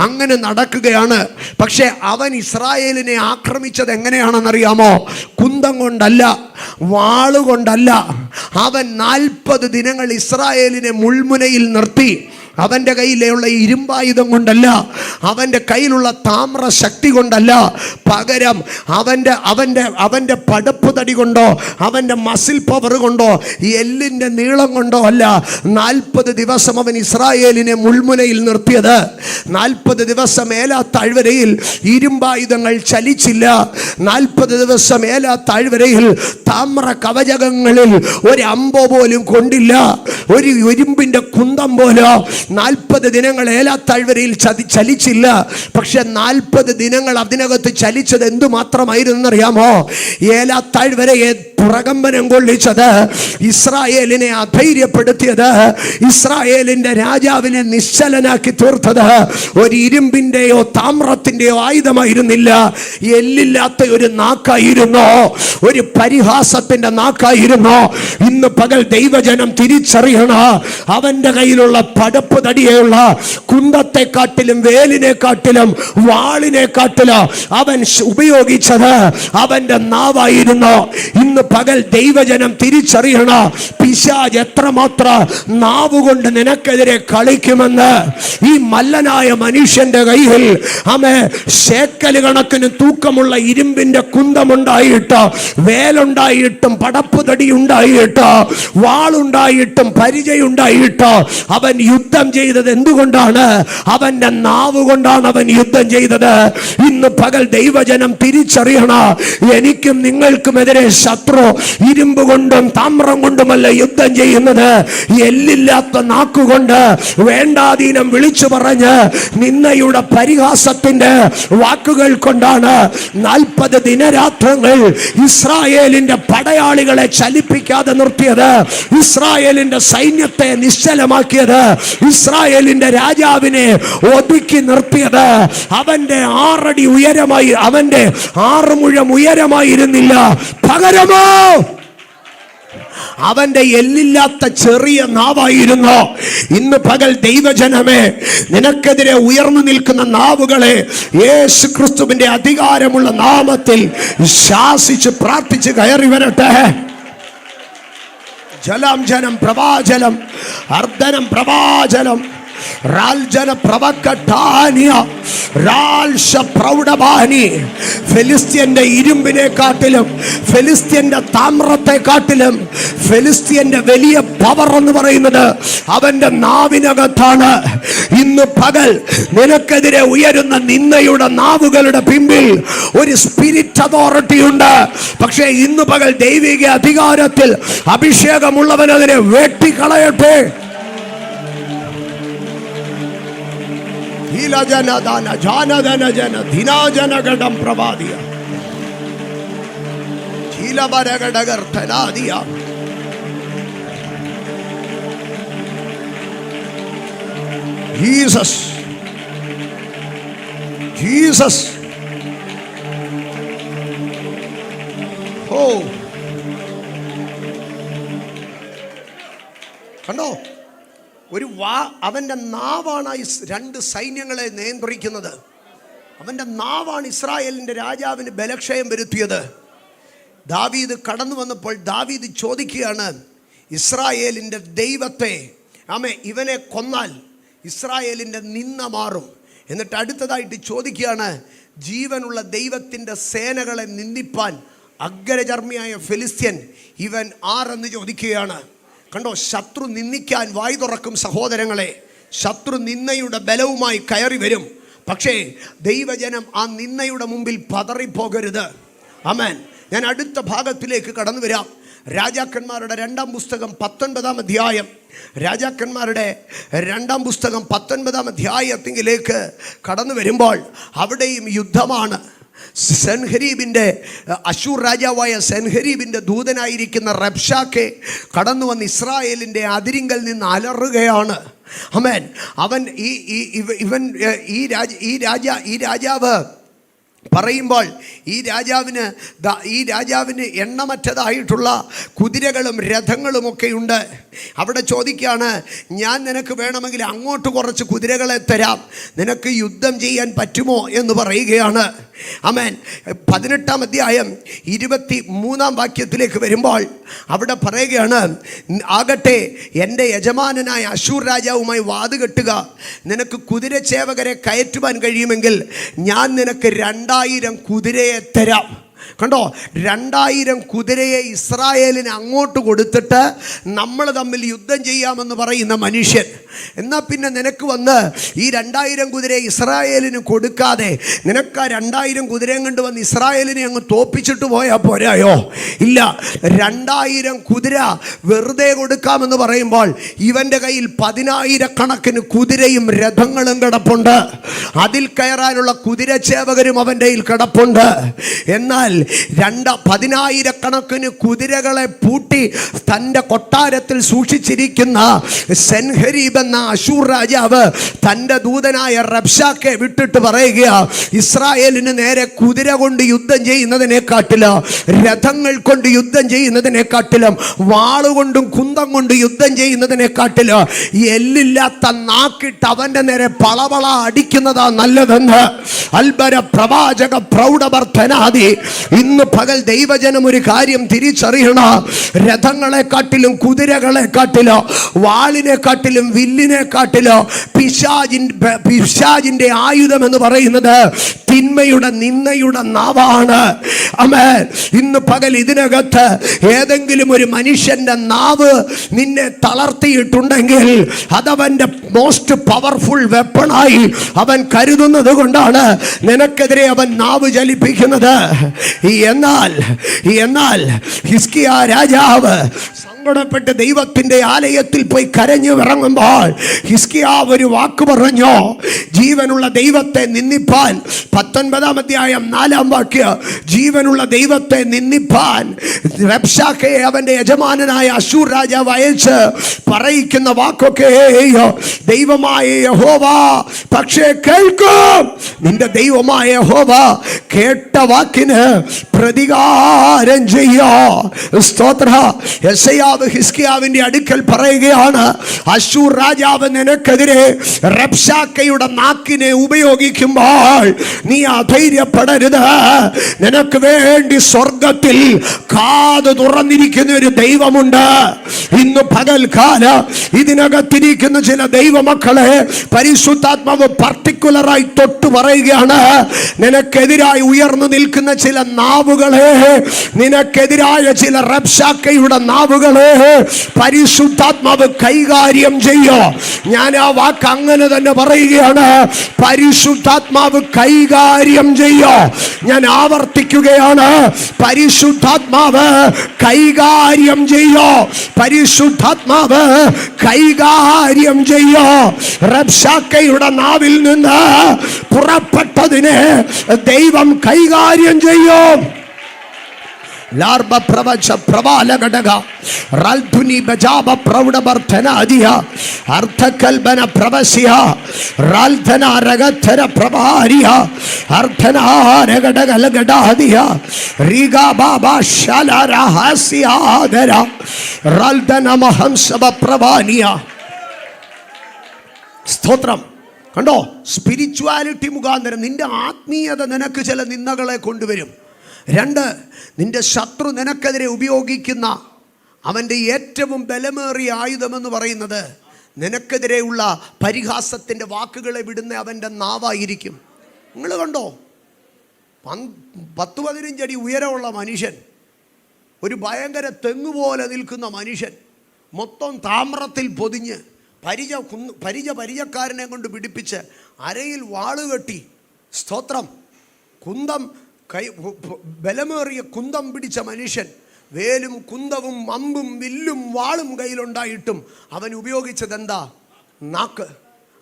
അങ്ങനെ നടക്കുകയാണ്. പക്ഷേ അവൻ ഇസ്രായേലിനെ ആക്രമിച്ചത് എങ്ങനെയാണെന്നറിയാമോ? കുന്തം കൊണ്ടല്ല, വാളുകൊണ്ടല്ല. അവൻ 40 ദിനങ്ങൾ ഇസ്രായേലിനെ മുൾമുനയിൽ നിർത്തി. അവൻ്റെ കയ്യിലുള്ള ഇരുമ്പായുധം കൊണ്ടല്ല, അവൻ്റെ കയ്യിലുള്ള താമ്ര ശക്തി കൊണ്ടല്ല, പകരം അവൻ്റെ പടപ്പ് തടി കൊണ്ടോ അവൻ്റെ മസിൽ പവർ കൊണ്ടോ എല്ലിൻ്റെ നീളം കൊണ്ടോ അല്ല. 40 ദിവസം അവൻ ഇസ്രായേലിനെ മുൾമുനയിൽ നിർത്തിയത്. 40 ദിവസം ഏലാത്താഴ്വരയിൽ ഇരുമ്പായുധങ്ങൾ ചലിച്ചില്ല. 40 ദിവസം ഏലാത്താഴ്വരയിൽ താമ്ര കവചകങ്ങളിൽ ഒരു അമ്പോ പോലും കൊണ്ടില്ല. ഒരു ഇരുമ്പിൻ്റെ കുന്തം പോലോ 40 ദിനങ്ങൾ ഏലാത്താഴ്വരയിൽ ചലിച്ചില്ല. പക്ഷെ 40 ദിനങ്ങൾ അതിനകത്ത് ചലിച്ചത് എന്തുമാത്രമായിരുന്നറിയാമോ? ഏലാത്താഴ്വരയെ പ്രകമ്പനം കൊള്ളിച്ചത്, ഇസ്രായേലിനെ അധൈര്യപ്പെടുത്തിയത്, ഇസ്രായേലിന്റെ രാജാവിനെ നിശ്ചലനാക്കി തീർത്തത് ഒരു ഇരുമ്പിന്റെയോ താമ്രത്തിന്റെയോ ആയുധമായിരുന്നില്ല. എല്ലില്ലാത്ത ഒരു നാക്കായിരുന്നു, ഒരു പരിഹാസത്തിന്റെ നാക്കായിരുന്നു. ഇന്ന് പകൽ ദൈവജനം തിരിച്ചറിയണം, അവന്റെ കയ്യിലുള്ള പടപ്പ് തടിയുള്ള കുന്തത്തെക്കാട്ടിലും വേലിനെക്കാട്ടിലും വാളിനെക്കാട്ടിലും അവൻ ഉപയോഗിച്ചത് അവന്റെ നാവായിരുന്നു. ഇന്ന് പകൽ ദൈവജനം തിരിച്ചറിയണം, പിശാച് എത്രമാത്രം നാവുകൊണ്ട് നിനക്കെതിരെ കളിക്കുമെന്ന്. ഈ മല്ലനായ മനുഷ്യന്റെ കയ്യിൽ ശേക്കല് കണക്കിന് തൂക്കമുള്ള ഇരുമ്പിന്റെ കുന്തമുണ്ടായിട്ട്, വേലുണ്ടായിട്ടും പടപ്പ് തടി ഉണ്ടായിട്ട്, വാളുണ്ടായിട്ടും പരിചയുണ്ടായിട്ട് അവൻ യുദ്ധം ചെയ്തത് എന്തുകൊണ്ടാണ്? അവന്റെ നാവ് കൊണ്ടാണ് അവൻ യുദ്ധം ചെയ്തത്. ഇന്ന് പകൽ ദൈവജനം തിരിച്ചറിയണം, എനിക്കും നിങ്ങൾക്കുമെതിരെ ശത്രു ഇരുമ്പ് കൊണ്ടും താമ്രം കൊണ്ടുമല്ല യുദ്ധം ചെയ്യുന്നത്, എല്ലില്ലാത്ത നാക്കുകൊണ്ട് വേണ്ടാധീനം വിളിച്ചു പറഞ്ഞ് നിന്നയുടെ പരിഹാസത്തിന്റെ വാക്കുകൾ കൊണ്ടാണ് 40 ദിനരാത്രങ്ങൾ ഇസ്രായേലിന്റെ പടയാളികളെ ചലിപ്പിക്കാതെ നിർത്തിയത്, ഇസ്രായേലിന്റെ സൈന്യത്തെ നിശ്ചലമാക്കിയത്, ഇസ്രായേലിന്റെ രാജാവിനെ ഒതുക്കി നിർത്തിയത്. അവന്റെ 6 അടി ഉയരമായി, അവന്റെ 6 മുഴം ഉയരമായിരുന്നില്ല, പകരമോ അവന്റെ എല്ലില്ലാത്ത ചെറിയ നാവായിരുന്നു. ഇന്ന് പകൽ ദൈവജനമേ, നിനക്കെതിരെ ഉയർന്നു നിൽക്കുന്ന നാവുകളെ യേശു ക്രിസ്തുവിന്റെ അധികാരമുള്ള നാമത്തിൽ ശാസിച്ച് പ്രാർത്ഥിച്ച് കയറി വരട്ടെ. ജലം ജനം പ്രവാചലം, അർദ്ധനം പ്രവാചലം, ഫെലിസ്ത്യന്റെ ഇരുമ്പിനെക്കാട്ടിലും, ഫെലിസ്ത്യന്റെ താമ്രത്തെക്കാട്ടിലും, ഫെലിസ്ത്യന്റെ വലിയ പവർ എന്ന് പറയുന്നത് അവന്റെ നാവിനകത്താണ്. ഇന്ന് പകൽ നിനക്കെതിരെ ഉയരുന്ന നിന്നയുടെ നാവുകളുടെ പിമ്പിൽ ഒരു സ്പിരിറ്റ് അതോറിറ്റി ഉണ്ട്. പക്ഷേ ഇന്ന് പകൽ ദൈവിക അധികാരത്തിൽ അഭിഷേകമുള്ളവൻ അതിനെ വെട്ടിക്കളയട്ടെ. Jesus, Jesus. ഓ, കണ്ടോ? ഒരു അവന്റെ നാവാണ് 2 സൈന്യങ്ങളെ നിയന്ത്രിക്കുന്നത്. അവന്റെ നാവാണ് ഇസ്രായേലിന്റെ രാജാവിന് ബലക്ഷയം വരുത്തിയത്. ദാവീദ് കടന്നു വന്നപ്പോൾ ദാവീദ് ചോദിക്കുകയാണ്, ഇസ്രായേലിന്റെ ദൈവത്തെ, ഇവനെ കൊന്നാൽ ഇസ്രായേലിന്റെ നിന്ന മാറും. എന്നിട്ട് അടുത്തതായിട്ട് ചോദിക്കുകയാണ്, ജീവനുള്ള ദൈവത്തിന്റെ സേനകളെ നിന്ദിപ്പാൻ അഗ്രചർമ്മിയായ ഫെലിസ്ത്യൻ ഇവൻ ആരെന്ന് ചോദിക്കുകയാണ്. കണ്ടോ, ശത്രു നിന്ദിക്കാൻ വായി തുറക്കും സഹോദരങ്ങളെ. ശത്രു നിന്നയുടെ ബലവുമായി കയറി വരും. പക്ഷേ ദൈവജനം ആ നിന്നയുടെ മുമ്പിൽ പതറിപ്പോകരുത്. ആമേൻ. ഞാൻ അടുത്ത ഭാഗത്തിലേക്ക് കടന്നു വരാം. രാജാക്കന്മാരുടെ 2-ാം പുസ്തകം 19-ാം അധ്യായം. രാജാക്കന്മാരുടെ 2-ാം പുസ്തകം 19-ാം അധ്യായത്തിലേക്ക് കടന്നു വരുമ്പോൾ അവിടെയും യുദ്ധമാണ്. സെൻഹരീബിൻ്റെ, അശൂർ രാജാവായ സെൻഹരീബിൻ്റെ ദൂതനായിരിക്കുന്ന റബ്ഷാക്കെ കടന്നു വന്ന് ഇസ്രായേലിൻ്റെ അതിരിങ്കൽ നിന്ന് അലറുകയാണ്. ആമേൻ. അവൻ ഈ രാജാവ് പറയുമ്പോൾ ഈ രാജാവിന് എണ്ണമറ്റതായിട്ടുള്ള കുതിരകളും രഥങ്ങളുമൊക്കെ ഉണ്ട്. അവിടെ ചോദിക്കുകയാണ്, ഞാൻ നിനക്ക് വേണമെങ്കിൽ അങ്ങോട്ട് കുറച്ച് കുതിരകളെ തരാം, നിനക്ക് യുദ്ധം ചെയ്യാൻ പറ്റുമോ എന്ന് പറയുകയാണ്. ആമേൻ. 18-ാം അധ്യായം 23-ാം വാക്യത്തിലേക്ക് വരുമ്പോൾ അവിടെ പറയുകയാണ്, ആകട്ടെ എൻ്റെ യജമാനനായ അശൂർ രാജാവുമായി വാതുകെട്ടുക, നിനക്ക് കുതിരച്ചേവകരെ കയറ്റുവാൻ കഴിയുമെങ്കിൽ ഞാൻ നിനക്ക് 2000 കുതിരയെ തരാം. കണ്ടോ, 2000 കുതിരയെ ഇസ്രായേലിന് അങ്ങോട്ട് കൊടുത്തിട്ട് നമ്മൾ തമ്മിൽ യുദ്ധം ചെയ്യാമെന്ന് പറയുന്ന മനുഷ്യൻ. എന്നാൽ പിന്നെ നിനക്ക് വന്ന് ഈ 2000 കുതിരയെ ഇസ്രായേലിന് കൊടുക്കാതെ നിനക്ക് ആ 2000 കുതിരയും കൊണ്ട് വന്ന് ഇസ്രായേലിനെ അങ്ങ് തോപ്പിച്ചിട്ട് പോയാൽ പോരായോ? ഇല്ല, 2000 കുതിര വെറുതെ കൊടുക്കാമെന്ന് പറയുമ്പോൾ ഇവൻ്റെ കയ്യിൽ 10,000 കുതിരയും രഥങ്ങളും കിടപ്പുണ്ട്. അതിൽ കയറാനുള്ള കുതിരച്ചേവകരും അവൻ്റെ കയ്യിൽ കിടപ്പുണ്ട്. എന്നാൽ 10,000 കുതിരകളെ പൂട്ടി തൻ്റെ കൊട്ടാരത്തിൽ സൂക്ഷിച്ചിരിക്കുന്ന സെൻഹരീബ് എന്ന അശൂർ രാജാവ് തൻ്റെ ദൂതനായ റബ്ശാക്കെ വിട്ടിട്ട് പറയുക, ഇസ്രായേലിന് നേരെ കുതിര കൊണ്ട് യുദ്ധം ചെയ്യുന്നതിനെക്കാട്ടിലും രഥങ്ങൾ കൊണ്ട് യുദ്ധം ചെയ്യുന്നതിനെക്കാട്ടിലും വാളുകൊണ്ടും കുന്തം കൊണ്ട് യുദ്ധം ചെയ്യുന്നതിനെക്കാട്ടിലും എല്ലില്ലാത്ത നാക്കിട്ട് അവൻ്റെ നേരെ പളവള അടിക്കുന്നതാ നല്ലതെന്ന് അൽബര പ്രവാചക പ്രൗഢവർദ്ധനാദി. ഇന്ന് പകൽ ദൈവജനം ഒരു കാര്യം തിരിച്ചറിയണം. രഥങ്ങളെക്കാട്ടിലും കുതിരകളെക്കാട്ടിലും വാളിനെക്കാട്ടിലും വില്ലിനെക്കാട്ടിലും പിശാചിന്റെ ആയുധം എന്ന് പറയുന്നത് തിന്മയുടെ നിന്ദയുടെ നാവാണ്. ആമേൻ. ഇന്ന് പകൽ ഇതിനകത്ത് ഏതെങ്കിലും ഒരു മനുഷ്യന്റെ നാവ് നിന്നെ തളർത്തിയിട്ടുണ്ടെങ്കിൽ അതവന്റെ മോസ്റ്റ് പവർഫുൾ വെപ്പണായി അവൻ കരുതുന്നത് കൊണ്ടാണ് നിനക്കെതിരെ അവൻ നാവ് ചലിപ്പിക്കുന്നത്. എന്നാൽ ഹിസ്കിയ രാജാവ് സങ്കടപ്പെട്ട് ദൈവത്തിന്റെ ആലയത്തിൽ പോയി കരഞ്ഞു ഇറങ്ങുമ്പോൾ ഹിസ്കിയാവ് ഒരു വാക്ക് പറഞ്ഞു. ജീവനുള്ള ദൈവത്തെ നിന്ദിപ്പാൻ 19-ാം അധ്യായം 4-ാം വാക്യം, ജീവനുള്ള ദൈവത്തെ നിന്ദിപ്പാൻ റബ്ശാക്കയെ അവന്റെ യജമാനനായ അശൂർ രാജാവ് അയച്ച് പറയിക്കുന്ന വാക്കൊക്കെ ദൈവമായ യഹോവ പക്ഷേ കേൾക്കും. നിന്റെ ദൈവമായ യഹോവ കേട്ട വാക്കിന് പ്രതികാരം ചെയ്യോ. സ്തോത്ര. യെശയ്യാവ് ഹിസ്കിയാവിന്റെ അടുക്കൽ പറയുകയാണ്, അശൂർ രാജാവ് നിനക്കെതിരെ റബ്ശാക്കയുടെ നാക്കിനെ ഉപയോഗിക്കുമ്പോൾ നീ അധൈര്യപ്പെടരുത്. നിനക്ക് വേണ്ടി സ്വർഗത്തിൽ കാത് തുറന്നിരിക്കുന്ന ഒരു ദൈവമുണ്ട്. ഇന്ന് പകൽക്കാലം ഇതിനകത്തിരിക്കുന്ന ചില ദൈവമക്കളെ പരിശുദ്ധാത്മാവ് പർട്ടിക്കുലറായി തൊട്ട് പറയുകയാണ്, നിനക്കെതിരായി ഉയർന്നു നിൽക്കുന്ന ചില നാവുകളെ, നിനക്കെതിരായ ചില റബ്ശാക്കയുടെ നാവുകളെ പരിശുദ്ധാത്മാവ് കൈകാര്യം ചെയ്യോ. ഞാൻ ആ വാക്ക് അങ്ങനെ തന്നെ പറയുകയാണ്, പരിശുദ്ധാത്മാവ് കൈകാര്യം ചെയ്യോ. ഞാൻ ആവർത്തിക്കുകയാണ്, പരിശുദ്ധാത്മാവ് കൈകാര്യം ചെയ്യോ. പരിശുദ്ധാത്മാവ് കൈകാര്യം ചെയ്യോ. റബ്ശാക്കയുടെ നാവിൽ നിന്ന് പുറപ്പെട്ടതിനെ ദൈവം കൈകാര്യം ചെയ്യും. ലാർബ പ്രവച പ്രവാലഘടക റൽധുനി ബജാബ പ്രൗഢവർദ്ധനാദിയ അർത്ഥകൽബന പ്രവസ്യ റൽധന രഗധര പ്രഭാരിയ അർത്ഥനാരഘടകലഘടാദിയ രീഗാ ബാബാ ശാലരഹസ്യാദര റൽധന മഹംസവ പ്രവാനിയ. സ്തോത്രം. കണ്ടോ, സ്പിരിച്വാലിറ്റി മുഖാന്തരം നിന്റെ ആത്മീയത നിനക്ക് ചില നിന്ദകളെ കൊണ്ടുവരും. 2, നിന്റെ ശത്രു നിനക്കെതിരെ ഉപയോഗിക്കുന്ന അവൻ്റെ ഏറ്റവും ബലമേറിയ ആയുധമെന്ന് പറയുന്നത് നിനക്കെതിരെയുള്ള പരിഹാസത്തിൻ്റെ വാക്കുകളെ വിടുന്ന അവൻ്റെ നാവായിരിക്കും. നിങ്ങൾ കണ്ടോ, 10-15 അടി ഉയരമുള്ള മനുഷ്യൻ, ഒരു ഭയങ്കര തെങ്ങുപോലെ നിൽക്കുന്ന മനുഷ്യൻ, മൊത്തം താമ്രത്തിൽ പൊതിഞ്ഞ് പരിചക്കാരനെ കൊണ്ട് പിടിപ്പിച്ച് അരയിൽ വാളുകെട്ടി, സ്തോത്രം, കുന്തം ബലമേറിയ കുന്തം പിടിച്ച മനുഷ്യൻ, വേലും കുന്തവും അമ്പും വില്ലും വാളും കയ്യിലുണ്ടായിട്ടും അവൻ ഉപയോഗിച്ചത് എന്താ? നാക്ക്.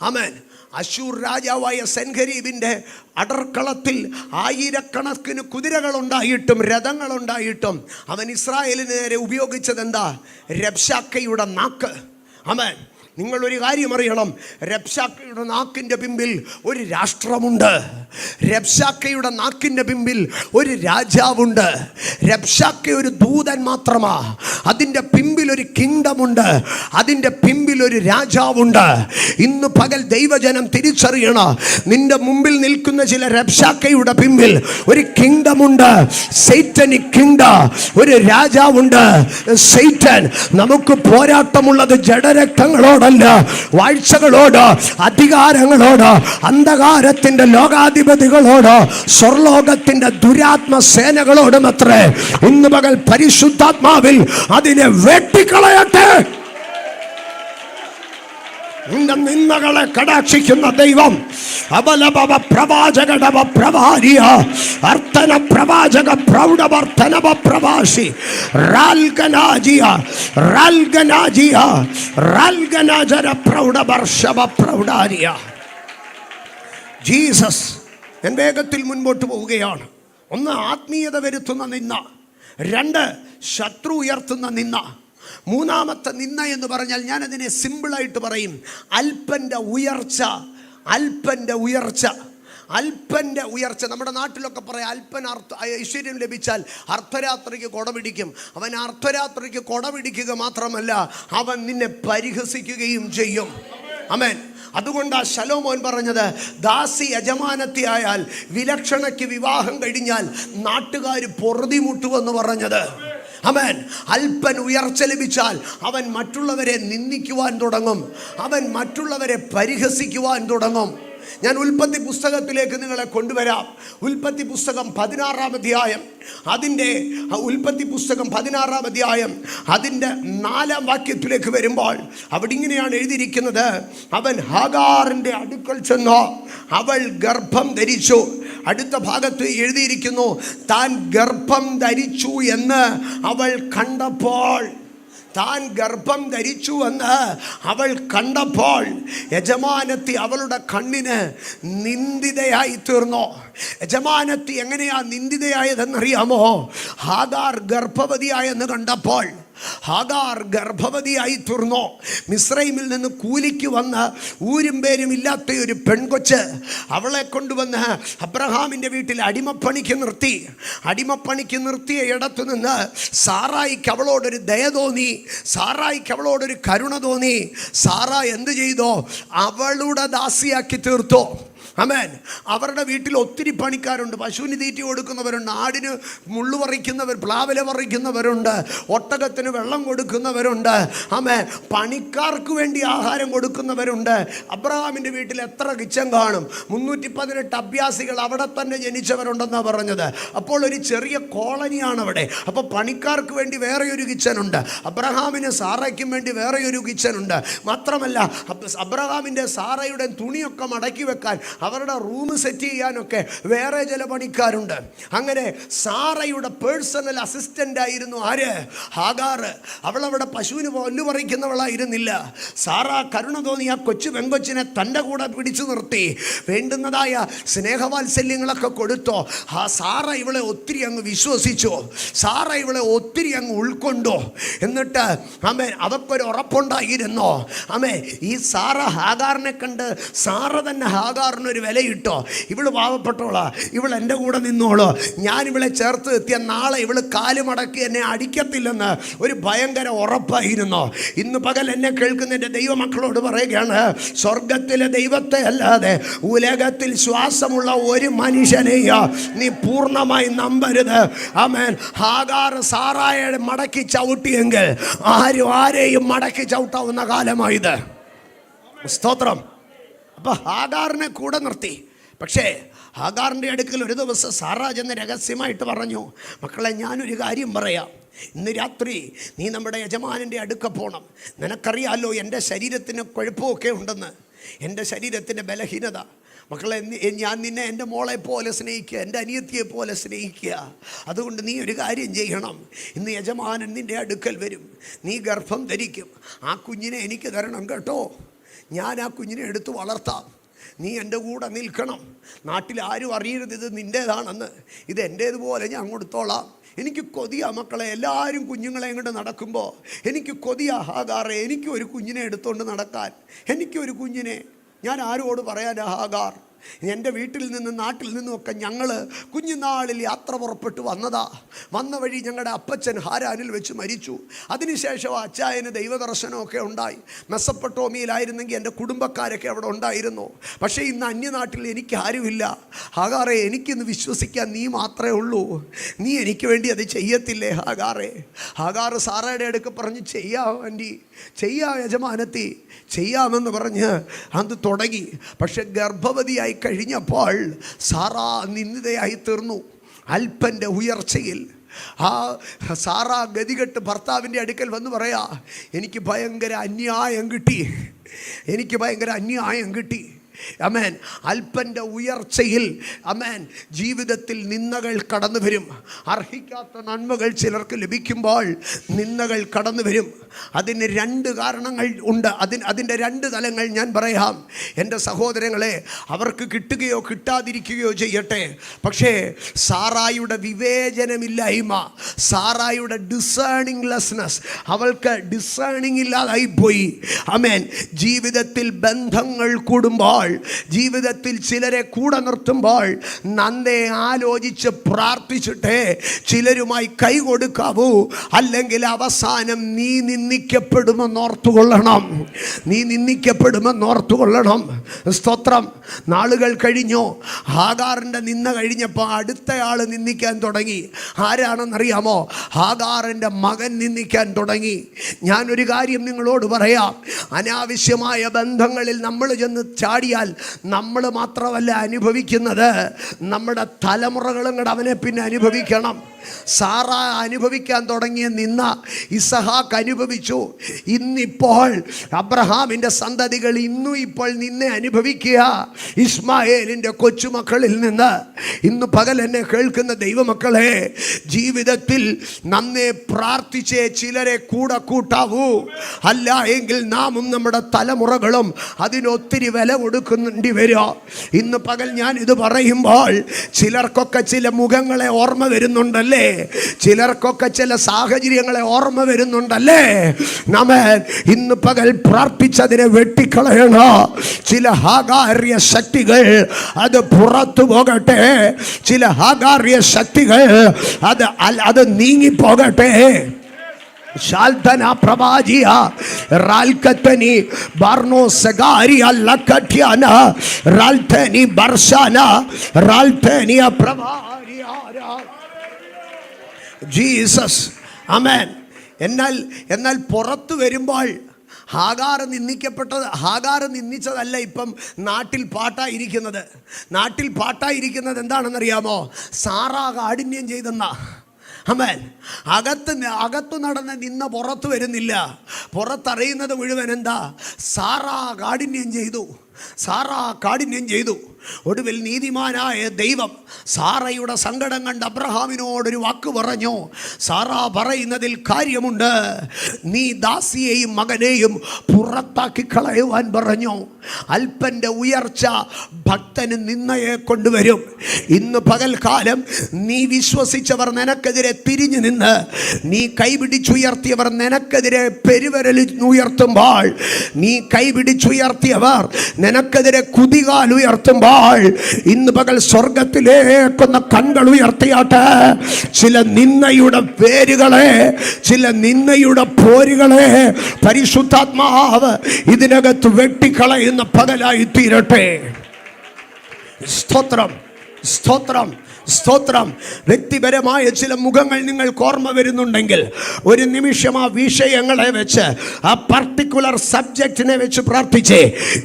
ആമേൻ. അശൂർ രാജാവായ സെൻഹരീബിൻ്റെ അടർക്കളത്തിൽ 1000 കുതിരകളുണ്ടായിട്ടും രഥങ്ങളുണ്ടായിട്ടും അവൻ ഇസ്രായേലിന് നേരെ ഉപയോഗിച്ചത് എന്താ? റബ്ശാക്കയുടെ നാക്ക്. ആമേൻ. നിങ്ങളൊരു കാര്യം അറിയണം, റബ്ശാക്കയുടെ നാക്കിൻ്റെ പിമ്പിൽ ഒരു രാഷ്ട്രമുണ്ട്. റബ്ശാക്കയുടെ നാക്കിൻ്റെ പിമ്പിൽ ഒരു രാജാവുണ്ട്. റബ്ശാക്ക ഒരു ദൂതൻ മാത്രമാ, അതിൻ്റെ പിമ്പിൽ ഒരു കിങ്ഡമുണ്ട്, അതിൻ്റെ പിമ്പിൽ ഒരു രാജാവുണ്ട്. ഇന്ന് പകൽ ദൈവജനം തിരിച്ചറിയണം, നിന്റെ മുമ്പിൽ നിൽക്കുന്ന ചില റബ്ശാക്കയുടെ പിമ്പിൽ ഒരു കിങ്ഡമുണ്ട്, സൈറ്റനിക് കിങ്ഡം, ഒരു രാജാവുണ്ട് സൈറ്റൻ. നമുക്ക് പോരാട്ടമുള്ളത് ജഡരക്തങ്ങളോടല്ല, വാഴ്ചകളോട്, അധികാരങ്ങളോട്, അന്ധകാരത്തിൻ്റെ ലോകാധിപ അധിപതികളോട് സ്വർലോകത്തിന്റെ ദുരാത്മ സേനകളോടും അത്രേ ഇന്ന് പകൽ പരിശുദ്ധാത്മാവിൽ അതിനെ വെട്ടിക്കളയട്ടെ. നിന്റെ നിന്ദകളെ കടാക്ഷിക്കുന്ന ദൈവം അബലഭവ പ്രവാചകടവ പ്രവാരിയ അർത്ഥന പ്രവാചക പ്രൗഢവർദ്ധനവ പ്രവാസി റാൽഗനാജിയ റാൽഗനാജിയ റാൽഗനാജര പ്രൗഢവർഷവ പ്രൗഢാരിയ. ജീസസ്. ഞാൻ വേഗത്തിൽ മുൻപോട്ട് പോവുകയാണ്. ഒന്ന്, ആത്മീയത വരുത്തുന്ന നിന്ന. രണ്ട്, ശത്രു ഉയർത്തുന്ന നിന്ന. മൂന്നാമത്തെ നിന്ന എന്ന് പറഞ്ഞാൽ ഞാനതിനെ സിമ്പിളായിട്ട് പറയും, അല്പൻ്റെ ഉയർച്ച. അല്പൻ്റെ ഉയർച്ച. അല്പൻ്റെ ഉയർച്ച. നമ്മുടെ നാട്ടിലൊക്കെ പറയാം, അല്പൻ ഐശ്വര്യം ലഭിച്ചാൽ അർദ്ധരാത്രിക്ക് കൊട പിടിക്കും. അവൻ അർദ്ധരാത്രിക്ക് കൊട പിടിക്കുക മാത്രമല്ല, അവൻ നിന്നെ പരിഹസിക്കുകയും ചെയ്യും. ആമേൻ. അതുകൊണ്ടാ ശലോമോൻ പറഞ്ഞത്, ദാസി യജമാനത്തി ആയാൽ വിലക്ഷണയ്ക്ക് വിവാഹം കഴിഞ്ഞാൽ നാട്ടുകാർ പൊറുതിമുട്ടുവെന്ന് പറഞ്ഞത്. ആമേൻ. അല്പൻ ഉയർച്ച ലഭിച്ചാൽ അവൻ മറ്റുള്ളവരെ നിന്ദിക്കുവാൻ തുടങ്ങും, അവൻ മറ്റുള്ളവരെ പരിഹസിക്കുവാൻ തുടങ്ങും. ഞാൻ ഉൽപ്പത്തി പുസ്തകത്തിലേക്ക് നിങ്ങളെ കൊണ്ടുവരാം. ഉൽപ്പത്തി പുസ്തകം 16-ാം അധ്യായം, അതിൻ്റെ ഉൽപ്പത്തി പുസ്തകം 16-ാം അധ്യായം അതിൻ്റെ 4-ാം വാക്യത്തിലേക്ക് വരുമ്പോൾ അവിടെ ഇങ്ങനെയാണ് എഴുതിയിരിക്കുന്നത്, അവൻ ഹാഗാറിൻ്റെ അടുക്കൽ ചെന്നു, അവൾ ഗർഭം ധരിച്ചു. അടുത്ത ഭാഗത്ത് എഴുതിയിരിക്കുന്നു, താൻ ഗർഭം ധരിച്ചു എന്ന് അവൾ കണ്ടപ്പോൾ. താൻ ഗർഭം ധരിച്ചു എന്ന് അവൾ കണ്ടപ്പോൾ യജമാനത്തി അവളുടെ കണ്ണിന് നിന്ദിതയായി തീർന്നു. യജമാനത്തി എങ്ങനെയാ നിന്ദിതയായതെന്നറിയാമോ? ഹാഗാർ ഗർഭവതിയായെന്ന് കണ്ടപ്പോൾ ഹാഗാർ ഗർഭവതിയായി തീർന്നു. മിസ്രൈമിൽ നിന്ന് കൂലിക്ക് വന്ന് ഊരും പേരും ഇല്ലാത്ത ഒരു പെൺകൊച്ച്, അവളെ കൊണ്ടുവന്ന് അബ്രഹാമിൻ്റെ വീട്ടിൽ അടിമപ്പണിക്ക് നിർത്തി. അടിമപ്പണിക്ക് നിർത്തിയ ഇടത്തു നിന്ന് സാറായിക്ക് അവളോടൊരു ദയ തോന്നി, സാറായിക്ക് അവളോടൊരു കരുണ തോന്നി. സാറ എന്ത് ചെയ്തോ? അവളുടെ ദാസിയാക്കി തീർത്തു. ആമേൻ. അവരുടെ വീട്ടിൽ ഒത്തിരി പണിക്കാരുണ്ട്. പശുവിന് തീറ്റി കൊടുക്കുന്നവരുണ്ട്, ആടിന് മുള്ളു പറിക്കുന്നവർ, പ്ലാവില പറിക്കുന്നവരുണ്ട്, ഒട്ടകത്തിന് വെള്ളം കൊടുക്കുന്നവരുണ്ട്. ആമേൻ. പണിക്കാർക്ക് വേണ്ടി ആഹാരം കൊടുക്കുന്നവരുണ്ട്. അബ്രഹാമിൻ്റെ വീട്ടിൽ എത്ര കിച്ചൻ കാണും? 318 അഭ്യാസികൾ അവിടെ തന്നെ ജനിച്ചവരുണ്ടെന്നാണ് പറഞ്ഞത്. അപ്പോൾ ഒരു ചെറിയ കോളനിയാണ് അവിടെ. അപ്പോൾ പണിക്കാർക്ക് വേണ്ടി വേറെ ഒരു കിച്ചനുണ്ട്, അബ്രഹാമിന് സാറയ്ക്കും വേണ്ടി വേറെ ഒരു കിച്ചനുണ്ട്. മാത്രമല്ല അബ്രഹാമിൻ്റെ സാറയുടെ തുണിയൊക്കെ മടക്കി വെക്കാൻ, അവരുടെ റൂം സെറ്റ് ചെയ്യാനൊക്കെ വേറെ ചില പണിക്കാരുണ്ട്. അങ്ങനെ സാറയുടെ പേഴ്സണൽ അസിസ്റ്റൻ്റ് ആയിരുന്നു ആര്? ഹാഗാർ. അവളവിടെ പശുവിന് പുല്ല് പറിക്കുന്നവളായിരുന്നില്ല. സാറ കരുണ തോന്നി ആ കൊച്ചു പെങ്കൊച്ചിനെ തൻ്റെ കൂടെ പിടിച്ചു നിർത്തി, വേണ്ടുന്നതായ സ്നേഹവാത്സല്യങ്ങളൊക്കെ കൊടുത്തോ. ആ സാറ ഇവളെ ഒത്തിരി അങ്ങ് വിശ്വസിച്ചു, സാറ ഇവളെ ഒത്തിരി അങ്ങ് ഉൾക്കൊണ്ടു. എന്നിട്ട് ആമേ അവക്കൊരു ഉറപ്പുണ്ടായിരുന്നോ? ആമേ ഈ സാറ ഹാഗാറിനെ കണ്ട് സാറ തന്നെ ഹാഗാറിന് ഒരു വിലയിട്ടോ. ഇവള് പാവപ്പെട്ടോളാ, ഇവൾ എൻ്റെ കൂടെ നിന്നോളൂ, ഞാൻ ഇവളെ ചേർത്ത് എത്തിയ നാളെ ഇവള് കാല് മടക്കി എന്നെ അടിക്കത്തില്ലെന്ന് ഒരു ഭയങ്കര ഉറപ്പായിരുന്നു. ഇന്ന് പകൽ എന്നെ കേൾക്കുന്ന എൻ്റെ ദൈവമക്കളോട് പറയുകയാണ്, സ്വർഗത്തിലെ ദൈവത്തെ അല്ലാതെ ഉലകത്തിൽ ശ്വാസമുള്ള ഒരു മനുഷ്യനെയോ നീ പൂർണ്ണമായി നമ്പരുത്. ആമേൻ. ഹാഗാർ സാറായെ മടക്കി ചവിട്ടിയെങ്കിൽ ആരെയും മടക്കി ചവിട്ടാവുന്ന കാലമായത്. സ്തോത്രം. അപ്പോൾ ഹാഗാറിനെ കൂടെ നിർത്തി. പക്ഷേ ഹാഗാറിൻ്റെ അടുക്കൽ ഒരു ദിവസം സാറാ ചെന്ന് രഹസ്യമായിട്ട് പറഞ്ഞു, മക്കളെ ഞാനൊരു കാര്യം പറയാം, ഇന്ന് രാത്രി നീ നമ്മുടെ യജമാനൻ്റെ അടുക്ക പോകണം. നിനക്കറിയാമല്ലോ എൻ്റെ ശരീരത്തിന് കുഴപ്പമൊക്കെ ഉണ്ടെന്ന്, എൻ്റെ ശരീരത്തിൻ്റെ ബലഹീനത. മക്കളെ ഞാൻ നിന്നെ എൻ്റെ മോളെ പോലെ സ്നേഹിക്കുക, എൻ്റെ അനിയത്തിയെ പോലെ സ്നേഹിക്കുക. അതുകൊണ്ട് നീ ഒരു കാര്യം ചെയ്യണം, ഇന്ന് യജമാനൻ നിൻ്റെ അടുക്കൽ വരും, നീ ഗർഭം ധരിക്കും, ആ കുഞ്ഞിനെ എനിക്ക് തരണം കേട്ടോ. ഞാൻ ആ കുഞ്ഞിനെ എടുത്ത് വളർത്താം, നീ എൻ്റെ കൂടെ നിൽക്കണം. നാട്ടിൽ ആരും അറിയരുത് ഇത് നിൻ്റേതാണെന്ന്, ഇത് എൻ്റേതുപോലെ ഞാൻ കൊടുത്തോളാം. എനിക്ക് കൊതിയാ മക്കളെ, എല്ലാവരും കുഞ്ഞുങ്ങളെ ഇങ്ങോട്ട് നടക്കുമ്പോൾ എനിക്ക് കൊതിയാ ഹാഗാറെ, എനിക്കും ഒരു കുഞ്ഞിനെ എടുത്തുകൊണ്ട് നടക്കാൻ. എനിക്കൊരു കുഞ്ഞിനെ ഞാൻ ആരോട് പറയാനാ ഹാഗാർ? എൻ്റെ വീട്ടിൽ നിന്നും നാട്ടിൽ നിന്നുമൊക്കെ ഞങ്ങൾ കുഞ്ഞുനാളിൽ യാത്ര പുറപ്പെട്ട് വന്ന വഴി ഞങ്ങളുടെ അപ്പച്ചൻ ഹാരാനിൽ വെച്ച് മരിച്ചു. അതിനുശേഷം അച്ചായന് ദൈവദർശനമൊക്കെ ഉണ്ടായി. മെസ്സപ്പൊട്ടോമിയയിലായിരുന്നെങ്കിൽ എൻ്റെ കുടുംബക്കാരൊക്കെ അവിടെ ഉണ്ടായിരുന്നു. പക്ഷേ ഇന്ന് അന്യനാട്ടിൽ എനിക്ക് ആരുമില്ല. ഹാഗാറെ, എനിക്കിന്ന് വിശ്വസിക്കാൻ നീ മാത്രമേ ഉള്ളൂ. നീ എനിക്ക് വേണ്ടി അത് ചെയ്യത്തില്ലേ ഹാഗാറെ? ഹാഗാർ സാറയുടെ അടുക്ക് പറഞ്ഞ് ചെയ്യാം ആൻറ്റി, ചെയ്യാം യജമാനത്തി, ചെയ്യാമെന്ന് പറഞ്ഞ് അത് തുടങ്ങി. പക്ഷെ ഗർഭവതിയായി കഴിഞ്ഞപ്പോൾ സാറാ നിന്ദിതയായി തീർന്നു. അല്പൻ്റെ ഉയർച്ചയിൽ ആ സാറാ ഗതികെട്ട് ഭർത്താവിൻ്റെ അടുക്കൽ വന്ന് പറയാ, എനിക്ക് ഭയങ്കര അന്യായം കിട്ടി. അമേൻ. അല്പൻ്റെ ഉയർച്ചയിൽ അമേൻ ജീവിതത്തിൽ നിന്ദകൾ കടന്നു വരും. അർഹിക്കാത്ത നന്മകൾ ചിലർക്ക് ലഭിക്കുമ്പോൾ നിന്ദകൾ കടന്നു വരും. അതിന് രണ്ട് കാരണങ്ങൾ ഉണ്ട്. അതിൻ്റെ രണ്ട് തലങ്ങൾ ഞാൻ പറയാം. എൻ്റെ സഹോദരങ്ങളെ, അവർക്ക് കിട്ടുകയോ കിട്ടാതിരിക്കുകയോ ചെയ്യട്ടെ, പക്ഷേ സാറായുടെ വിവേചനമില്ലായ്മ, സാറായുടെ ഡിസേണിംഗ് ലെസ്നെസ്, അവൾക്ക് ഡിസേണിംഗ് ഇല്ലാതായിപ്പോയി. അമേൻ. ജീവിതത്തിൽ ബന്ധങ്ങൾ കൂടുമ്പോൾ, ജീവിതത്തിൽ ചിലരെ കൂടെ നിർത്തുമ്പോൾ നന്നെ ആലോചിച്ച് പ്രാർത്ഥിച്ചിട്ടേ ചിലരുമായി കൈ കൊടുക്കാവൂ. അല്ലെങ്കിൽ അവസാനം നീ നിന്ദിക്കപ്പെടുമെന്നോർത്തുകൊള്ളണം. സ്തോത്രം. നാളുകൾ കഴിഞ്ഞു. ഹാഗാറിൻ്റെ നിന്ന കഴിഞ്ഞപ്പോൾ അടുത്തയാൾ നിന്ദിക്കാൻ തുടങ്ങി. ആരാണെന്നറിയാമോ? ഹാഗാറിൻ്റെ മകൻ നിന്ദിക്കാൻ തുടങ്ങി. ഞാനൊരു കാര്യം നിങ്ങളോട് പറയാം. അനാവശ്യമായ ബന്ധങ്ങളിൽ നമ്മൾ ചെന്ന് ചാടിയാൽ നമ്മൾ മാത്രമല്ല അനുഭവിക്കുന്നത്, നമ്മുടെ തലമുറകളും കൂടെ അവനെ പിന്നെ അനുഭവിക്കണം. സാറ അനുഭവിക്കാൻ തുടങ്ങിയ നിന്ന ഇസഹാക്ക് അനുഭവിച്ചു. ഇന്നിപ്പോൾ അബ്രഹാമിൻ്റെ സന്തതികൾ ഇപ്പോൾ നിന്നെ അനുഭവിക്കുക. ഇസ്മായേലിൻ്റെ കൊച്ചുമക്കളിൽ നിന്ന്. ഇന്ന് പകൽ എന്നെ കേൾക്കുന്ന ദൈവമക്കളെ, ജീവിതത്തിൽ നന്നെ പ്രാർത്ഥിച്ചേ ചിലരെ കൂടെ കൂട്ടാവൂ. അല്ല എങ്കിൽ നാമും നമ്മുടെ തലമുറകളും അതിനൊത്തിരി വില കൊടുക്കേണ്ടി വരിക. ഇന്ന് പകൽ ഞാൻ ഇത് പറയുമ്പോൾ ചിലർക്കൊക്കെ ചില മുഖങ്ങളെ ഓർമ്മ വരുന്നുണ്ടല്ലേ? ചിലർക്കൊക്കെ ചില സാഹചര്യങ്ങളെ ഓർമ്മ വരുന്നുണ്ടല്ലേ? നമ്മൻ ഇന്ന് പകൽ പ്രാർത്ഥിച്ചതിനെ വെട്ടിക്കളയണ ചില ഹാഗാര്യ ശക്തികൾ അത് പുറത്തു പോകട്ടെ. ചില ഹാഗാര്യ ശക്തികൾ അത് നീങ്ങിപ്പോകട്ടെ. ശാൽതന പ്രവാചിയ റാൽക്കത്തനി ബാർനോ സഗാരിയ ലക്കഠ്യാന റാൽതനി ബർശാന റാൽതനിയ പ്രവാരിയ ജീസസ്. ആമേൻ. എന്നാൽ പുറത്തു വരുമ്പോൾ ഹാഗാർ നിന്ദിച്ചതല്ല ഇപ്പം നാട്ടിൽ പാട്ടായിരിക്കുന്നത് എന്താണെന്നറിയാമോ? സാറാ കാഠിന്യം ചെയ്തെന്ന. ആമേൻ. അകത്ത് നടന്ന് നിന്ന പുറത്തു വരുന്നില്ല. പുറത്തറിയുന്നത് മുഴുവൻ എന്താ? സാറാ കാഠിന്യം ചെയ്തു. ഒടുവിൽ നീതിമാനായ ദൈവം സാറയുടെ സങ്കടം കണ്ട് അബ്രഹാമിനോടൊരു വാക്ക് പറഞ്ഞു. സാറാ പറയുന്നതിൽ കാര്യമുണ്ട്. നീ ദാസിയെയും മകനെയും പുറത്താക്കി കളയുവാൻ പറഞ്ഞു. അല്പൻ്റെ ഉയർച്ച ഭക്തന് നിന്നയെ കൊണ്ടുവരും. ഇന്ന് പകൽക്കാലം നീ വിശ്വസിച്ചവർ നിനക്കെതിരെ തിരിഞ്ഞു നിന്ന്, നീ കൈപിടിച്ചുയർത്തിയവർ നിനക്കെതിരെ പെരുവരൽ ഉയർത്തുമ്പോൾ, നീ കൈപിടിച്ചുയർത്തിയവർ നിനക്കെതിരെ കുതികാൽ ഉയർത്തുമ്പോൾ, ഇന്ന് പകൽ സ്വർഗത്തിലേക്കൊന്ന് കണ്ണുകൾ ഉയർത്തിയാട്ടെ. ചില നിന്നയുടെ പേരുകളെ, ചില നിന്നയുടെ പോരുകളെ പരിശുദ്ധാത്മാവ് ഇതിനകത്ത് വെട്ടിക്കളയുന്ന പകലായി തീരട്ടെ. സ്തോത്രം. വ്യക്തിപരമായ ചില മുഖങ്ങൾ നിങ്ങൾക്ക് ഓർമ്മ വരുന്നുണ്ടെങ്കിൽ ഒരു നിമിഷം ആ വിഷയങ്ങളെ വെച്ച്, ആ പർട്ടിക്കുലർ സബ്ജക്റ്റിനെ വെച്ച് പ്രാർത്ഥിച്ചേ.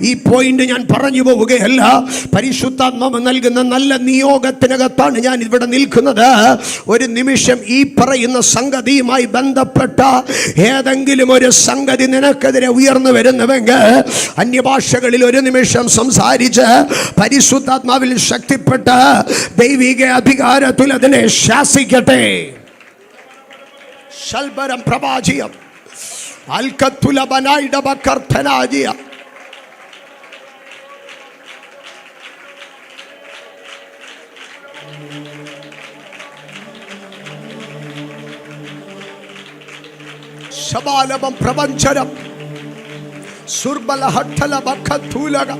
ഈ പോയിന്റ് ഞാൻ പറഞ്ഞു പോവുകയല്ല. പരിശുദ്ധാത്മാവ് നൽകുന്ന നല്ല നിയോഗത്തിനകത്താണ് ഞാൻ ഇവിടെ നിൽക്കുന്നത്. ഒരു നിമിഷം ഈ പറയുന്ന സംഗതിയുമായി ബന്ധപ്പെട്ട ഏതെങ്കിലും ഒരു സംഗതി നിനക്കെതിരെ ഉയർന്നു വരുന്നുവെങ്കിൽ അന്യഭാഷകളിൽ ഒരു നിമിഷം സംസാരിച്ച് പരിശുദ്ധാത്മാവിൽ ശക്തിപ്പെട്ട ദൈവിക അധികാരത്തിൽ അതിനെ ശാസിക്കട്ടെ. ശൽബരം പ്രവാചിയം അൽക്കത്തുല ബനായിഡ ബക്കർത്തനാജിയ ശബാലബം പ്രപഞ്ചരം സുർബല ഹട്ടല ബക്കത്തുലക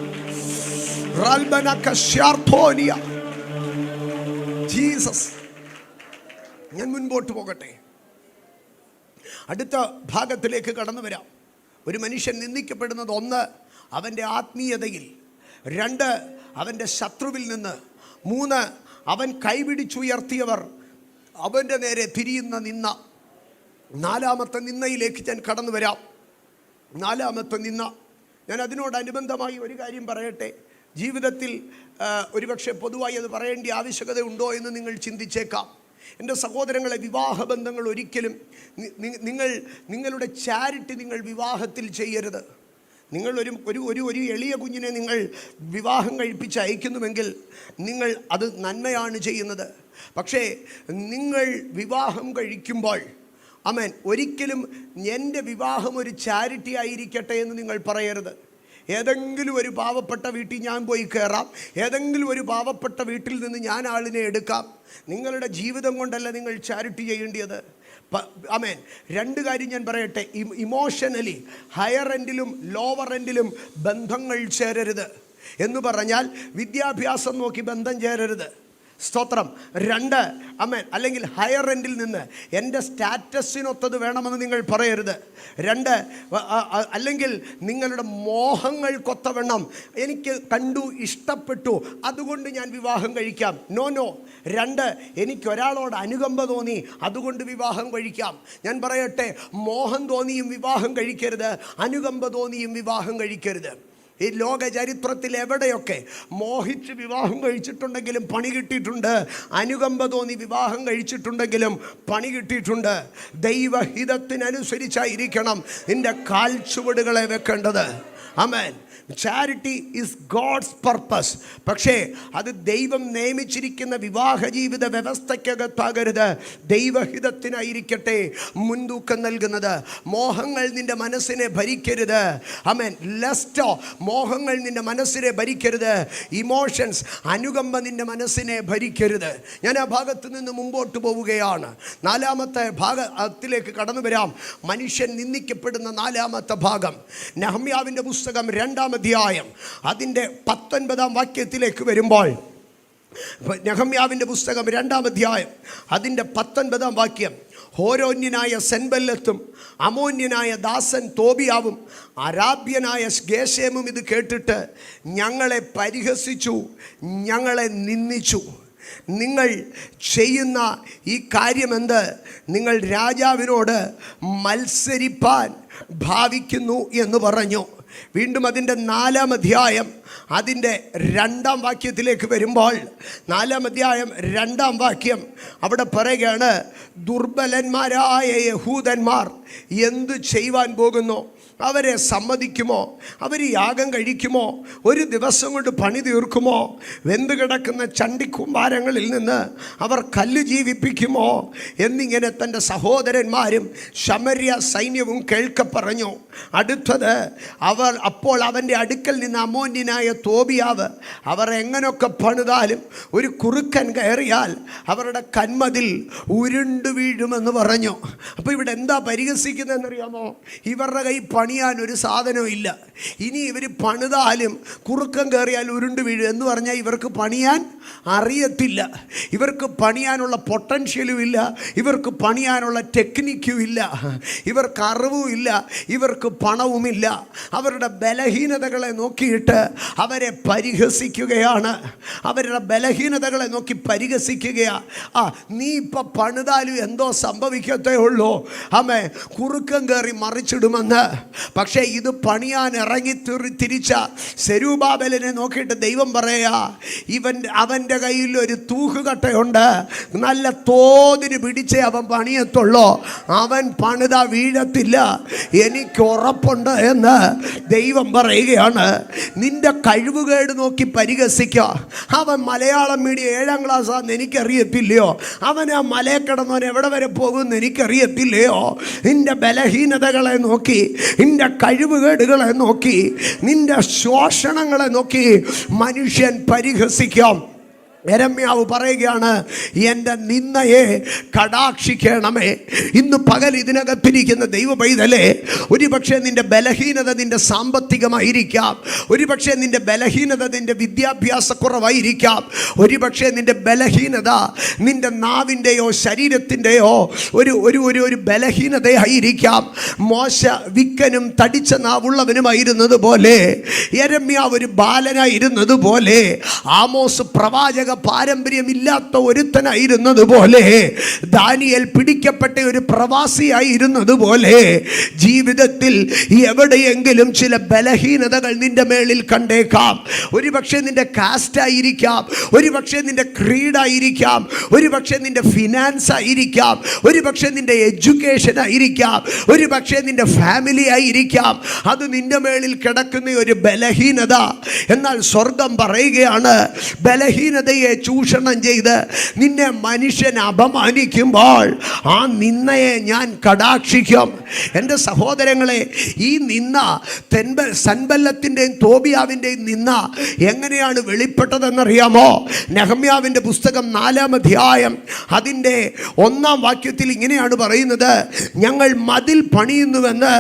റൽബന കശ്യാർത്തോനിയ ജീസസ്. ഞാൻ മുൻപോട്ട് പോകട്ടെ. അടുത്ത ഭാഗത്തിലേക്ക് കടന്നു വരാം. ഒരു മനുഷ്യൻ നിന്ദിക്കപ്പെടുന്നത് 1 അവൻ്റെ ആത്മീയതയിൽ, 2 അവൻ്റെ ശത്രുവിൽ നിന്ന്, 3 അവൻ കൈപിടിച്ചുയർത്തിയവർ അവൻ്റെ നേരെ തിരിയുന്ന നിന്ന. 4ാമത്തെ നിന്നയിലേക്ക് ഞാൻ കടന്നു വരാം. നാലാമത്തെ നിന്ന. ഞാൻ അതിനോടനുബന്ധമായി ഒരു കാര്യം പറയട്ടെ. ജീവിതത്തിൽ ഒരുപക്ഷെ പൊതുവായി അത് പറയേണ്ട ആവശ്യകത ഉണ്ടോ എന്ന് നിങ്ങൾ ചിന്തിച്ചേക്കാം. എൻ്റെ സഹോദരങ്ങളെ, വിവാഹബന്ധങ്ങൾ ഒരിക്കലും നിങ്ങളുടെ ചാരിറ്റി നിങ്ങൾ വിവാഹത്തിൽ ചെയ്യരുത്. നിങ്ങൾ ഒരു എളിയ കുഞ്ഞിനെ നിങ്ങൾ വിവാഹം കഴിപ്പിച്ച് അയക്കുന്നുവെങ്കിൽ നിങ്ങൾ അത് നന്മയാണ് ചെയ്യുന്നത്. പക്ഷേ നിങ്ങൾ വിവാഹം കഴിക്കുമ്പോൾ ആമേൻ, ഒരിക്കലും എൻ്റെ വിവാഹം ഒരു ചാരിറ്റി ആയിരിക്കട്ടെ എന്ന് നിങ്ങൾ പറയരുത്. ഏതെങ്കിലും ഒരു പാവപ്പെട്ട വീട്ടിൽ ഞാൻ പോയി കയറാം, ഏതെങ്കിലും ഒരു പാവപ്പെട്ട വീട്ടിൽ നിന്ന് ഞാൻ ആളിനെ എടുക്കാം. നിങ്ങളുടെ ജീവിതം കൊണ്ടല്ല നിങ്ങൾ ചാരിറ്റി ചെയ്യേണ്ടത്. ആമേൻ. രണ്ട് കാര്യം ഞാൻ പറയട്ടെ. ഇമോഷണലി ഹയർ എൻഡിലും ലോവർ എൻഡിലും ബന്ധങ്ങൾ ചേരരുത് എന്ന് പറഞ്ഞാൽ വിദ്യാഭ്യാസം നോക്കി ബന്ധം ചേരരുത്. സ്തോത്രം. രണ്ട്, ആമേൻ, അല്ലെങ്കിൽ ഹയർ എൻഡിൽ നിന്ന് എൻ്റെ സ്റ്റാറ്റസിനൊത്തത് വേണമെന്ന് നിങ്ങൾ പറയരുത്. രണ്ട്, അല്ലെങ്കിൽ നിങ്ങളുടെ മോഹങ്ങൾക്കൊത്തവണ്ണം എനിക്ക് കണ്ടു, ഇഷ്ടപ്പെട്ടു, അതുകൊണ്ട് ഞാൻ വിവാഹം കഴിക്കാം. നോ. രണ്ട്, എനിക്കൊരാളോട് അനുകമ്പ തോന്നി, അതുകൊണ്ട് വിവാഹം കഴിക്കാം. ഞാൻ പറയട്ടെ, മോഹം തോന്നിയും വിവാഹം കഴിക്കരുത്, അനുകമ്പ തോന്നിയും വിവാഹം കഴിക്കരുത്. ഈ ലോക ചരിത്രത്തിൽ എവിടെയൊക്കെ മോഹിച്ച് വിവാഹം കഴിച്ചിട്ടുണ്ടെങ്കിലും പണി കിട്ടിയിട്ടുണ്ട്, അനുകമ്പ തോന്നി വിവാഹം കഴിച്ചിട്ടുണ്ടെങ്കിലും പണി കിട്ടിയിട്ടുണ്ട്. ദൈവഹിതത്തിനനുസരിച്ചായിരിക്കണം നിൻ്റെ കാൽച്ചുവടുകളെ വെക്കേണ്ടത്. ആമേൻ. Charity is God's purpose. പക്ഷേ അത് ദൈവം നിയമിച്ചിരിക്കുന്ന വിവാഹ ജീവിത വ്യവസ്ഥയ്ക്കകത്താകരുത്, ദൈവഹിതത്തിനായിരിക്കട്ടെ മുൻതൂക്കം നൽകുന്നത്. മോഹങ്ങൾ നിൻ്റെ മനസ്സിനെ ഭരിക്കരുത്. ആമേൻ. ലസ്റ്റോ, മോഹങ്ങൾ നിൻ്റെ മനസ്സിനെ ഭരിക്കരുത്. ഇമോഷൻസ്, അനുകമ്പ നിൻ്റെ മനസ്സിനെ ഭരിക്കരുത്. ഞാൻ ആ ഭാഗത്ത് നിന്ന് മുമ്പോട്ട് പോവുകയാണ്. നാലാമത്തെ ഭാഗത്തിലേക്ക് കടന്നു വരാം. മനുഷ്യൻ നിന്ദിക്കപ്പെടുന്ന നാലാമത്തെ ഭാഗം. നെഹമ്യാവിൻ്റെ പുസ്തകം 2-ാം അധ്യായം അതിൻ്റെ 19-ാം വാക്യത്തിലേക്ക് വരുമ്പോൾ, നെഹമ്യാവിൻ്റെ പുസ്തകം 2-ാം അധ്യായം അതിൻ്റെ 19-ാം വാക്യം, ഹോരോന്യനായ സെൻബല്ലത്തും അമോന്യനായ ദാസൻ തോബിയാവും അരാബ്യനായ ഗേശേമും ഇത് കേട്ടിട്ട് ഞങ്ങളെ പരിഹസിച്ചു, ഞങ്ങളെ നിന്ദിച്ചു. നിങ്ങൾ ചെയ്യുന്ന ഈ കാര്യമെന്ത്? നിങ്ങൾ രാജാവിനോട് മത്സരിപ്പാൻ ഭാവിക്കുന്നു എന്ന് പറഞ്ഞു. വീണ്ടും അതിൻ്റെ 4-ാം അധ്യായം അതിൻ്റെ 2-ാം വാക്യത്തിലേക്ക് വരുമ്പോൾ, 4-ാം അധ്യായം 2-ാം വാക്യം അവിടെ പറയുകയാണ്, ദുർബലന്മാരായ യഹൂദന്മാർ എന്തു ചെയ്യുവാൻ പോകുന്നു? അവരെ സമ്മതിക്കുമോ? അവർ യാഗം കഴിക്കുമോ? ഒരു ദിവസം കൊണ്ട് പണി തീർക്കുമോ? വെന്തു കിടക്കുന്ന ചണ്ടിക്കുമ്പാരങ്ങളിൽ നിന്ന് അവർ കല്ല് ജീവിപ്പിക്കുമോ? എന്നിങ്ങനെ തൻ്റെ സഹോദരന്മാരും ശമര്യ സൈന്യവും കേൾക്ക പറഞ്ഞു. അടുത്തത്, അപ്പോൾ അവൻ്റെ അടുക്കൽ നിന്ന് അമോന്യനായ തോബിയാവ്, അവർ എങ്ങനെയൊക്കെ പണിതാലും ഒരു കുറുക്കൻ കയറിയാൽ അവരുടെ കന്മതിൽ ഉരുണ്ടു വീഴുമെന്ന് പറഞ്ഞു. അപ്പോൾ ഇവിടെ എന്താ പരിഹസിക്കുന്നതെന്നറിയാമോ? ഇവരുടെ കൈ പണിയാൻ ഒരു സാധനവും ഇല്ല. ഇനി ഇവർ പണിതാലും കുറുക്കം കയറിയാൽ ഉരുണ്ടു വീഴും എന്ന് പറഞ്ഞാൽ ഇവർക്ക് പണിയാൻ അറിയത്തില്ല, ഇവർക്ക് പണിയാനുള്ള പൊട്ടൻഷ്യലും ഇല്ല, ഇവർക്ക് പണിയാനുള്ള ടെക്നിക്കും ഇല്ല, ഇവർക്ക് അറിവും ഇല്ല, ഇവർക്ക് പണവുമില്ല. അവരുടെ ബലഹീനതകളെ നോക്കിയിട്ട് അവരെ പരിഹസിക്കുകയാണ്. അവരുടെ ബലഹീനതകളെ നോക്കി പരിഹസിക്കുകയാണ്. നീ ഇപ്പം പണിതാലും എന്തോ സംഭവിക്കത്തേ ഉള്ളൂ, ആമേ, കുറുക്കം കയറി മറിച്ചിടുമെന്ന്. പക്ഷേ ഇത് പണിയാൻ ഇറങ്ങി തിരിച്ച സെരൂബാബേലിനെ നോക്കിയിട്ട് ദൈവം പറയാ, അവൻ്റെ കയ്യിൽ ഒരു തൂക്കുകട്ടയുണ്ട്, നല്ല തോതിന് പിടിച്ചേ അവൻ പണിയത്തുള്ളൂ, അവൻ പണിത വീഴത്തില്ല, എനിക്ക് ഉറപ്പുണ്ട് എന്ന് ദൈവം പറയുകയാണ്. നിന്റെ കഴിവുകേട് നോക്കി പരിഹസിക്കുക. അവൻ മലയാളം മീഡിയം 7-ാം ക്ലാസ്സാന്ന് എനിക്കറിയത്തില്ലയോ? അവൻ ആ മലയെ കിടന്നവൻ എവിടെ വരെ പോകുമെന്ന് എനിക്കറിയത്തില്ലയോ? നിന്റെ ബലഹീനതകളെ നോക്കി, നിന്റെ കഴിവുകേടുകളെ നോക്കി, നിന്റെ ശോഷണങ്ങളെ നോക്കി മനുഷ്യൻ പരിഹസിക്കാം. യെരമ്യാവ് പറയുകയാണ്, എൻ്റെ നിന്നയെ കടാക്ഷിക്കണമേ. ഇന്ന് പകൽ ഇതിനകത്തിരിക്കുന്ന ദൈവ പൈതലേ, ഒരുപക്ഷെ നിൻ്റെ ബലഹീനത നിൻ്റെ സാമ്പത്തികമായിരിക്കാം, ഒരുപക്ഷെ നിൻ്റെ ബലഹീനത നിൻ്റെ വിദ്യാഭ്യാസക്കുറവായിരിക്കാം, ഒരുപക്ഷെ നിൻ്റെ ബലഹീനത നിൻ്റെ നാവിൻ്റെയോ ശരീരത്തിൻ്റെയോ ഒരു ബലഹീനതയായിരിക്കാം. മോശ വിക്കനും തടിച്ച നാവുള്ളവനുമായിരുന്നത് പോലെ, യെരമ്യാവ് ഒരു ബാലനായിരുന്നത് പോലെ, ആമോസ് പ്രവാചക പാരമ്പര്യമില്ലാത്ത ഒരുത്തനായിരുന്നത് പോലെ, ദാനിയേൽ പിടിക്കപ്പെട്ട ഒരു പ്രവാസിയായിരുന്നത് പോലെ, ജീവിതത്തിൽ എവിടെയെങ്കിലും ചില ബലഹീനതകൾ നിന്റെ മേളിൽ കണ്ടേക്കാം. ഒരുപക്ഷെ നിന്റെ കാസ്റ്റ് ആയിരിക്കാം, ഒരുപക്ഷെ നിന്റെ ക്രീഡായിരിക്കാം, ഒരുപക്ഷെ നിന്റെ ഫിനാൻസ് ആയിരിക്കാം, ഒരുപക്ഷെ നിന്റെ എഡ്യൂക്കേഷൻ ആയിരിക്കാം, ഒരുപക്ഷെ നിന്റെ ഫാമിലി ആയിരിക്കാം. അത് നിന്റെ മേളിൽ കിടക്കുന്ന ഒരു ബലഹീനത. എന്നാൽ സ്വർഗം പറയുകയാണ്, ബലഹീനതയെ ചൂഷണം ചെയ്ത് നിന്നെ മനുഷ്യൻ അപമാനിക്കുമ്പോൾ ആ നിന്നയെ ഞാൻ കടാക്ഷിക്കും. എൻ്റെ സഹോദരങ്ങളെ, ഈ നിന്ന സൻബല്ലത്തിൻ്റെയും തോബിയാവിൻ്റെയും നിന്ന എങ്ങനെയാണ് വെളിപ്പെട്ടതെന്നറിയാമോ? നെഹമ്യാവിൻ്റെ പുസ്തകം 4-ാം അധ്യായം അതിൻ്റെ 1-ാം വാക്യത്തിൽ ഇങ്ങനെയാണ് പറയുന്നത്: ഞങ്ങൾ മതിൽ പണിയുന്നുവെന്ന്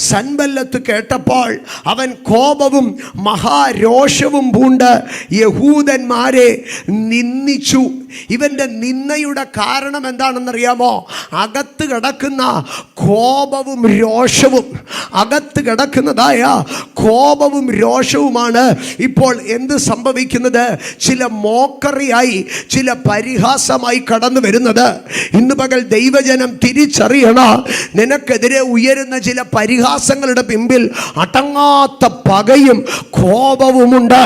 സൻബല്ലത്ത് കേട്ടപ്പോൾ അവൻ കോപവും മഹാരോഷവും പൂണ്ട് യഹൂദന്മാരെ നിന്ദിച്ചു. ഇവൻ്റെ നിന്നയുടെ കാരണം എന്താണെന്നറിയാമോ? അകത്ത് കിടക്കുന്ന കോപവും രോഷവും, അകത്ത് കിടക്കുന്നതായ കോപവും രോഷവുമാണ് ഇപ്പോൾ എന്ത് സംഭവിക്കുന്നത്? ചില മോക്കറിയായി, ചില പരിഹാസമായി കടന്നു വരുന്നത്. ഇന്ന് പകൽ ദൈവജനം തിരിച്ചറിയണം, നിനക്കെതിരെ ഉയരുന്ന ചില പരിഹാസങ്ങളുടെ പിമ്പിൽ അടങ്ങാത്ത പകയും കോപവുമുണ്ട്.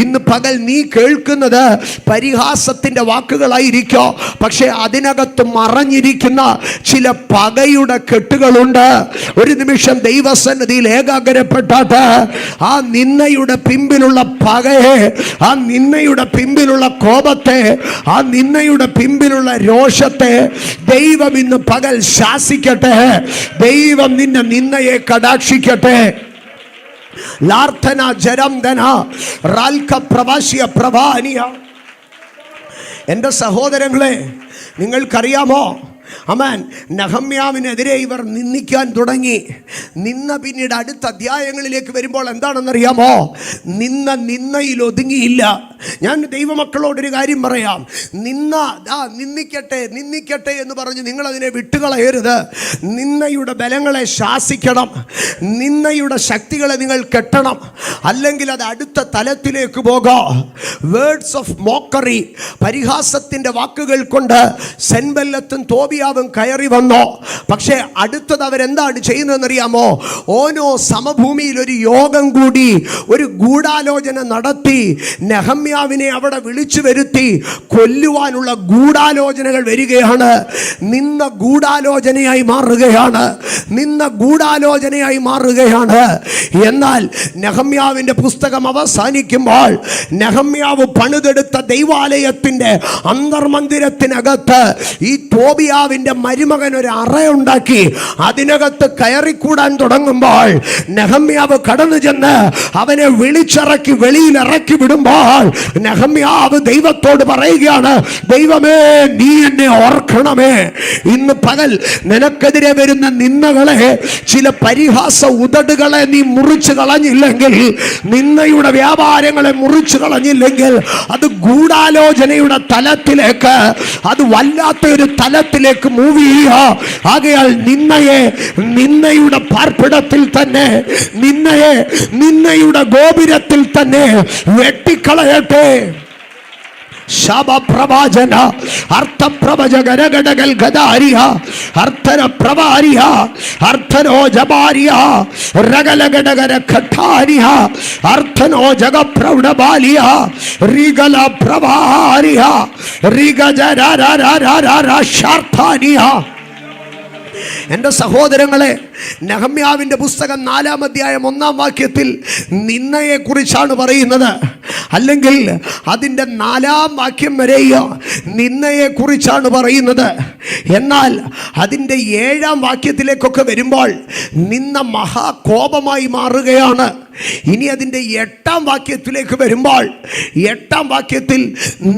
ഇന്ന് പകൽ നീ കേൾക്കുന്നത് പരിഹാസത്തിൻ്റെ വാക്കുകളായിരിക്കോ, പക്ഷെ അതിനകത്ത് മറഞ്ഞിരിക്കുന്ന ചില പകയുടെ കെട്ടുകളുണ്ട്. ഒരു നിമിഷം ദൈവസന്നിധിയിൽ ഏകാഗ്രപ്പെട്ടാട്ട് ആ നിന്നയുടെ പിമ്പിലുള്ള പകയെ, ആ നിന്നയുടെ പിമ്പിലുള്ള കോപത്തെ, ആ നിന്നയുടെ പിമ്പിലുള്ള രോഷത്തെ ദൈവം ഇന്ന് പകൽ ശാസിക്കട്ടെ. ദൈവം നിന്റെ നിന്നയെ കടാക്ഷിക്കട്ടെ. ലാർത്ഥന ജരംധന റാൽക്ക പ്രവാസിയ പ്രവാനിയ. എൻ്റെ സഹോദരങ്ങളെ, നിങ്ങൾക്കറിയാമോ, അമേൻ, നെഹമ്യാവിനെതിരെ ഇവർ നിന്ദിക്കാൻ തുടങ്ങി. നിന്ന പിന്നീട് അടുത്ത അധ്യായങ്ങളിലേക്ക് വരുമ്പോൾ എന്താണെന്നറിയാമോ? നിന്നയിൽ ഒതുങ്ങിയില്ല. ഞാൻ ദൈവമക്കളോടൊരു കാര്യം പറയാം. നിന്ദിക്കട്ടെ എന്ന് പറഞ്ഞ് നിങ്ങളതിനെ വിട്ടുകളയരുത്. നിന്നയുടെ ബലങ്ങളെ ശാസിക്കണം, നിന്നയുടെ ശക്തികളെ നിങ്ങൾ കെട്ടണം, അല്ലെങ്കിൽ അത് അടുത്ത തലത്തിലേക്ക് പോകാം. വേർഡ്സ് ഓഫ് മോക്കറി, പരിഹാസത്തിൻ്റെ വാക്കുകൾ കൊണ്ട് സെൻബല്ലത്തും തോബിയാവും കയറി വന്നോ. പക്ഷേ അടുത്തത് അവരെന്താണ് ചെയ്യുന്നതെന്നറിയാമോ? ഓനോ സമഭൂമിയിൽ ഒരു യോഗം കൂടി, ഒരു ഗൂഢാലോചന നടത്തി നെഹമ്യാവിനെ അവിടെ വിളിച്ചു വരുത്തി കൊല്ലുവാനുള്ള ഗൂഢാലോചനകൾ വരികയാണ്. നിന്ന ഗൂഢാലോചനയായി മാറുകയാണ്. എന്നാൽ നെഹമ്യാവിൻ്റെ പുസ്തകം അവസാനിക്കുമ്പോൾ നെഹമ്യാവ് പണിതെടുത്ത ദൈവാലയത്തിൻ്റെ അന്തർമന്ദിരത്തിനകത്ത് ഈ തോബിയാവിൻ്റെ മരുമകൻ ഒരു അറയുണ്ടാക്കി അതിനകത്ത് കയറിക്കൂടാൻ തുടങ്ങുമ്പോൾ നെഹമ്യാവ് കടന്നു ചെന്ന് അവനെ വിളിച്ചിറക്കി വെളിയിലിറക്കി വിടുമ്പോൾ നെഹമ്യാവ് ദൈവത്തോട് പറയുകയാണ്, ദൈവമേ, നീ എന്നെ ഓർക്കണമേ. ഇന്ന് പകൽ നിനക്കെതിരെ വരുന്ന നിന്ദകളെ, ചില പരിഹാസ ഉദടുകളെ നീ മുറിച്ചു കളഞ്ഞില്ലെങ്കിൽ, നിന്നയുടെ വ്യാപാരങ്ങളെ മുറിച്ചു കളഞ്ഞില്ലെങ്കിൽ, അത് ഗൂഢാലോചനയുടെ തലത്തിലേക്ക്, അത് വല്ലാത്തൊരു തലത്തിലേക്ക് മൂവ് ചെയ്യുക. ആകയാൽ നിന്നയുടെ പാർപ്പിടത്തിൽ തന്നെ, നിന്നയുടെ ഗോപുരത്തിൽ തന്നെ വെട്ടിക്കളയട്ടെ. ശബപ്രവാചന അർത്ഥപ്രവചകരഗടകൽ ഗദാരിയ അർത്ഥന പ്രവാരിയ അർത്ഥനോ ജബാരിയ രഗലഗടകര ഖട്ടാരിയ അർത്ഥനോ ജഗപ്രൗഢബാലിയ റിഗല പ്രവാരിയ റിഗജരാരാരാരാരാശാർത്ഥാനിയ. എൻ്റെ സഹോദരങ്ങളെ, നെഹമ്യാവിൻ്റെ പുസ്തകം 4-ാം അധ്യായം 1-ാം വാക്യത്തിൽ നിന്നയെക്കുറിച്ചാണ് പറയുന്നത്. അല്ലെങ്കിൽ അതിൻ്റെ 4-ാം വാക്യം വരെയോ നിന്നയെക്കുറിച്ചാണ് പറയുന്നത്. എന്നാൽ അതിൻ്റെ 7-ാം വാക്യത്തിലേക്കൊക്കെ വരുമ്പോൾ നിന്ന മഹാകോപമായി മാറുകയാണ്. ഇനി അതിൻ്റെ 8-ാം വാക്യത്തിലേക്ക് വരുമ്പോൾ 8-ാം വാക്യത്തിൽ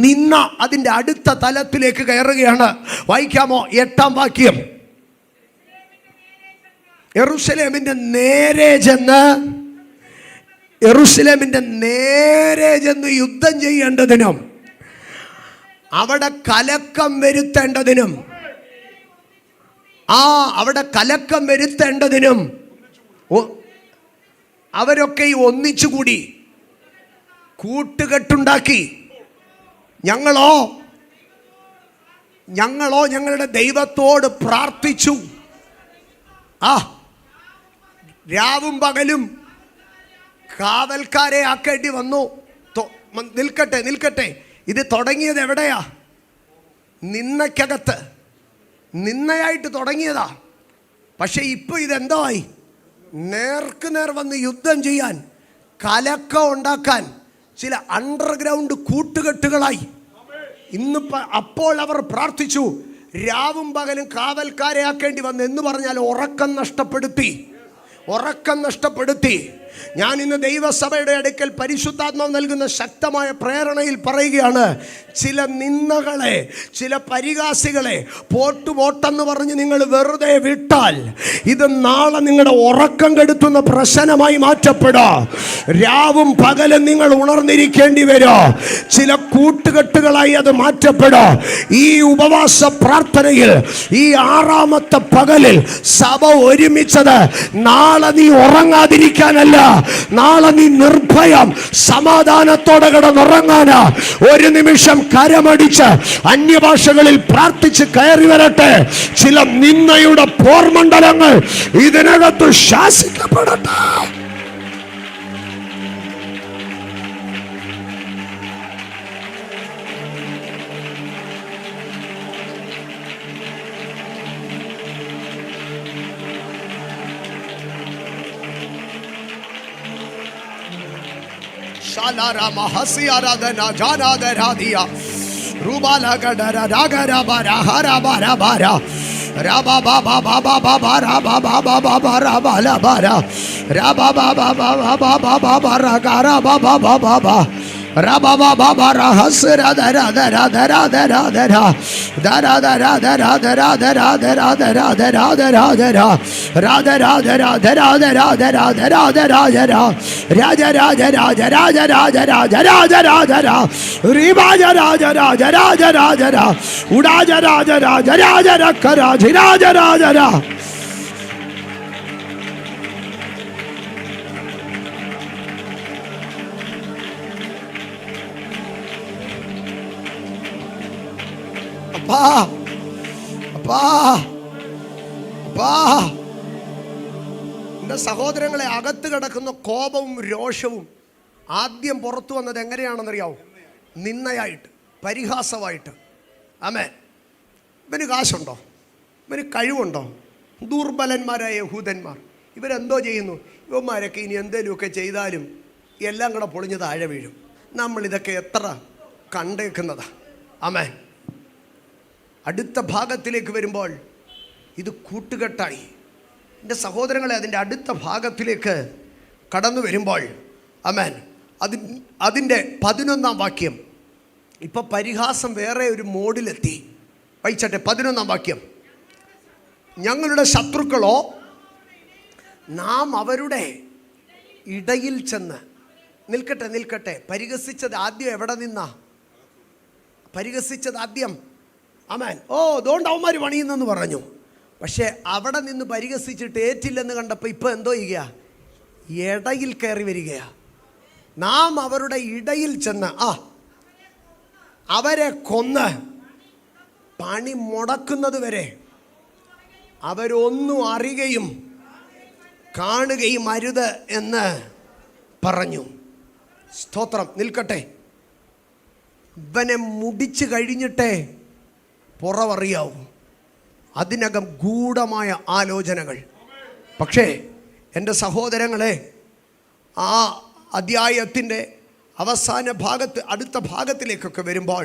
നിന്ന അതിൻ്റെ അടുത്ത തലത്തിലേക്ക് കയറുകയാണ്. വായിക്കാമോ 8-ാം വാക്യം? യെരൂശലേമിൻ്റെ നേരെ ചെന്ന് യുദ്ധം ചെയ്യേണ്ടതിനും അവിടെ കലക്കം വരുത്തേണ്ടതിനും അവരൊക്കെ ഒന്നിച്ചുകൂടി കൂട്ടുകെട്ടുണ്ടാക്കി. ഞങ്ങളോ ഞങ്ങളുടെ ദൈവത്തോട് പ്രാർത്ഥിച്ചു. രാവും പകലും കാവൽക്കാരെ ആക്കേണ്ടി വന്നു. നിൽക്കട്ടെ, ഇത് തുടങ്ങിയത് എവിടെയാ? നിന്നയ്ക്കകത്ത്, നിന്നയായിട്ട് തുടങ്ങിയതാ. പക്ഷെ ഇപ്പൊ ഇതെന്തായി? നേർക്കുനേർ വന്ന് യുദ്ധം ചെയ്യാൻ, കലക്കം ഉണ്ടാക്കാൻ ചില അണ്ടർഗ്രൗണ്ട് കൂട്ടുകെട്ടുകളായി. അപ്പോൾ അവർ പ്രാർത്ഥിച്ചു, രാവും പകലും കാവൽക്കാരെ ആക്കേണ്ടി വന്നു എന്ന് പറഞ്ഞാൽ ഉറക്കം നഷ്ടപ്പെടുത്തി. ഞാൻ ഇന്ന് ദൈവസഭയുടെ അടുക്കൽ പരിശുദ്ധാത്മാവ് നൽകുന്ന ശക്തമായ പ്രേരണയിൽ പറയുകയാണ്, ചില നിന്ദകളെ, ചില പരിഹാസികളെ പോട്ടെന്ന് പറഞ്ഞ് നിങ്ങൾ വെറുതെ വിട്ടാൽ ഇത് നാളെ നിങ്ങളുടെ ഉറക്കം കെടുത്തുന്ന പ്രശ്നമായി മാറ്റപ്പെടാം. രാവും പകലും നിങ്ങൾ ഉണർന്നിരിക്കേണ്ടി വരും. ചില കൂട്ടുകെട്ടുകളായി അത് മാറ്റപ്പെടാം. ഈ ഉപവാസ പ്രാർത്ഥനയിൽ ഈ 6ാമത്തെ പകലിൽ സഭ ഒരുമിച്ചത് നാളെ നീ ഉറങ്ങാതിരിക്കാനല്ല, നാളെ നീ നിർഭയം സമാധാനത്തോടെ കിടന്നുറങ്ങാനാ. ഒരു നിമിഷം കരമടിച്ച് അന്യഭാഷകളിൽ പ്രാർത്ഥിച്ച് കയറി വരട്ടെ. ചില നിന്ദയുടെ പോർമണ്ഡലങ്ങൾ ഇതിനകത്ത് ശാസിക്കപ്പെടട്ടെ. Shalara mahasiara dana jana deradia rubala gadara ragara bara harabara bara raba baba baba baba raba baba baba raba la bara raba baba baba baba baba ragara baba baba raba baba bara hasra dara dara dara dara dara dara dara dara dara dara dara dara dara dara dara rada rada rada rada rada rada rada rada raja raja raja raja raja raja raja raja ribaja raja raja raja raja udaja raja raja raja rakara raja raja എൻ്റെ സഹോദരങ്ങളെ, അകത്ത് കിടക്കുന്ന കോപവും രോഷവും ആദ്യം പുറത്തു വന്നത് എങ്ങനെയാണെന്നറിയാവോ? നിന്നയായിട്ട്, പരിഹാസമായിട്ട്. ആമേൻ. ഇവന് കാശുണ്ടോ? ഇവന് കഴിവുണ്ടോ? ദുർബലന്മാരായ യഹൂദന്മാർ ഇവരെന്തോ ചെയ്യുന്നു? ഇവന്മാരൊക്കെ ഇനി എന്തെങ്കിലുമൊക്കെ ചെയ്താലും എല്ലാം കൂടെ പൊളിഞ്ഞ് താഴെ വീഴും. നമ്മളിതൊക്കെ എത്ര കണ്ടേക്കുന്നതാ. ആമേൻ. അടുത്ത ഭാഗത്തിലേക്ക് വരുമ്പോൾ ഇത് കൂട്ടുകെട്ടായി. എൻ്റെ സഹോദരങ്ങളെ, അതിൻ്റെ അടുത്ത ഭാഗത്തിലേക്ക് കടന്നു വരുമ്പോൾ ആമേൻ, അതിൻ്റെ 11ാം വാക്യം. ഇപ്പം പരിഹാസം വേറെ ഒരു മോഡിലെത്തി. വായിച്ചട്ടെ 11ാം വാക്യം. ഞങ്ങളുടെ ശത്രുക്കളോ നാം അവരുടെ ഇടയിൽ ചെന്ന്. നിൽക്കട്ടെ. പരിഹസിച്ചത് ആദ്യം എവിടെ നിന്നാ? പരിഹസിച്ചത് ആദ്യം ആമേൻ, അതുകൊണ്ട് അവന്മാർ പണിയുന്നെന്ന് പറഞ്ഞു. പക്ഷേ അവിടെ നിന്ന് പരിഹസിച്ചിട്ട് ഏറ്റില്ലെന്ന് കണ്ടപ്പോൾ ഇപ്പം എന്തോ ചെയ്യുക? ഇടയിൽ കയറി വരികയാണ്. നാം അവരുടെ ഇടയിൽ ചെന്ന് അവരെ കൊന്ന് പണി മുടക്കുന്നത് വരെ അവരൊന്നും അറിയുകയും കാണുകയും അരുത് എന്ന് പറഞ്ഞു. സ്തോത്രം. നിൽക്കട്ടെ. ഇവനെ മുടിച്ചു കഴിഞ്ഞിട്ടേ പുറവറിയാവൂ. അതിനകം ഗൂഢമായ ആലോചനകൾ. പക്ഷേ എൻ്റെ സഹോദരങ്ങളെ, ആ അധ്യായത്തിൻ്റെ അവസാന ഭാഗത്ത്, അടുത്ത ഭാഗത്തിലേക്കൊക്കെ വരുമ്പോൾ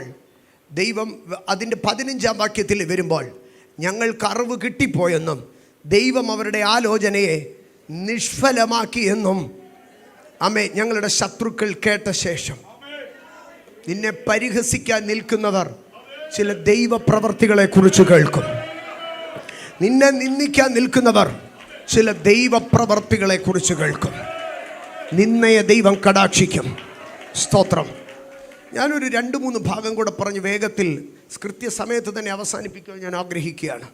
ദൈവം അതിൻ്റെ 15ാം വാക്യത്തിൽ വരുമ്പോൾ ഞങ്ങൾക്ക് അറിവ് കിട്ടിപ്പോയെന്നും ദൈവം അവരുടെ ആലോചനയെ നിഷ്ഫലമാക്കിയെന്നും ആമേൻ ഞങ്ങളുടെ ശത്രുക്കൾ കേട്ട ശേഷം നിന്നെ പരിഹസിക്കാൻ നിൽക്കുന്നവർ ചില ദൈവപ്രവർത്തികളെ കുറിച്ച് കേൾക്കും. നിന്നെ നിന്ദിക്കാൻ നിൽക്കുന്നവർ ചില ദൈവപ്രവർത്തികളെ കുറിച്ച് കേൾക്കും. നിന്നയെ ദൈവം കടാക്ഷിക്കും. സ്തോത്രം. ഞാനൊരു 2-3 ഭാഗം കൂടെ പറഞ്ഞ് വേഗത്തിൽ കൃത്യസമയത്ത് തന്നെ അവസാനിപ്പിക്കാൻ ഞാൻ ആഗ്രഹിക്കുകയാണ്.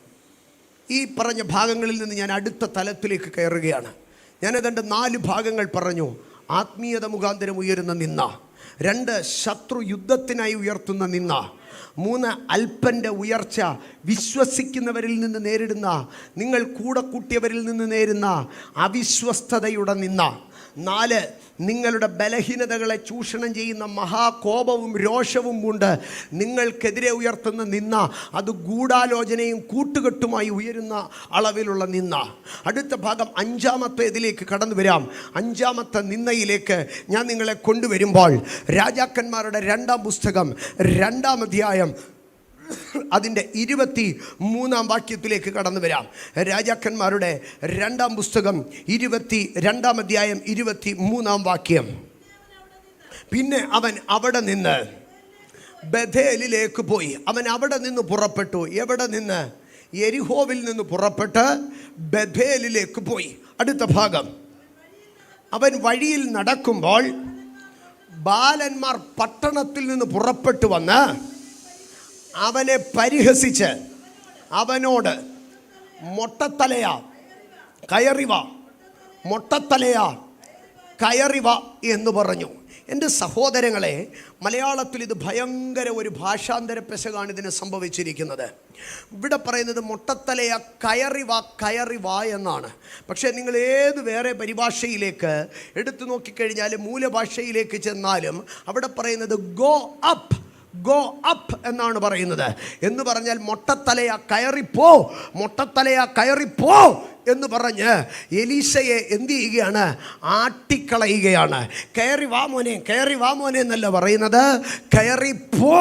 ഈ പറഞ്ഞ ഭാഗങ്ങളിൽ നിന്ന് ഞാൻ അടുത്ത തലത്തിലേക്ക് കയറുകയാണ്. ഞാനതിൻ്റെ 4 ഭാഗങ്ങൾ പറഞ്ഞു. ആത്മീയത മുഖാന്തരം ഉയരുന്ന നിന്ന, 2 ശത്രു യുദ്ധത്തിനായി ഉയർത്തുന്ന നിന്ന. 3 അല്പൻ്റെ ഉയർച്ച വിശ്വസിക്കുന്നവരിൽ നിന്ന് നേരിടുന്ന, നിങ്ങൾ കൂടെ കൂട്ടിയവരിൽ നിന്ന് നേരുന്ന അവിശ്വസ്തതയുടെ നിന്ന. 4 നിങ്ങളുടെ ബലഹീനതകളെ ചൂഷണം ചെയ്യുന്ന മഹാകോപവും രോഷവും കൊണ്ട് നിങ്ങൾക്കെതിരെ ഉയർത്തുന്ന നിന്ന. അത് ഗൂഢാലോചനയും കൂട്ടുകെട്ടുമായി ഉയരുന്ന അളവിലുള്ള നിന്ന. അടുത്ത ഭാഗം 5-ാമത്തേതിലേക്ക് കടന്നു വരാം. 5-ാമത്തെ നിന്നയിലേക്ക് ഞാൻ നിങ്ങളെ കൊണ്ടുവരുമ്പോൾ രാജാക്കന്മാരുടെ 2-ാം പുസ്തകം 2-ാം അധ്യായം അതിൻ്റെ 23-ാം വാക്യത്തിലേക്ക് കടന്നു വരാം. രാജാക്കന്മാരുടെ 2-ാം പുസ്തകം 22-ാം അധ്യായം 23-ാം വാക്യം. പിന്നെ അവൻ അവിടെ നിന്ന് ബഥേലിലേക്ക് പോയി. അവൻ അവിടെ നിന്ന് പുറപ്പെട്ടു. എവിടെ നിന്ന്? യെരിഹോവിൽ നിന്ന് പുറപ്പെട്ട് ബഥേലിലേക്ക് പോയി. അടുത്ത ഭാഗം, അവൻ വഴിയിൽ നടക്കുമ്പോൾ ബാലന്മാർ പട്ടണത്തിൽ നിന്ന് പുറപ്പെട്ടു വന്ന് അവനെ പരിഹസിച്ച് അവനോട്, മൊട്ടത്തലയാ കയറിവ, മൊട്ടത്തലയാ കയറിവ എന്ന് പറഞ്ഞു. എൻ്റെ സഹോദരങ്ങളെ, മലയാളത്തിൽ ഇത് ഭയങ്കര ഒരു ഭാഷാന്തര പെശകാണ് ഇതിന് സംഭവിച്ചിരിക്കുന്നത്. ഇവിടെ പറയുന്നത് മൊട്ടത്തലയ കയറിവ, കയറിവ എന്നാണ്. പക്ഷേ നിങ്ങൾ ഏത് വേറെ പരിഭാഷയിലേക്ക് എടുത്തു നോക്കിക്കഴിഞ്ഞാൽ, മൂലഭാഷയിലേക്ക് ചെന്നാലും അവിടെ പറയുന്നത് ഗോ അപ്പ്, ഗോ അപ്പ് എന്നാണ് പറയുന്നത്. എന്ന് പറഞ്ഞാൽ മൊട്ടത്തലയ കയറിപ്പോ, മൊട്ടത്തലയ കയറിപ്പോ എന്ന് പറഞ്ഞ് എലീശയെ എന്ത് ചെയ്യുകയാണ്? ആട്ടിക്കളയുകയാണ്. കയറി വാ മോനെ, കയറി വാ മോനെ എന്നല്ല പറയുന്നത്, കയറിപ്പോ,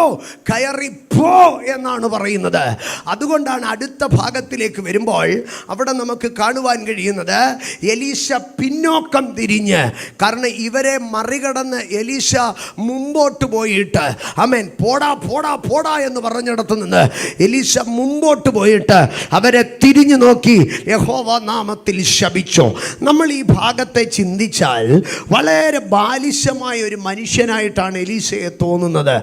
കയറിപ്പോ എന്നാണ് പറയുന്നത്. അതുകൊണ്ടാണ് അടുത്ത ഭാഗത്തിലേക്ക് വരുമ്പോൾ അവിടെ നമുക്ക് കാണുവാൻ കഴിയുന്നത് എലീശ പിന്നോക്കം തിരിഞ്ഞ്, കാരണം ഇവരെ മറികടന്ന് എലീശ മുമ്പോട്ട് പോയിട്ട്, ആമേൻ, പോടാ പോടാ പോടാ എന്ന് പറഞ്ഞിടത്ത് നിന്ന് എലീശ മുമ്പോട്ട് പോയിട്ട് അവരെ തിരിഞ്ഞു നോക്കി യഹോവ നാമത്തിൽ ശപിച്ചു. നമ്മൾ ഈ ഭാഗത്തെ ചിന്തിച്ചാൽ വളരെ ബാലിശമായ ഒരു മനുഷ്യനായിട്ടാണ് എലീശയെ തോന്നുന്നത്.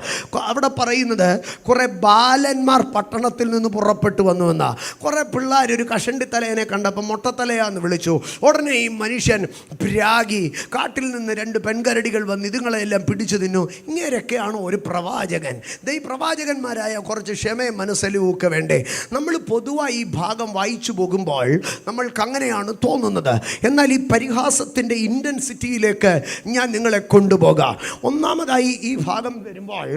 അവിടെ പറയുന്നത് കുറെ ബാലന്മാർ പട്ടണത്തിൽ നിന്ന് പുറപ്പെട്ടു വന്നുവെന്ന. കുറെ പിള്ളേർ ഒരു കഷണ്ടിത്തലേനെ കണ്ടപ്പോൾ മൊട്ടത്തലയാന്ന് വിളിച്ചു. ഉടനെ ഈ മനുഷ്യൻ പ്രാഗി കാട്ടിൽ നിന്ന് 2 പെൺകരടികൾ വന്ന് ഇതുങ്ങളെല്ലാം പിടിച്ചു തിന്നു. ഇങ്ങനെയൊക്കെയാണോ ഒരു പ്രവാചകൻ? ഈ പ്രവാചകന്മാരായ കുറച്ച് ക്ഷമയും മനസ്സലിവുമൊക്കെ വേണ്ടേ? നമ്മൾ പൊതുവായി ഈ ഭാഗം വായിച്ചു പോകുമ്പോൾ നമ്മൾക്ക് അങ്ങനെയാണ് തോന്നുന്നത്. എന്നാൽ ഈ പരിഹാസത്തിൻ്റെ ഇൻറ്റൻസിറ്റിയിലേക്ക് ഞാൻ നിങ്ങളെ കൊണ്ടുപോകാം. ഒന്നാമതായി ഈ ഭാഗം വരുമ്പോൾ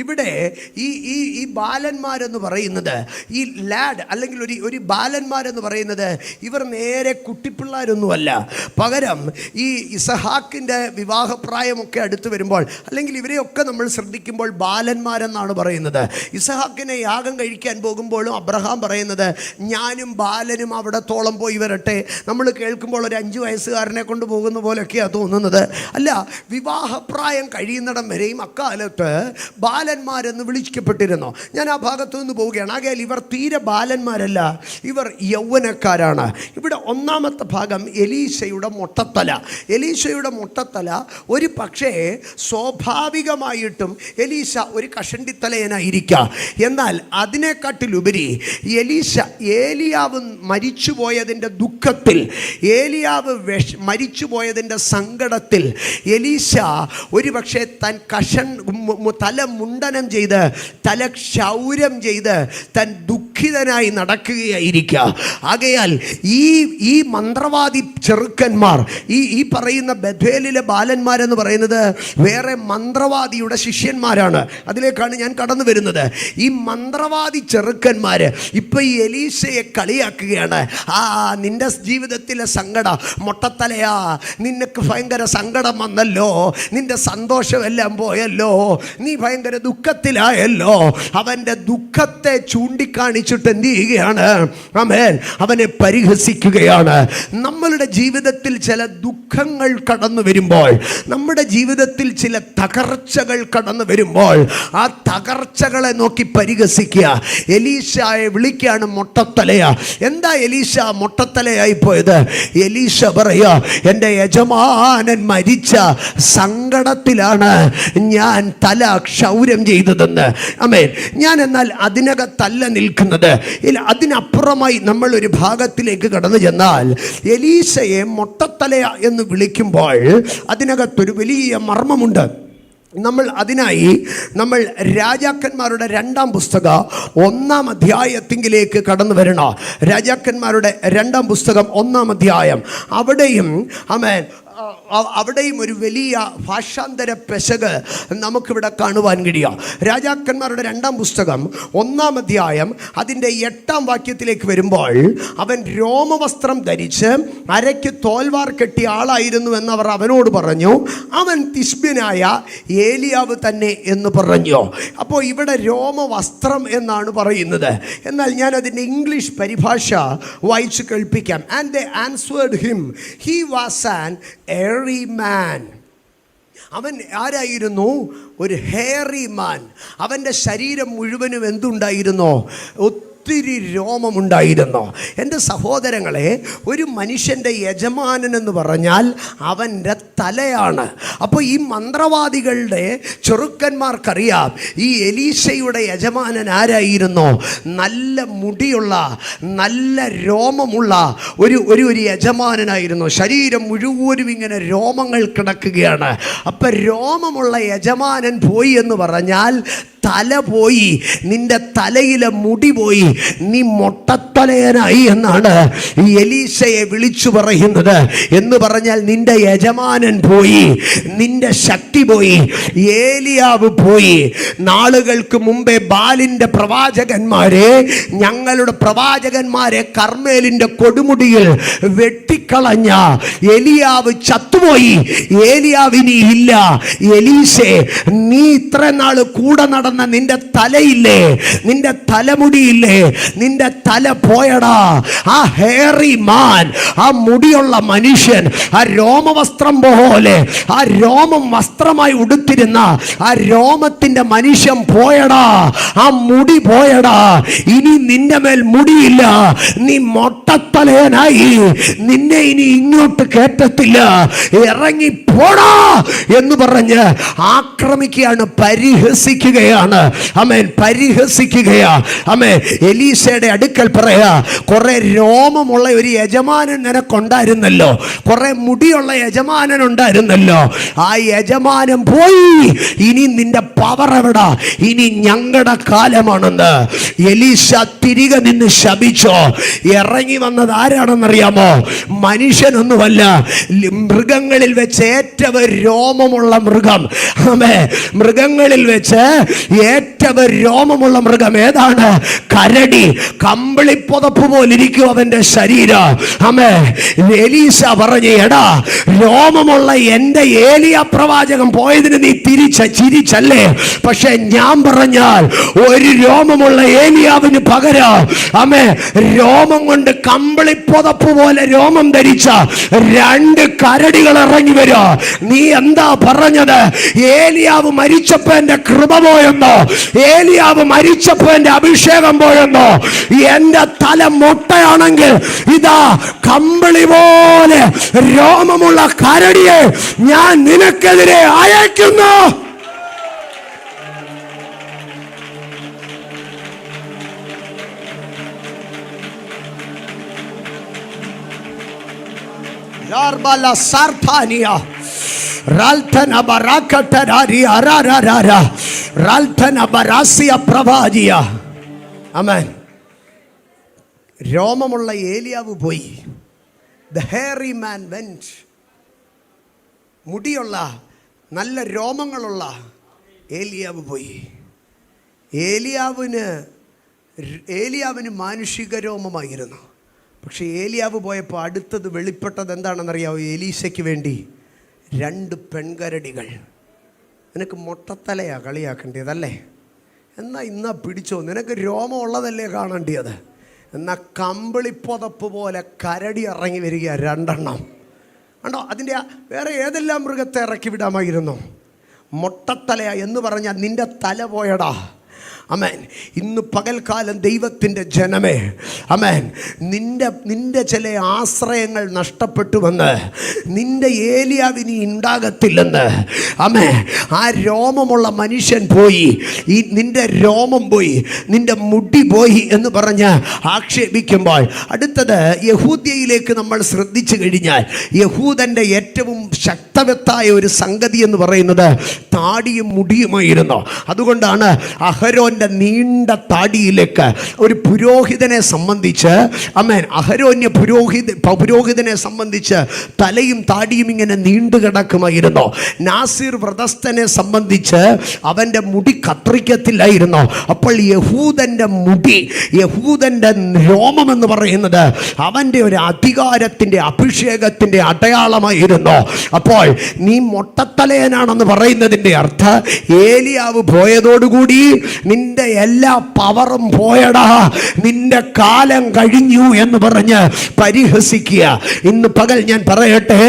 ഇവിടെ ഈ ബാലന്മാരെന്ന് പറയുന്നത്, ഈ ലാഡ് അല്ലെങ്കിൽ ഒരു ബാലന്മാരെന്ന് പറയുന്നത് ഇവർ നേരെ കുട്ടിപ്പിള്ളാരൊന്നുമല്ല. പകരം ഈ ഇസഹാക്കിൻ്റെ വിവാഹപ്രായമൊക്കെ അടുത്ത് വരുമ്പോൾ, അല്ലെങ്കിൽ ഇവരെയൊക്കെ നമ്മൾ ശ്രദ്ധിക്കുമ്പോൾ ബാലന്മാരെന്നാണ് പറയുന്നത്. ഇസഹാക്കിനെ യാഗം കഴിക്കാൻ പോകുമ്പോഴും അബ്രഹാം പറയുന്നത് ഞാനും ബാലനും അവിടത്തോളം പോയി വരട്ടെ. നമ്മൾ കേൾക്കുമ്പോൾ ഒരു 5 വയസ്സുകാരനെ കൊണ്ട് പോകുന്ന പോലെയൊക്കെയാണ് തോന്നുന്നത്. അല്ല, വിവാഹപ്രായം കഴിയുന്നിടം വരെയും അക്കാലത്ത് ബാലന്മാരെന്ന് വിളിക്കപ്പെട്ടിരുന്നു. ഞാൻ ആ ഭാഗത്തു നിന്ന് പോവുകയാണ്. ആകയാൽ ഇവർ തീരെ ബാലന്മാരല്ല, ഇവർ യൗവനക്കാരാണ്. ഇവിടെ 1-ാമത്തെ ഭാഗം എലീശയുടെ മൊട്ടത്തല. എലീശയുടെ മൊട്ടത്തല ഒരു പക്ഷേ സ്വാഭാവികമായിട്ടും എലീശ ഒരു കഷണ്ടിത്തലയനായിരിക്കാം. എന്നാൽ അതിനെക്കാട്ടിലുപരി ഏലിയാവ് മരിച്ചുപോയതിൻ്റെ ദുഃഖത്തിൽ, ഏലിയാവ് മരിച്ചുപോയതിൻ്റെ സങ്കടത്തിൽ എലീശ ഒരു പക്ഷേ തല മുണ്ടനം ചെയ്ത്, തല ക്ഷൗരം ചെയ്ത് താൻ ദുഃഖിതനായി നടക്കുകയായിരിക്കുക. ആകയാൽ ഈ മന്ത്രവാദി ചെറുക്കന്മാർ, ഈ പറയുന്ന ബഥേലിലെ ബാലന്മാരെന്ന് പറയുന്നത് വേറെ മന്ത്രവാദിയുടെ ശിഷ്യന്മാരാണ്. അതിലേക്കാണ് ഞാൻ കടന്നു വരുന്നത്. ഈ മന്ത്രവാദി ചെറുക്കന്മാർ ഇപ്പം ഈ എലീശയെ കളിയാക്കുകയാണ്. നിന്റെ ജീവിതത്തിലെ സങ്കടം, മൊട്ടത്തലയാ, നിനക്ക് ഭയങ്കര സങ്കടം വന്നല്ലോ, നിന്റെ സന്തോഷമെല്ലാം പോയല്ലോ, നീ ഭയങ്കര ദുഃഖത്തിലായല്ലോ. അവൻ്റെ ദുഃഖത്തെ ചൂണ്ടിക്കാണിച്ചിട്ട് എന്ത് ചെയ്യുകയാണ്? ആമേൻ, അവനെ പരിഹസിക്കുകയാണ്. നമ്മളുടെ ജീവിതത്തിൽ ചില ദുഃഖങ്ങൾ കടന്നു വരുമ്പോൾ, നമ്മുടെ ജീവിതത്തിൽ ചില തകർച്ചകൾ കടന്നു വരുമ്പോൾ ആ തകർച്ചകളെ നോക്കി പരിഹസിക്കുക. എലീശയെ വിളിക്കുകയാണ് മൊട്ടത്തലയാ. എന്താ എലീശ മൊട്ടത്തലയായി പോയത്? എലീശ പറയാ, എൻ്റെ യജമാനൻ മരിച്ച സങ്കടത്തിലാണ് ഞാൻ തല ക്ഷൗരം ചെയ്തതെന്ന്. ആമേൻ. ഞാൻ എന്നാൽ അതിനകത്തല്ല നിൽക്കുന്നത്. അതിനപ്പുറമായി നമ്മൾ ഒരു ഭാഗത്തിലേക്ക് കടന്നു ചെന്നാൽ എലീശയെ മൊട്ടത്തലയ എന്ന് വിളിക്കുമ്പോൾ അതിനകത്തൊരു വലിയ മർമ്മമുണ്ട്. അതിനായി നമ്മൾ രാജാക്കന്മാരുടെ 2-ാം പുസ്തകം 1-ാം അധ്യായത്തിലേക്ക് കടന്നു വരണം. രാജാക്കന്മാരുടെ 2-ാം പുസ്തകം 1-ാം അധ്യായം. അവിടെയും ഒരു വലിയ ഭാഷാന്തര പെശക് നമുക്കിവിടെ കാണുവാൻ കഴിയും. രാജാക്കന്മാരുടെ 2-ാം പുസ്തകം 1-ാം അധ്യായം അതിൻ്റെ 8-ാം വാക്യത്തിലേക്ക് വരുമ്പോൾ, അവൻ രോമവസ്ത്രം ധരിച്ച് അരയ്ക്ക് തോൽവാർ കെട്ടിയ ആളായിരുന്നു എന്നവർ അവനോട് പറഞ്ഞു. അവൻ തിശ്ബ്യനായ ഏലിയാവ് തന്നെ എന്ന് പറഞ്ഞു. അപ്പോൾ ഇവിടെ രോമവസ്ത്രം എന്നാണ് പറയുന്നത്. എന്നാൽ ഞാൻ അതിൻ്റെ ഇംഗ്ലീഷ് പരിഭാഷ വായിച്ച് കേൾപ്പിക്കാം. And they answered him, he was an hairy man. അവൻ ആരായിരുന്നു? ഒരു ഹെയറി മാൻ. അവൻ്റെ ശരീരം മുഴുവനും എന്തുണ്ടായിരുന്നോ? ഒത്തിരി രോമമുണ്ടായിരുന്നു. എൻ്റെ സഹോദരങ്ങളെ, ഒരു മനുഷ്യൻ്റെ യജമാനൻ എന്ന് പറഞ്ഞാൽ അവൻ്റെ തലയാണ്. അപ്പോൾ ഈ മന്ത്രവാദികളുടെ ചെറുക്കന്മാർക്കറിയാം ഈ എലീശയുടെ യജമാനൻ ആരായിരുന്നു. നല്ല മുടിയുള്ള, നല്ല രോമമുള്ള ഒരു യജമാനനായിരുന്നു. ശരീരം മുഴുവനും ഇങ്ങനെ രോമങ്ങൾ കിടക്കുകയാണ്. അപ്പം രോമമുള്ള യജമാനൻ പോയി എന്ന് പറഞ്ഞാൽ തല പോയി, നിന്റെ തലയിലെ മുടി പോയി, നീ മൊട്ടത്തലയനായി എന്നാണ് ഈ എലീശയെ വിളിച്ചു പറയുന്നത്. എന്ന് പറഞ്ഞാൽ നിന്റെ യജമാനൻ പോയി, നിന്റെ ശക്തി പോയി, ഏലിയാവ് പോയി. നാളുകൾക്ക് മുമ്പേ ബാലിൻ്റെ പ്രവാചകന്മാരെ, ഞങ്ങളുടെ പ്രവാചകന്മാരെ കർമ്മേലിൻ്റെ കൊടുമുടിയിൽ വെട്ടിക്കളഞ്ഞ എലിയാവ് ചത്തുപോയി. ഏലിയാവിനി ഇല്ല. എലീശേ, നീ ഇത്ര നാൾ കൂടെ നടന്ന നിന്റെ തലയില്ലേ, നിന്റെ തലമുടിയില്ലേ, നിന്റെ തല പോയടാ. ആ ഹെയറി മാൻ, ആ മുടിയുള്ള മനുഷ്യൻ, ആ രോമവസ്ത്രം പോലെ, ആ രോമം വസ്ത്രമായി ഉടുത്തിരുന്ന ആ രോമത്തിന്റെ മനുഷ്യൻ പോയടാ. ആ മുടി പോയടാ. ഇനി നിന്റെ മേൽ മുടിയില്ല, നീ മൊട്ടത്തലയനായി. നിന്നെ ഇനി ഇങ്ങോട്ട് കേറ്റത്തില്ല, ഇറങ്ങി പോടാ എന്ന് പറഞ്ഞ് ആക്രമിക്കുകയാണ്, പരിഹസിക്കുകയാണ്. ആമേൻ, പരിഹസിക്കുകയാ. ആമേൻ. എലീശയുടെ അടുക്കൽ പറയാ, കുറെ രോമമുള്ള ഒരു യജമാനൻ നിനക്കുണ്ടായിരുന്നല്ലോ, കുറെ മുടിയുള്ള യജമാനൻ ഉണ്ടായിരുന്നല്ലോ. ആ യജമാനൻ പോയി, ഇനി നിന്റെ പവർ എവിടാ? ഇനി ഞങ്ങളുടെ കാലമാണെന്ന് എലീശ തിരികെ നിന്ന് ശപിച്ചോ. ഇറങ്ങി വന്നത് ആരാണെന്നറിയാമോ? മനുഷ്യനൊന്നുമല്ല, മൃഗങ്ങളിൽ വെച്ച് ഏറ്റവും രോമമുള്ള മൃഗം. ആമേൻ. മൃഗങ്ങളിൽ വെച്ച് ഏറ്റവും രോമമുള്ള മൃഗം ഏതാണ്? കരടി. കമ്പിളിപ്പുതപ്പ് പോലിരിക്കും അവന്റെ ശരീരം. ആമേ. എലീശ പറഞ്ഞു, എടാ, രോമമുള്ള എൻ്റെ ഏലിയ പ്രവാചകൻ പോയതിന് നീ ചിരിച്ചല്ലേ? പക്ഷെ ഞാൻ പറഞ്ഞാൽ ഒരു രോമമുള്ള ഏലിയാവിന് പകരം, ആമേ, രോമം കൊണ്ട് കമ്പിളിപ്പുതപ്പ് പോലെ രോമം ധരിച്ച 2 കരടികൾ ഇറങ്ങി വരാ. നീ എന്താ പറഞ്ഞത്? ഏലിയാവ് മരിച്ചപ്പോ എന്റെ കൃപ പോയെന്നോ? ഏലിയാവ് മരിച്ചപ്പോ എന്റെ അഭിഷേകം പോയെന്നോ? എന്റെ തല മൊട്ടയാണെങ്കിൽ ഇതാ കമ്പിളി പോലെ രോമമുള്ള കരടിയെ ഞാൻ നിനക്കെതിരെ അയക്കുന്നു. രോമമുള്ള ഏലിയാവ് പോയി. The hairy man went. മുടിയുള്ള നല്ല രോമങ്ങളുള്ള ഏലിയാവ് പോയി. ഏലിയാവിന് മാനുഷിക രോമമായിരുന്നു. പക്ഷെ ഏലിയാവ് പോയപ്പോൾ അടുത്തത് വെളിപ്പെട്ടത് എന്താണെന്നറിയാമോ? എലീശയ്ക്ക് വേണ്ടി 2 പെൺകരടികൾ. നിനക്ക് മൊട്ടത്തലയാ കളിയാക്കേണ്ടതല്ലേ? എന്നാ പിടിച്ചോ, നിനക്ക് രോമം ഉള്ളതല്ലേ കാണേണ്ടത്? എന്നാൽ കമ്പിളിപ്പുതപ്പ് പോലെ കരടി ഇറങ്ങി വരിക, 2 എണ്ണം. കണ്ടോ? അതിൻ്റെ വേറെ ഏതെല്ലാം മൃഗത്തെ ഇറക്കി വിടാമായിരുന്നു? മൊട്ടത്തലയാ എന്ന് പറഞ്ഞാൽ നിന്റെ തല പോയടാ. അമേൻ. ഇന്ന് പകൽക്കാലം ദൈവത്തിൻ്റെ ജനമേ, അമേൻ, നിന്റെ ചില ആശ്രയങ്ങൾ നഷ്ടപ്പെട്ടുവെന്ന്, നിന്റെ ഏലിയാവിനി ഉണ്ടാകത്തില്ലെന്ന്, അമേ, ആ രോമമുള്ള മനുഷ്യൻ പോയി, നിന്റെ രോമം പോയി, നിന്റെ മുടി പോയി എന്ന് പറഞ്ഞ് ആക്ഷേപിക്കുമ്പോൾ, അടുത്തത് യഹൂദ്യയിലേക്ക് നമ്മൾ ശ്രദ്ധിച്ചു കഴിഞ്ഞാൽ, യഹൂദൻ്റെ ഏറ്റവും ശക്തവത്തായ ഒരു സംഗതി എന്ന് പറയുന്നത് താടിയും മുടിയുമായിരുന്നു. അതുകൊണ്ടാണ് അഹരോന്റെ നീണ്ട താടിയിലേക്ക് ഒരു പുരോഹിതനെ സംബന്ധിച്ച്, അമേൻ, അഹരോന്യ പുരോഹിതനെ സംബന്ധിച്ച് തലയും താടിയും ഇങ്ങനെ നീണ്ടു കിടക്കുമായിരുന്നു. നാസിർ വ്രതസ്ഥനെ സംബന്ധിച്ച് അവൻ്റെ മുടി കത്രിക്കത്തില്ലായിരുന്നു. അപ്പോൾ യഹൂദൻ്റെ മുടി, യഹൂദൻ്റെ രോമം എന്ന് പറയുന്നത് അവൻ്റെ ഒരു അധികാരത്തിൻ്റെ, അഭിഷേകത്തിൻ്റെ അടയാളമായിരുന്നു. അപ്പോൾ നീ മൊട്ടത്തലയനാണെന്ന് പറയുന്നതിൻ്റെ അർത്ഥം, ഏലിയാവ് പോയതോടുകൂടി നിന്റെ എല്ലാ പവറും പോയടാ, നിന്റെ കാലം കഴിഞ്ഞു എന്ന് പറഞ്ഞ് പരിഹസിക്കുക. ഇന്ന് പകൽ ഞാൻ പറയട്ടെ,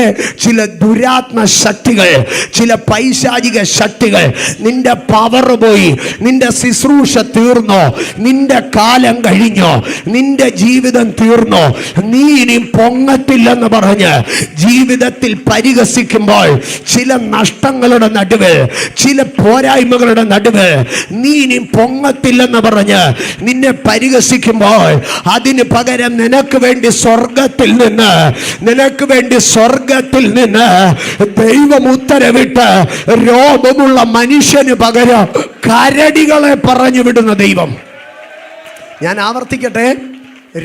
ചില ദുരാത്മ ശക്തികൾ, ചില പൈശാചിക ശക്തികൾ, നിന്റെ പവർ പോയി, നിന്റെ ശുശ്രൂഷ തീർന്നോ, നിന്റെ കാലം കഴിഞ്ഞോ, നിന്റെ ജീവിതം തീർന്നോ, നീ ഇനി പൊങ്ങത്തില്ലെന്ന് പറഞ്ഞ് ജീവിതത്തിൽ പരിഹസിക്കുമ്പോൾ, ചില നഷ്ടങ്ങളുടെ നടുവിൽ, ചില പോരായ്മകളുടെ നടുവിൽ നീ ഇനി പൊങ്ങത്തില്ലെന്ന് പറഞ്ഞ് നിന്നെ പരിഹസിക്കുമ്പോൾ, അതിന് പകരം നിനക്ക് വേണ്ടി സ്വർഗത്തിൽ നിന്ന് ദൈവം ഉത്തരവിട്ട് രോഗമുള്ള മനുഷ്യന് പകരം കരടികളെ പറഞ്ഞു വിടുന്ന ദൈവം. ഞാൻ ആവർത്തിക്കട്ടെ,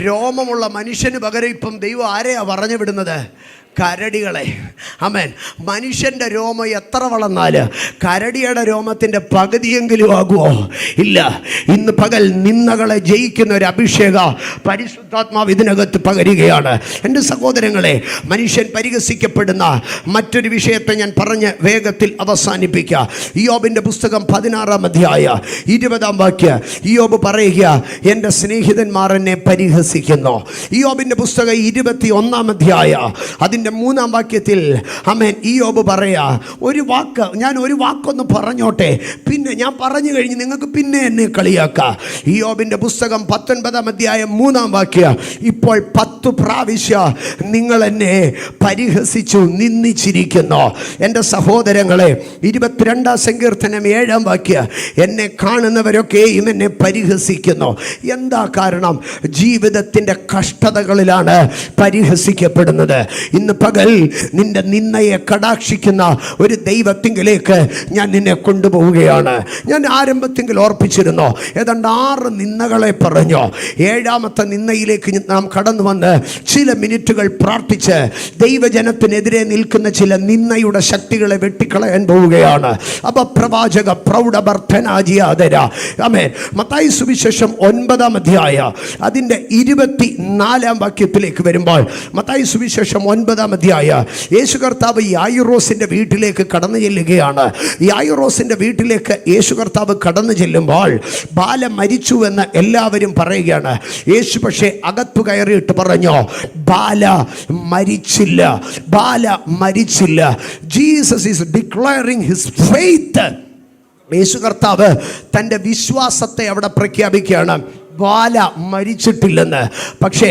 രോമമുള്ള മനുഷ്യന് പകരം ഇപ്പം ദൈവം ആരെയാ പറഞ്ഞു വിടുന്നത്? കരടികളെ. ആമേൻ. മനുഷ്യൻ്റെ രോമം എത്ര വളർന്നാൽ കരടിയുടെ രോമത്തിൻ്റെ പകുതിയെങ്കിലും ആകുമോ? ഇല്ല. ഇന്ന് പകൽ നിന്ദകളെ ജയിക്കുന്ന ഒരു അഭിഷേക പരിശുദ്ധാത്മാവ് ഇതിനകത്ത് പകരുകയാണ്. എൻ്റെ സഹോദരങ്ങളെ, മനുഷ്യൻ പരിഹസിക്കപ്പെടുന്ന മറ്റൊരു വിഷയത്തെ ഞാൻ പറഞ്ഞ് വേഗത്തിൽ അവസാനിപ്പിക്കുക. ഇയ്യോബിൻ്റെ പുസ്തകം 16-ാം അധ്യായം 20-ാം വാക്യം, ഇയ്യോബ് പറയുക, എൻ്റെ സ്നേഹിതന്മാർ എന്നെ പരിഹസിക്കുന്നു. ഇയ്യോബിൻ്റെ പുസ്തകം 21-ാം അധ്യായം അതിൻ്റെ 3-ാം വാക്യത്തിൽ, ആമേൻ, ഇയ്യോബ് പറയാ, ഞാൻ ഒരു വാക്കൊന്ന് പറഞ്ഞോട്ടെ, പിന്നെ ഞാൻ പറഞ്ഞു കഴിഞ്ഞ് നിങ്ങൾക്ക് പിന്നെ എന്നെ കളിയാക്കാം. ഇയ്യോബിൻ്റെ പുസ്തകം 19-ാം അധ്യായം 3-ാം വാക്യം, ഇപ്പോൾ 10 പ്രാവശ്യം നിങ്ങൾ എന്നെ പരിഹസിച്ചു, നിന്ദിച്ചിരിക്കുന്നു. എൻ്റെ സഹോദരങ്ങളെ, 22-ാം സങ്കീർത്തനം 7-ാം വാക്യം, എന്നെ കാണുന്നവരൊക്കെയും എന്നെ പരിഹസിക്കുന്നു. എന്താ കാരണം? ജീവിതത്തിൻ്റെ കഷ്ടതകളിലാണ് പരിഹസിക്കപ്പെടുന്നത്. ഇന്ന് പകൽ നിന്റെ നിന്നയെ കടാക്ഷിക്കുന്ന ഒരു ദൈവത്തിങ്കിലേക്ക് ഞാൻ നിന്നെ കൊണ്ടുപോവുകയാണ്. ഞാൻ ആരംഭത്തിങ്കിൽ ഓർപ്പിച്ചിരുന്നു, ഏതാണ്ട് 6 നിന്ദകളെ പറഞ്ഞു. 7ാമത്തെ നിന്ദയിലേക്ക് നാം കടന്നു വന്ന് ചില മിനിറ്റുകൾ പ്രാർത്ഥിച്ച് ദൈവജനത്തിനെതിരെ നിൽക്കുന്ന ചില നിന്ദയുടെ ശക്തികളെ വെട്ടിക്കളയാൻ പോവുകയാണ്. അപ്പൊ പ്രവാചക പ്രൗഢഭർത്തനാജിയാതര, ആമേൻ. മത്തായി സുവിശേഷം 9-ാം അധ്യായം അതിൻ്റെ 24-ാം വാക്യത്തിലേക്ക് വരുമ്പോൾ, മത്തായി സുവിശേഷം 9-ാം അധ്യായം, യേശു കർത്താവ് യായിറോസിന്റെ വീട്ടിലേക്ക് കടന്നു ചെല്ലുകയാണ്. യായിറോസിന്റെ വീട്ടിലേക്ക് യേശു കർത്താവ് കടന്നു ചെല്ലുമ്പോൾ ബാല മരിച്ചു എന്ന് എല്ലാവരും പറയുകയാണ്. യേശു പക്ഷേ അകത്തു കയറിയിട്ട് പറഞ്ഞു, ബാല മരിച്ചില്ല, ബാല മരിച്ചില്ല. Jesus is declaring his faith. യേശു കർത്താവ് തൻ്റെ വിശ്വാസത്തെ അവിടെ പ്രഖ്യാപിക്കുകയാണ്. ബാല മരിച്ചിട്ടില്ലെന്ന്. പക്ഷേ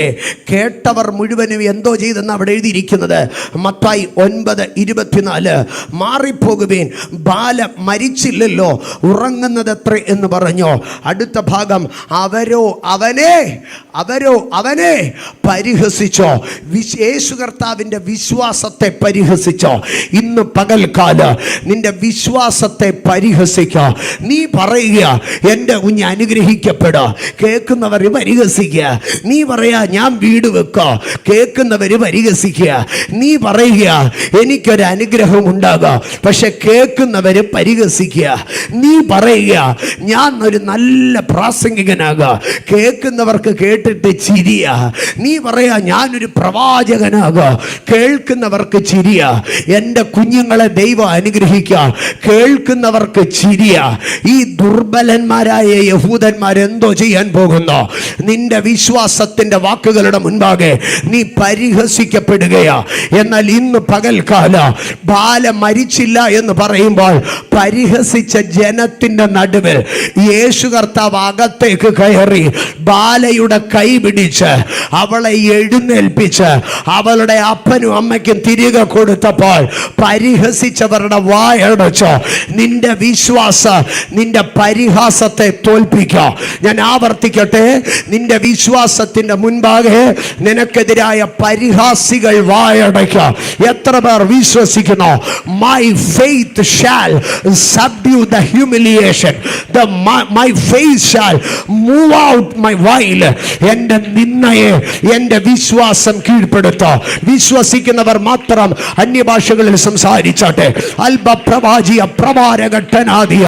കേട്ടവർ മുഴുവനും എന്തോ ചെയ്തെന്ന് അവിടെ എഴുതിയിരിക്കുന്നത്. മത്തായി 9:24, മാറിപ്പോകുവേൻ, ബാല മരിച്ചില്ലല്ലോ, ഉറങ്ങുന്നത് എത്ര എന്ന് പറഞ്ഞു. അടുത്ത ഭാഗം, അവരോ അവനെ പരിഹസിച്ചോ. യേശു കർത്താവിൻ്റെ വിശ്വാസത്തെ പരിഹസിച്ചോ. ഇന്ന് പകൽക്കാല നിന്റെ വിശ്വാസത്തെ പരിഹസിക്കോ. നീ പറയുക, എൻ്റെ കുഞ്ഞ് അനുഗ്രഹിക്കപ്പെടുക. കേൾക്കുന്നവർ പരിഹസിക്കുക. നീ പറയാ, ഞാൻ വീട് വെക്കോ. കേൾക്കുന്നവർ പരിഹസിക്കുക. നീ പറയുക, എനിക്കൊരു അനുഗ്രഹം ഉണ്ടാകാം. പക്ഷെ കേൾക്കുന്നവർ പരിഹസിക്കുക. നീ പറയുക, ഞാൻ ഒരു നല്ല പ്രാസംഗികനാകാം. കേൾക്കുന്നവർക്ക് കേട്ടിട്ട് ചിരിയ. നീ പറയാ, ഞാനൊരു പ്രവാചകനാകാം. കേൾക്കുന്നവർക്ക് ചിരിയ. എൻ്റെ കുഞ്ഞുങ്ങളെ ദൈവം അനുഗ്രഹിക്കുക. കേൾക്കുന്നവർക്ക് ചിരിയ. ഈ ദുർബലന്മാരായ യഹൂദന്മാരെന്തോ ചെയ്യാൻ പോകുന്നു. നിന്റെ വിശ്വാസത്തിന്റെ വാക്കുകളുടെ മുൻപാകെ നീ പരിഹസിക്കപ്പെടുകയാ. എന്നാൽ ഇന്ന് പകൽക്കാല ബാല മരിച്ചില്ല എന്ന് പറയുമ്പോൾ പരിഹസിച്ച ജനത്തിന്റെ നടുവിൽ യേശു കർത്താവ് അകത്തേക്ക് കയറി ബാലയുടെ കൈ പിടിച്ച് അവളെ എഴുന്നേൽപ്പിച്ച് അവളുടെ അപ്പനും അമ്മയ്ക്കും തിരികെ കൊടുത്തപ്പോൾ പരിഹസിച്ചവരുടെ വായടച്ച് നിന്റെ വിശ്വാസം നിന്റെ പരിഹാസത്തെ തോൽപ്പിക്കാം. ഞാൻ ആവർത്തിക്കട്ടെ, നിന്റെ വിശ്വാസത്തിന്റെ മുൻപാകെ നിനക്കെതിരായ പരിഹാസികൾ വായടയ്ക്കാം. എത്ര പേർ വിശ്വസിക്കുന്നു? My faith shall subdue the humiliation. My faith shall move out my while. എന്റെ നിന്നയെ എന്റെ വിശ്വാസം കീഴ്പ്പെടുത്താം. വിശ്വസിക്കുന്നവർ മാത്രം അന്യഭാഷകളിൽ സംസാരിച്ചാട്ടെ. അൽബ പ്രവാചിയ പ്രവാരഘട്ടനാദിയ